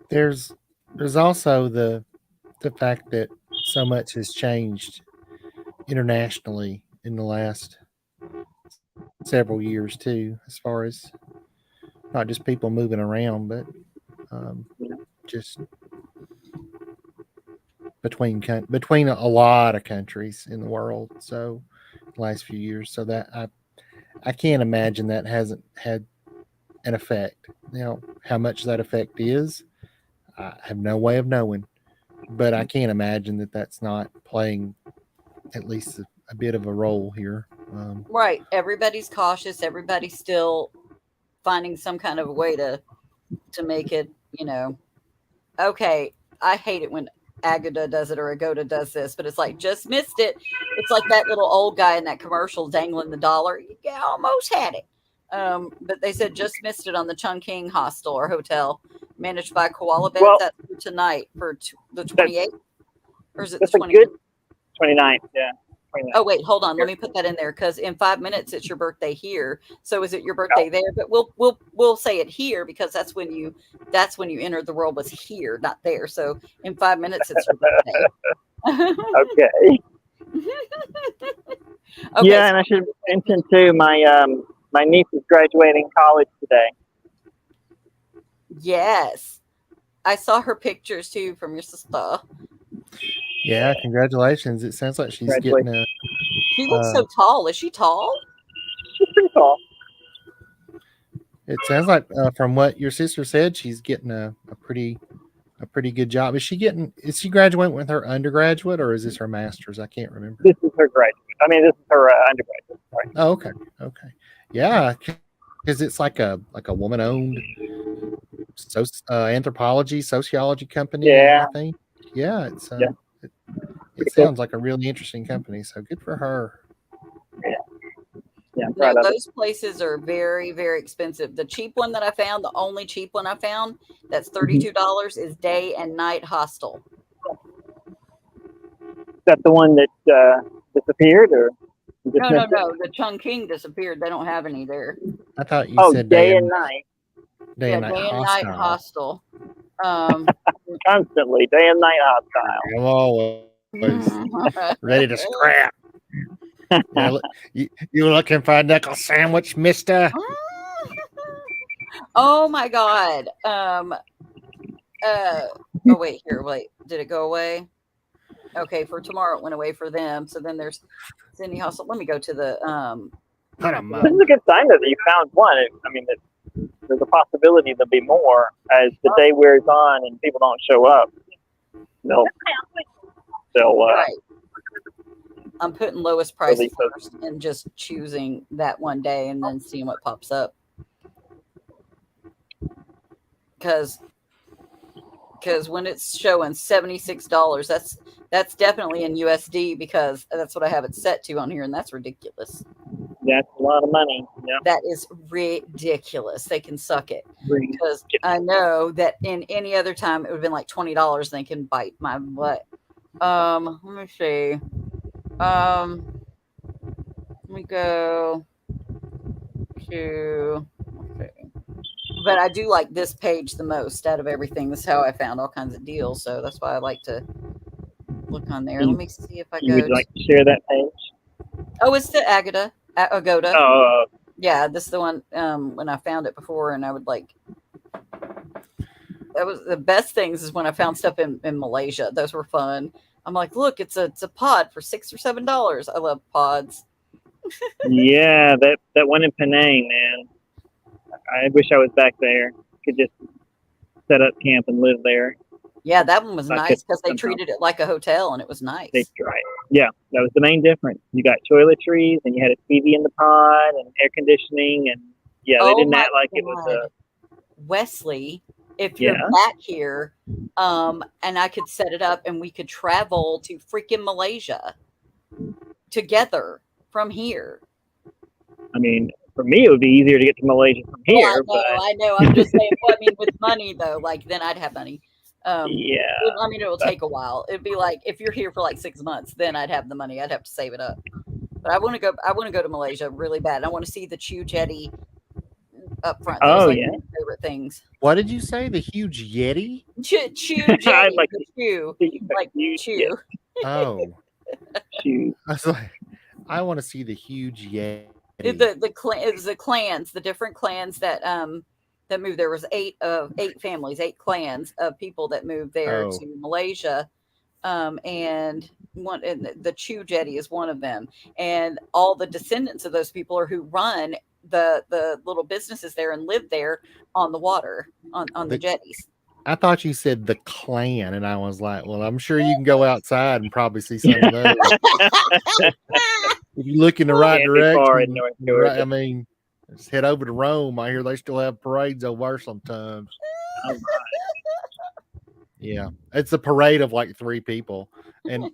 [SPEAKER 3] There's also the fact that so much has changed internationally in the last several years too, as far as not just people moving around, but just between a lot of countries in the world. So the last few years, so that I can't imagine that hasn't had an effect. How much that effect is, I have no way of knowing, but I can't imagine that that's not playing at least a bit of a role here.
[SPEAKER 2] Right. Everybody's cautious. Everybody's still finding some kind of a way to make it, okay. I hate it when Agoda does it or Agoda does this, but it's like, just missed it. It's like that little old guy in that commercial dangling the dollar. You almost had it. But they said just missed it on the Chungking hostel or hotel managed by Koala Beds. That's tonight for the 28th, or is it the 29th?
[SPEAKER 1] 29th, yeah. 29th.
[SPEAKER 2] Oh wait, hold on. Let me put that in there because in 5 minutes it's your birthday here. So is it your birthday there? But we'll say it here because that's when you entered the world was here, not there. So in 5 minutes it's your birthday.
[SPEAKER 1] Okay. Yeah, and I should mention too, my niece is graduating college today.
[SPEAKER 2] Yes, I saw her pictures too from your sister.
[SPEAKER 3] Yeah, congratulations! It sounds like she's getting a.
[SPEAKER 2] She looks so tall. Is she tall?
[SPEAKER 1] She's pretty tall.
[SPEAKER 3] It sounds like from what your sister said, she's getting a pretty good job. Is she graduating with her undergraduate or is this her master's? I can't remember.
[SPEAKER 1] This is her graduate. This is her undergraduate. Sorry.
[SPEAKER 3] Oh, okay. Yeah, because it's like a woman-owned anthropology, sociology company.
[SPEAKER 1] Yeah.
[SPEAKER 3] I think. Yeah, it's it
[SPEAKER 1] cool.
[SPEAKER 3] sounds like a really interesting company. So good for her.
[SPEAKER 1] Yeah.
[SPEAKER 2] No, those places are very, very expensive. The cheap one that I found, the only cheap one I found, that's $32 is day and night hostel.
[SPEAKER 1] Is that the one that disappeared, or?
[SPEAKER 2] No. The Chungking disappeared. They don't have any there.
[SPEAKER 3] I thought you said
[SPEAKER 1] day and night.
[SPEAKER 3] Day and night
[SPEAKER 2] hostile.
[SPEAKER 1] Constantly, day and night hostile.
[SPEAKER 3] I'm always ready to scrap. You looking for a nickel sandwich, mister?
[SPEAKER 2] Oh my God. Oh wait, did it go away? Okay, for tomorrow it went away for them. So then there's Cindy Hustle. Let me go to the
[SPEAKER 3] Put 'em up.
[SPEAKER 1] This is a good sign that you found one. I mean, there's a possibility there'll be more as the day wears on and people don't show up. They'll
[SPEAKER 2] right. I'm putting lowest price first and just choosing that one day and then seeing what pops up. Because when it's showing $76, that's definitely in USD because that's what I have it set to on here, and that's ridiculous.
[SPEAKER 1] That's a lot of money. Yeah.
[SPEAKER 2] That is ridiculous. They can suck it. Because I know that in any other time it would have been like $20 and they can bite my butt. Let me see. Let me go to, but I do like this page the most out of everything. That's how I found all kinds of deals. So that's why I like to look on there. Let me see if I go.
[SPEAKER 1] Would you like to share that page?
[SPEAKER 2] Oh, it's the Agoda.
[SPEAKER 1] Oh,
[SPEAKER 2] yeah, this is the one when I found it before, and I would like. That was the best things is when I found stuff in Malaysia. Those were fun. I'm like, look, it's a pod for $6 or $7. I love pods.
[SPEAKER 1] Yeah, that one in Penang, man. I wish I was back there. Could just set up camp and live there.
[SPEAKER 2] Yeah, that one was nice because they treated it like a hotel, and it was nice.
[SPEAKER 1] Right. Yeah, that was the main difference. You got toiletries, and you had a TV in the pod, and air conditioning, and they didn't act like it was a.
[SPEAKER 2] Wesley, if you're back here, and I could set it up, and we could travel to freaking Malaysia together from here.
[SPEAKER 1] I mean, for me, it would be easier to get to Malaysia from here.
[SPEAKER 2] I know. I'm just saying. Well, I mean, with money though, like then I'd have money.
[SPEAKER 1] I
[SPEAKER 2] mean, it will take a while. It'd be like if you're here for like 6 months, then I'd have the money. I'd have to save it up. But I want to go. I want to go to Malaysia really bad. I want to see the Chew Jetty up front. Those my favorite things.
[SPEAKER 3] What did you say? The huge Yeti?
[SPEAKER 2] Chew Jetty.
[SPEAKER 1] like
[SPEAKER 2] chew. Chew.
[SPEAKER 3] Oh.
[SPEAKER 1] Chew.
[SPEAKER 3] I was like, I want to see the huge Yeti.
[SPEAKER 2] The clans, the different clans that moved. There was 8 families, 8 clans of people that moved there to Malaysia, and the Chew Jetty is one of them, and all the descendants of those people are who run the little businesses there and live there on the water on the jetties.
[SPEAKER 3] I thought you said the clan, and I was like, well, I'm sure you can go outside and probably see some of those. If you look in the right direction, I mean, just head over to Rome. I hear they still have parades over there sometimes. Yeah, it's a parade of like 3 people, and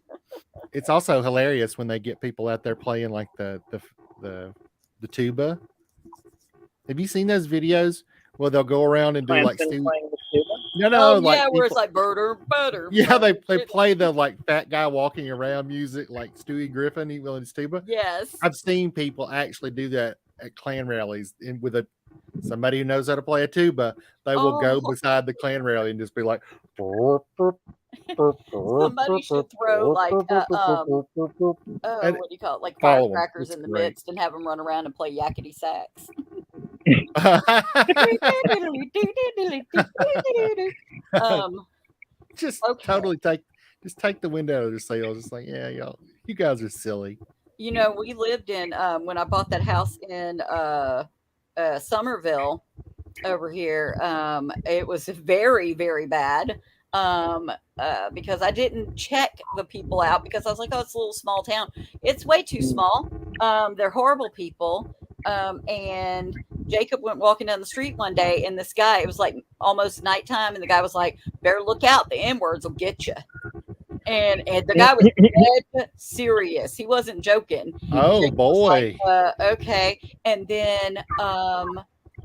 [SPEAKER 3] it's also hilarious when they get people out there playing like the tuba. Have you seen those videos? Well, they'll go around and do like
[SPEAKER 2] where it's like butter.
[SPEAKER 3] Yeah, they play the like fat guy walking around music like Stewie Griffin, even in his tuba.
[SPEAKER 2] Yes,
[SPEAKER 3] I've seen people actually do that at clan rallies, and with somebody who knows how to play a tuba, they will go beside the clan rally and just be like.
[SPEAKER 2] Somebody should throw like what do you call it, like firecrackers in the midst and have them run around and play yakety sax.
[SPEAKER 3] Totally take the wind out of their sails. Just like, yeah, y'all, you guys are silly.
[SPEAKER 2] You know, we lived in when I bought that house in Somerville over here. It was very, very bad. Because I didn't check the people out because I was like, oh, it's a little small town. It's way too small. They're horrible people. And Jacob went walking down the street one day, and this guy, it was like almost nighttime, and the guy was like, better look out, the N-words will get you. And the guy was dead serious. He wasn't joking.
[SPEAKER 3] Oh, Jacob boy.
[SPEAKER 2] Like, okay. And then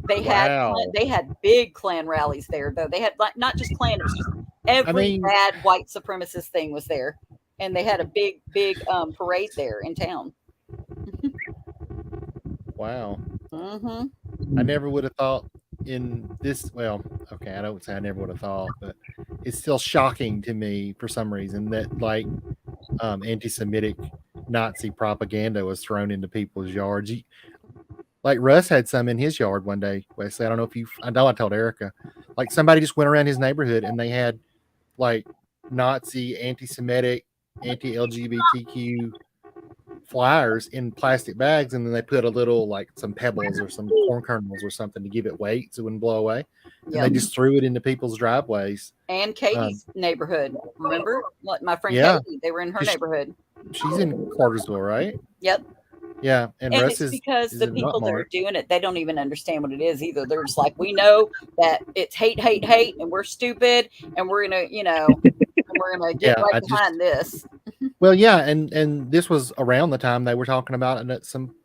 [SPEAKER 2] they had big clan rallies there, though. They had like not just clan, it was just every bad white supremacist thing was there, and they had a big parade there in town.
[SPEAKER 3] Wow.
[SPEAKER 2] Mm-hmm.
[SPEAKER 3] I never would have thought in this, well, okay, I don't say I never would have thought, but it's still shocking to me for some reason that like anti-Semitic Nazi propaganda was thrown into people's yards. Like Russ had some in his yard one day. Wesley, I don't know if I know I told Erica, like somebody just went around his neighborhood and they had like Nazi, anti-Semitic, anti-LGBTQ flyers in plastic bags, and then they put a little like some pebbles or some corn kernels or something to give it weight so it wouldn't blow away. And
[SPEAKER 2] Yep.
[SPEAKER 3] they just threw it into people's driveways.
[SPEAKER 2] And Katie's neighborhood. Remember? What my friend
[SPEAKER 3] Yeah.
[SPEAKER 2] Katie, they were in her neighborhood.
[SPEAKER 3] She's in Cartersville, right?
[SPEAKER 2] Yep.
[SPEAKER 3] Yeah. And Russ
[SPEAKER 2] it's because
[SPEAKER 3] is
[SPEAKER 2] the
[SPEAKER 3] in
[SPEAKER 2] people that
[SPEAKER 3] Rutmart.
[SPEAKER 2] are doing it, they don't even understand what it is either. They're just like, we know that it's hate, and we're stupid, and we're gonna, we're gonna get right behind this.
[SPEAKER 3] Well, yeah, and this was around the time they were talking about, and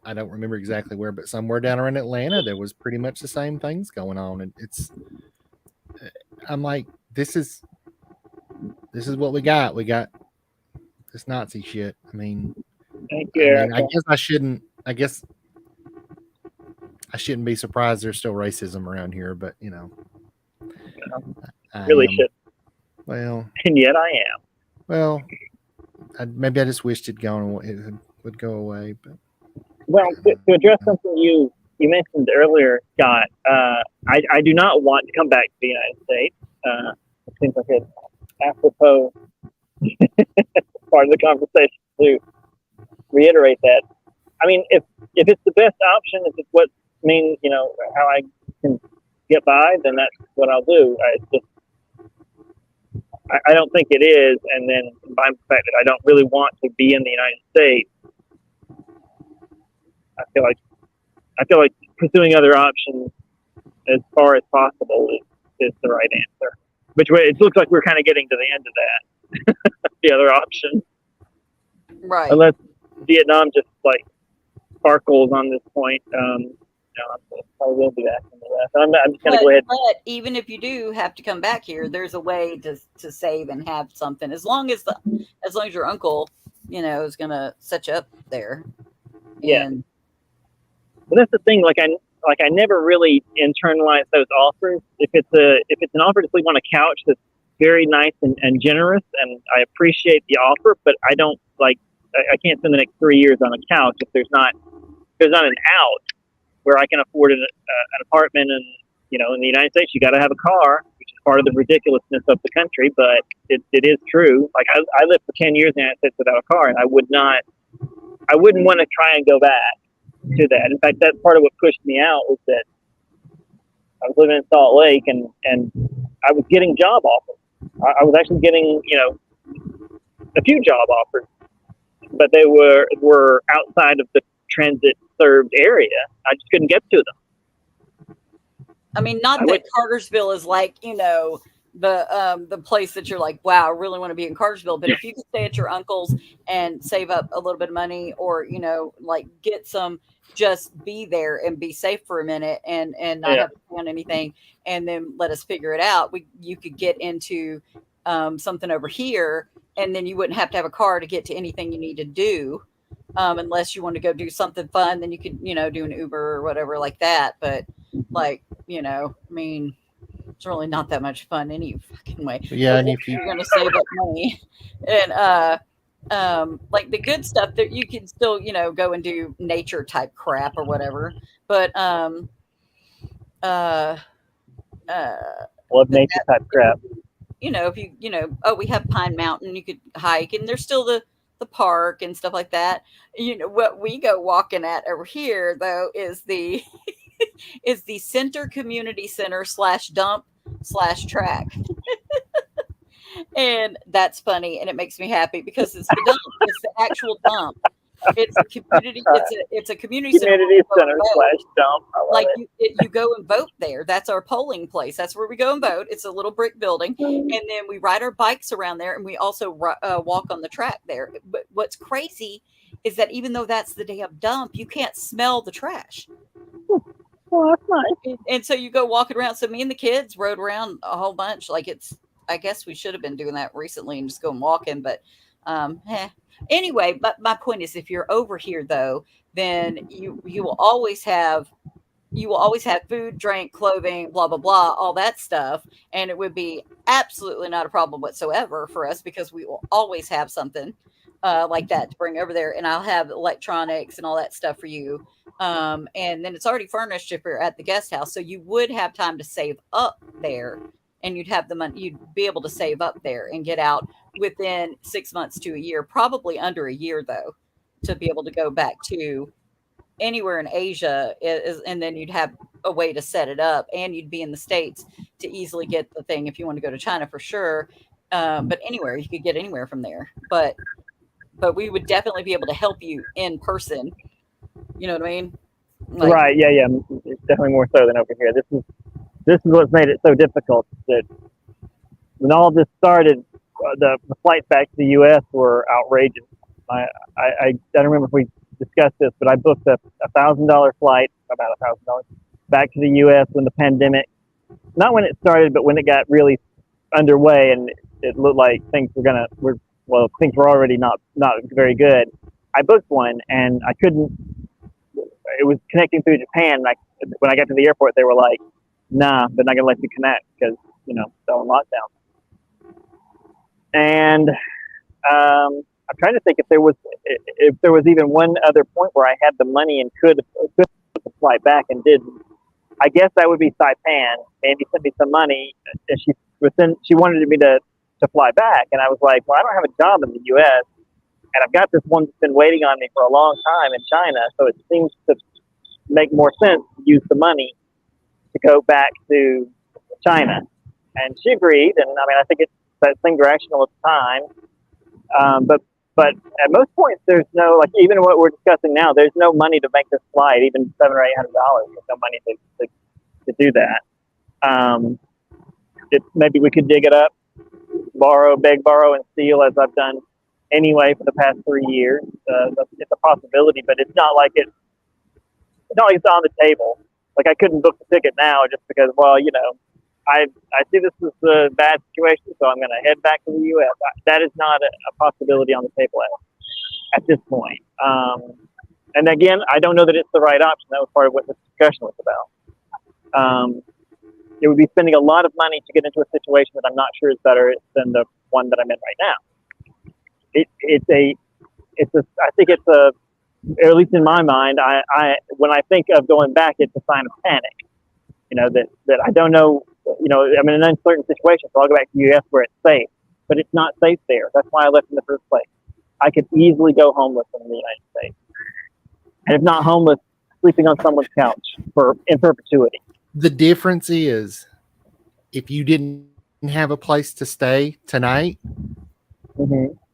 [SPEAKER 3] I don't remember exactly where, but somewhere down around Atlanta, there was pretty much the same things going on, and I'm like, this is what we got. We got this Nazi shit. I mean,
[SPEAKER 4] Thank you.
[SPEAKER 3] I guess I shouldn't be surprised there's still racism around here, but I
[SPEAKER 4] Really
[SPEAKER 3] am.
[SPEAKER 4] should.
[SPEAKER 3] Well,
[SPEAKER 4] And yet I am.
[SPEAKER 3] well, maybe I just wished it would go away, but.
[SPEAKER 4] Well, to address something you mentioned earlier, Scott, I do not want to come back to the United States. It seems like an apropos part of the conversation to reiterate that. I mean, if it's the best option, if it's what means, how I can get by, then that's what I'll do. I don't think it is, and then combined with the fact that I don't really want to be in the United States, I feel like pursuing other options as far as possible is the right answer. Which way it looks like we're kind of getting to the end of that. The other option,
[SPEAKER 2] Right?
[SPEAKER 4] Unless Vietnam just like sparkles on this point, I will be back in the West. I'm just going to go ahead.
[SPEAKER 2] But even if you do have to come back here, there's a way to save and have something. As long as your uncle, is going to set you up there.
[SPEAKER 4] Yeah. But that's the thing. Like I never really internalize those offers. If it's an offer to sleep on a couch that's very nice and generous, and I appreciate the offer, but I don't I can't spend the next 3 years on a couch if there's not an out where I can afford an apartment. And in the United States, you got to have a car, which is part of the ridiculousness of the country, but it is true. Like I lived for 10 years in the United States without a car, and I wouldn't want to try and go back to that. In fact, that's part of what pushed me out, was that I was living in Salt Lake, and I was getting job offers. I was actually getting a few job offers, but they were outside of the transit served area. I just couldn't get to them.
[SPEAKER 2] I mean, not that Cartersville is like the place that you're like, wow, I really want to be in Cartersville. But if you could stay at your uncle's and save up a little bit of money, or get some, just be there and be safe for a minute, and not have to plan anything, and then let us figure it out. You could get into something over here, and then you wouldn't have to have a car to get to anything you need to do, unless you want to go do something fun. Then you could do an Uber or whatever like that. But I mean, it's really not that much fun any fucking way.
[SPEAKER 3] Yeah, and
[SPEAKER 2] if you're going to save up money, and like the good stuff that you can still go and do nature type crap or whatever. But
[SPEAKER 4] love nature type crap.
[SPEAKER 2] If you we have Pine Mountain, you could hike, and there's still the park and stuff like that. What we go walking at over here though is the is the Center Community Center /dump/track. And that's funny, and it makes me happy because it's the dump. It's the actual dump. It's a community. It's a community center
[SPEAKER 4] /dump.
[SPEAKER 2] Like you go and vote there. That's our polling place. That's where we go and vote. It's a little brick building, and then we ride our bikes around there, and we also walk on the track there. But what's crazy is that even though that's the day of dump, you can't smell the trash.
[SPEAKER 4] Oh, that's nice.
[SPEAKER 2] And so you go walking around. So me and the kids rode around a whole bunch. I guess we should have been doing that recently and just going walking, but anyway, but my point is, if you're over here though, then you will always have you will always have food, drink, clothing, blah, blah, blah, all that stuff. And it would be absolutely not a problem whatsoever for us because we will always have something like that to bring over there. And I'll have electronics and all that stuff for you. And then it's already furnished if you're at the guest house. So you would have time to save up there and you'd have the money, you'd be able to save up there and get out within 6 months to a year, probably under a year though, to be able to go back to anywhere in Asia and then you'd have a way to set it up and you'd be in the States to easily get the thing if you want to go to China for sure. But anywhere, you could get anywhere from there. But we would definitely be able to help you in person. You know what I mean? Like,
[SPEAKER 1] right. Yeah. It's definitely more so than over here. This is what's made it so difficult. That when all this started, the flights back to the U.S. were outrageous. I don't remember if we discussed this, but I booked a $1,000 flight, about $1,000, back to the U.S. when the pandemic, not when it started, but when it got really underway, and it looked like things were things were already not very good. I booked one, and I couldn't. It was connecting through Japan. And when I got to the airport, they were like, "Nah, they're not going to let you connect because they're on lockdown." And I'm trying to think if there was even one other point where I had the money and could fly back and didn't. I guess that would be Saipan. Andy sent me some money, and she wanted me to fly back, and I was like, well, I don't have a job in the U.S. and I've got this one that's been waiting on me for a long time in China, so it seems to make more sense to use the money to go back to China. And she agreed, and I mean, I think it's that same directional at the time. But at most points, there's no, like, even what we're discussing now, there's no money to make this flight, even $700 or $800. There's no money to do that. Maybe we could dig it up, beg, borrow, and steal, as I've done anyway for the past 3 years. It's a possibility, but it's not like it's on the table. Like, I couldn't book the ticket now just because, I see this is a bad situation, so I'm going to head back to the U.S. That is not a possibility on the table at this point. And again, I don't know that it's the right option. That was part of what this discussion was about. It would be spending a lot of money to get into a situation that I'm not sure is better than the one that I'm in right now. I think it's a, or at least in my mind, when I think of going back, it's a sign of panic. That I don't know. I'm in an uncertain situation, so I'll go back to the U.S. where it's safe. But it's not safe there. That's why I left in the first place. I could easily go homeless in the United States. And if not homeless, sleeping on someone's couch in perpetuity.
[SPEAKER 3] The difference is, if you didn't have a place to stay tonight,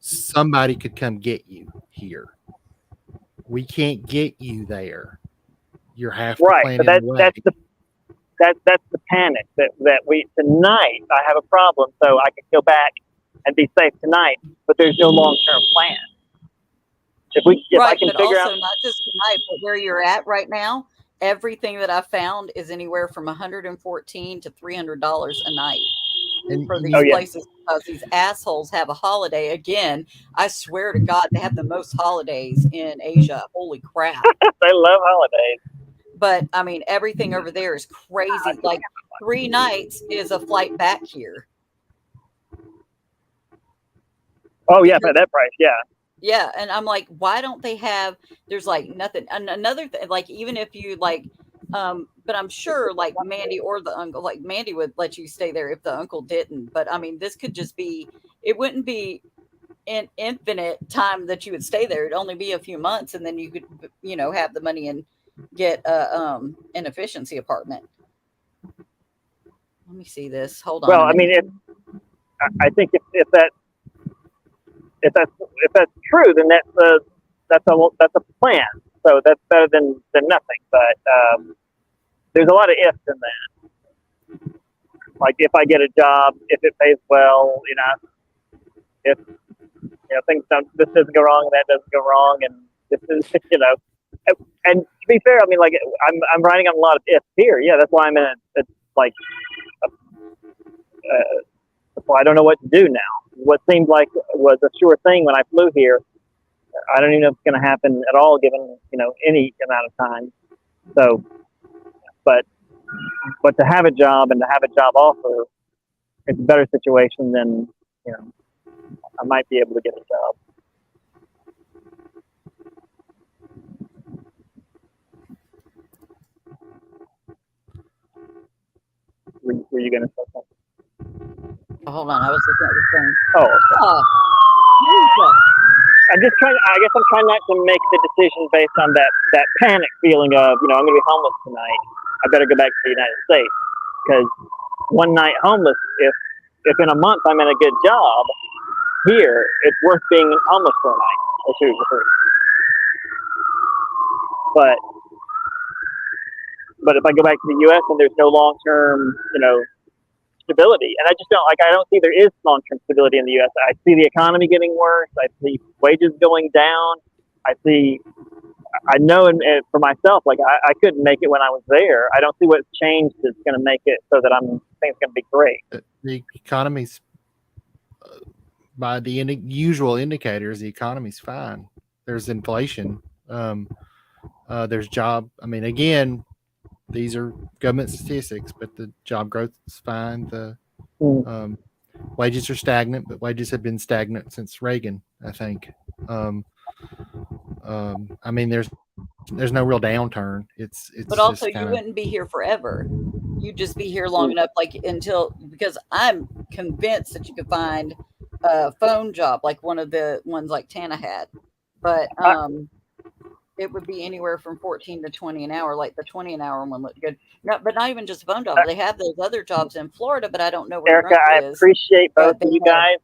[SPEAKER 3] somebody could come get you here. We can't get you there. You're half
[SPEAKER 1] right. But that's the panic that we tonight. I have a problem, so I can go back and be safe tonight. But there's no long-term plan. If I can
[SPEAKER 2] but
[SPEAKER 1] figure
[SPEAKER 2] also
[SPEAKER 1] out,
[SPEAKER 2] not just tonight, but where you're at right now, everything that I found is anywhere from $114 to $300 a night for these places, because these assholes have a holiday. Again, I swear to God, they have the most holidays in Asia. Holy crap.
[SPEAKER 1] they love holidays.
[SPEAKER 2] But I mean, everything over there is crazy. Like 3 nights is a flight back here.
[SPEAKER 1] Oh yeah, for that price, yeah.
[SPEAKER 2] Yeah, and I'm like, why don't they have? There's like nothing. And another thing, like even if you like, but I'm sure like Mandy or the uncle, like Mandy would let you stay there if the uncle didn't. But I mean, this could just be. It wouldn't be an infinite time that you would stay there. It'd only be a few months, and then you could, have the money and get an efficiency apartment. Let me see this. Hold on.
[SPEAKER 1] Well, I mean, I think if that's true, then that's a plan. So that's better than nothing. But there's a lot of ifs in that. Like if I get a job, if it pays well, if things this doesn't go wrong, that doesn't go wrong, and this is And to be fair, I mean, like I'm writing on a lot of ifs here. Yeah, that's why I'm in I don't know what to do now. What seemed like was a sure thing when I flew here, I don't even know if it's going to happen at all, given any amount of time. So but to have a job and to have a job offer, it's a better situation than, you know, I might be able to get a job. Were you going to say something?
[SPEAKER 2] Hold on, I was looking at the thing.
[SPEAKER 1] Oh, okay. I'm just trying. I guess I'm trying not to make the decision based on that panic feeling of, you know, I'm going to be homeless tonight. I better go back to the United States, because one night homeless, if in a month I'm in a good job here, it's worth being homeless for a night or two or three. But if I go back to the U.S. and there's no long-term, you know, stability, and I just don't see there is long-term stability in the U.S. I see the economy getting worse. I see wages going down. I know for myself, like I couldn't make it when I was there. I don't see what's changed that's going to make it so that I'm think it's going to be great.
[SPEAKER 3] The economy's, by the usual indicators, the economy's fine. There's inflation. There's job. I mean, again, these are government statistics, but the job growth is fine. The wages are stagnant, but wages have been stagnant since Reagan, I think. I mean, there's no real downturn. It's
[SPEAKER 2] but also
[SPEAKER 3] just
[SPEAKER 2] you wouldn't be here forever. You'd just be here long enough, like because I'm convinced that you could find a phone job like one of the ones like Tana had, but it would be anywhere from 14 to 20 an hour. Like the 20 an hour one looked good. No, but not even just a phone job. They have those other jobs in Florida, but I don't know where
[SPEAKER 1] Erica, I appreciate both of you guys.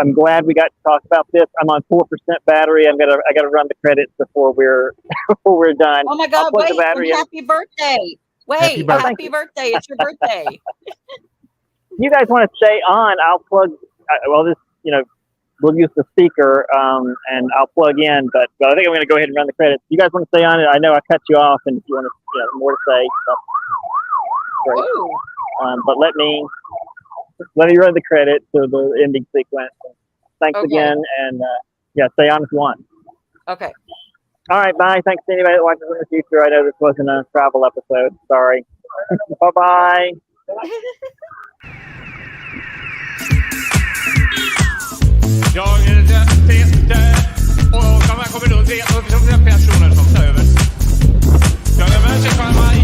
[SPEAKER 1] I'm glad we got to talk about this. I'm on 4% battery. I got to run the credits before we're done.
[SPEAKER 2] Oh my God! Wait! Happy birthday! Wait! Happy birthday! It's your birthday.
[SPEAKER 1] You guys want to stay on? I'll plug. We'll use the speaker and I'll plug in. But I think I'm going to go ahead and run the credits. You guys want to stay on it? I know I cut you off, and if you want to, more to say. So, great. But let me run the credits or the ending sequence. Thanks again, and stay on if you want.
[SPEAKER 2] Okay.
[SPEAKER 1] All right, bye. Thanks to anybody that watches in the future. I know this wasn't a travel episode. Sorry. Bye-bye.
[SPEAKER 5] Jag är och de här kommer då 3 personer som tar över. Jag är människa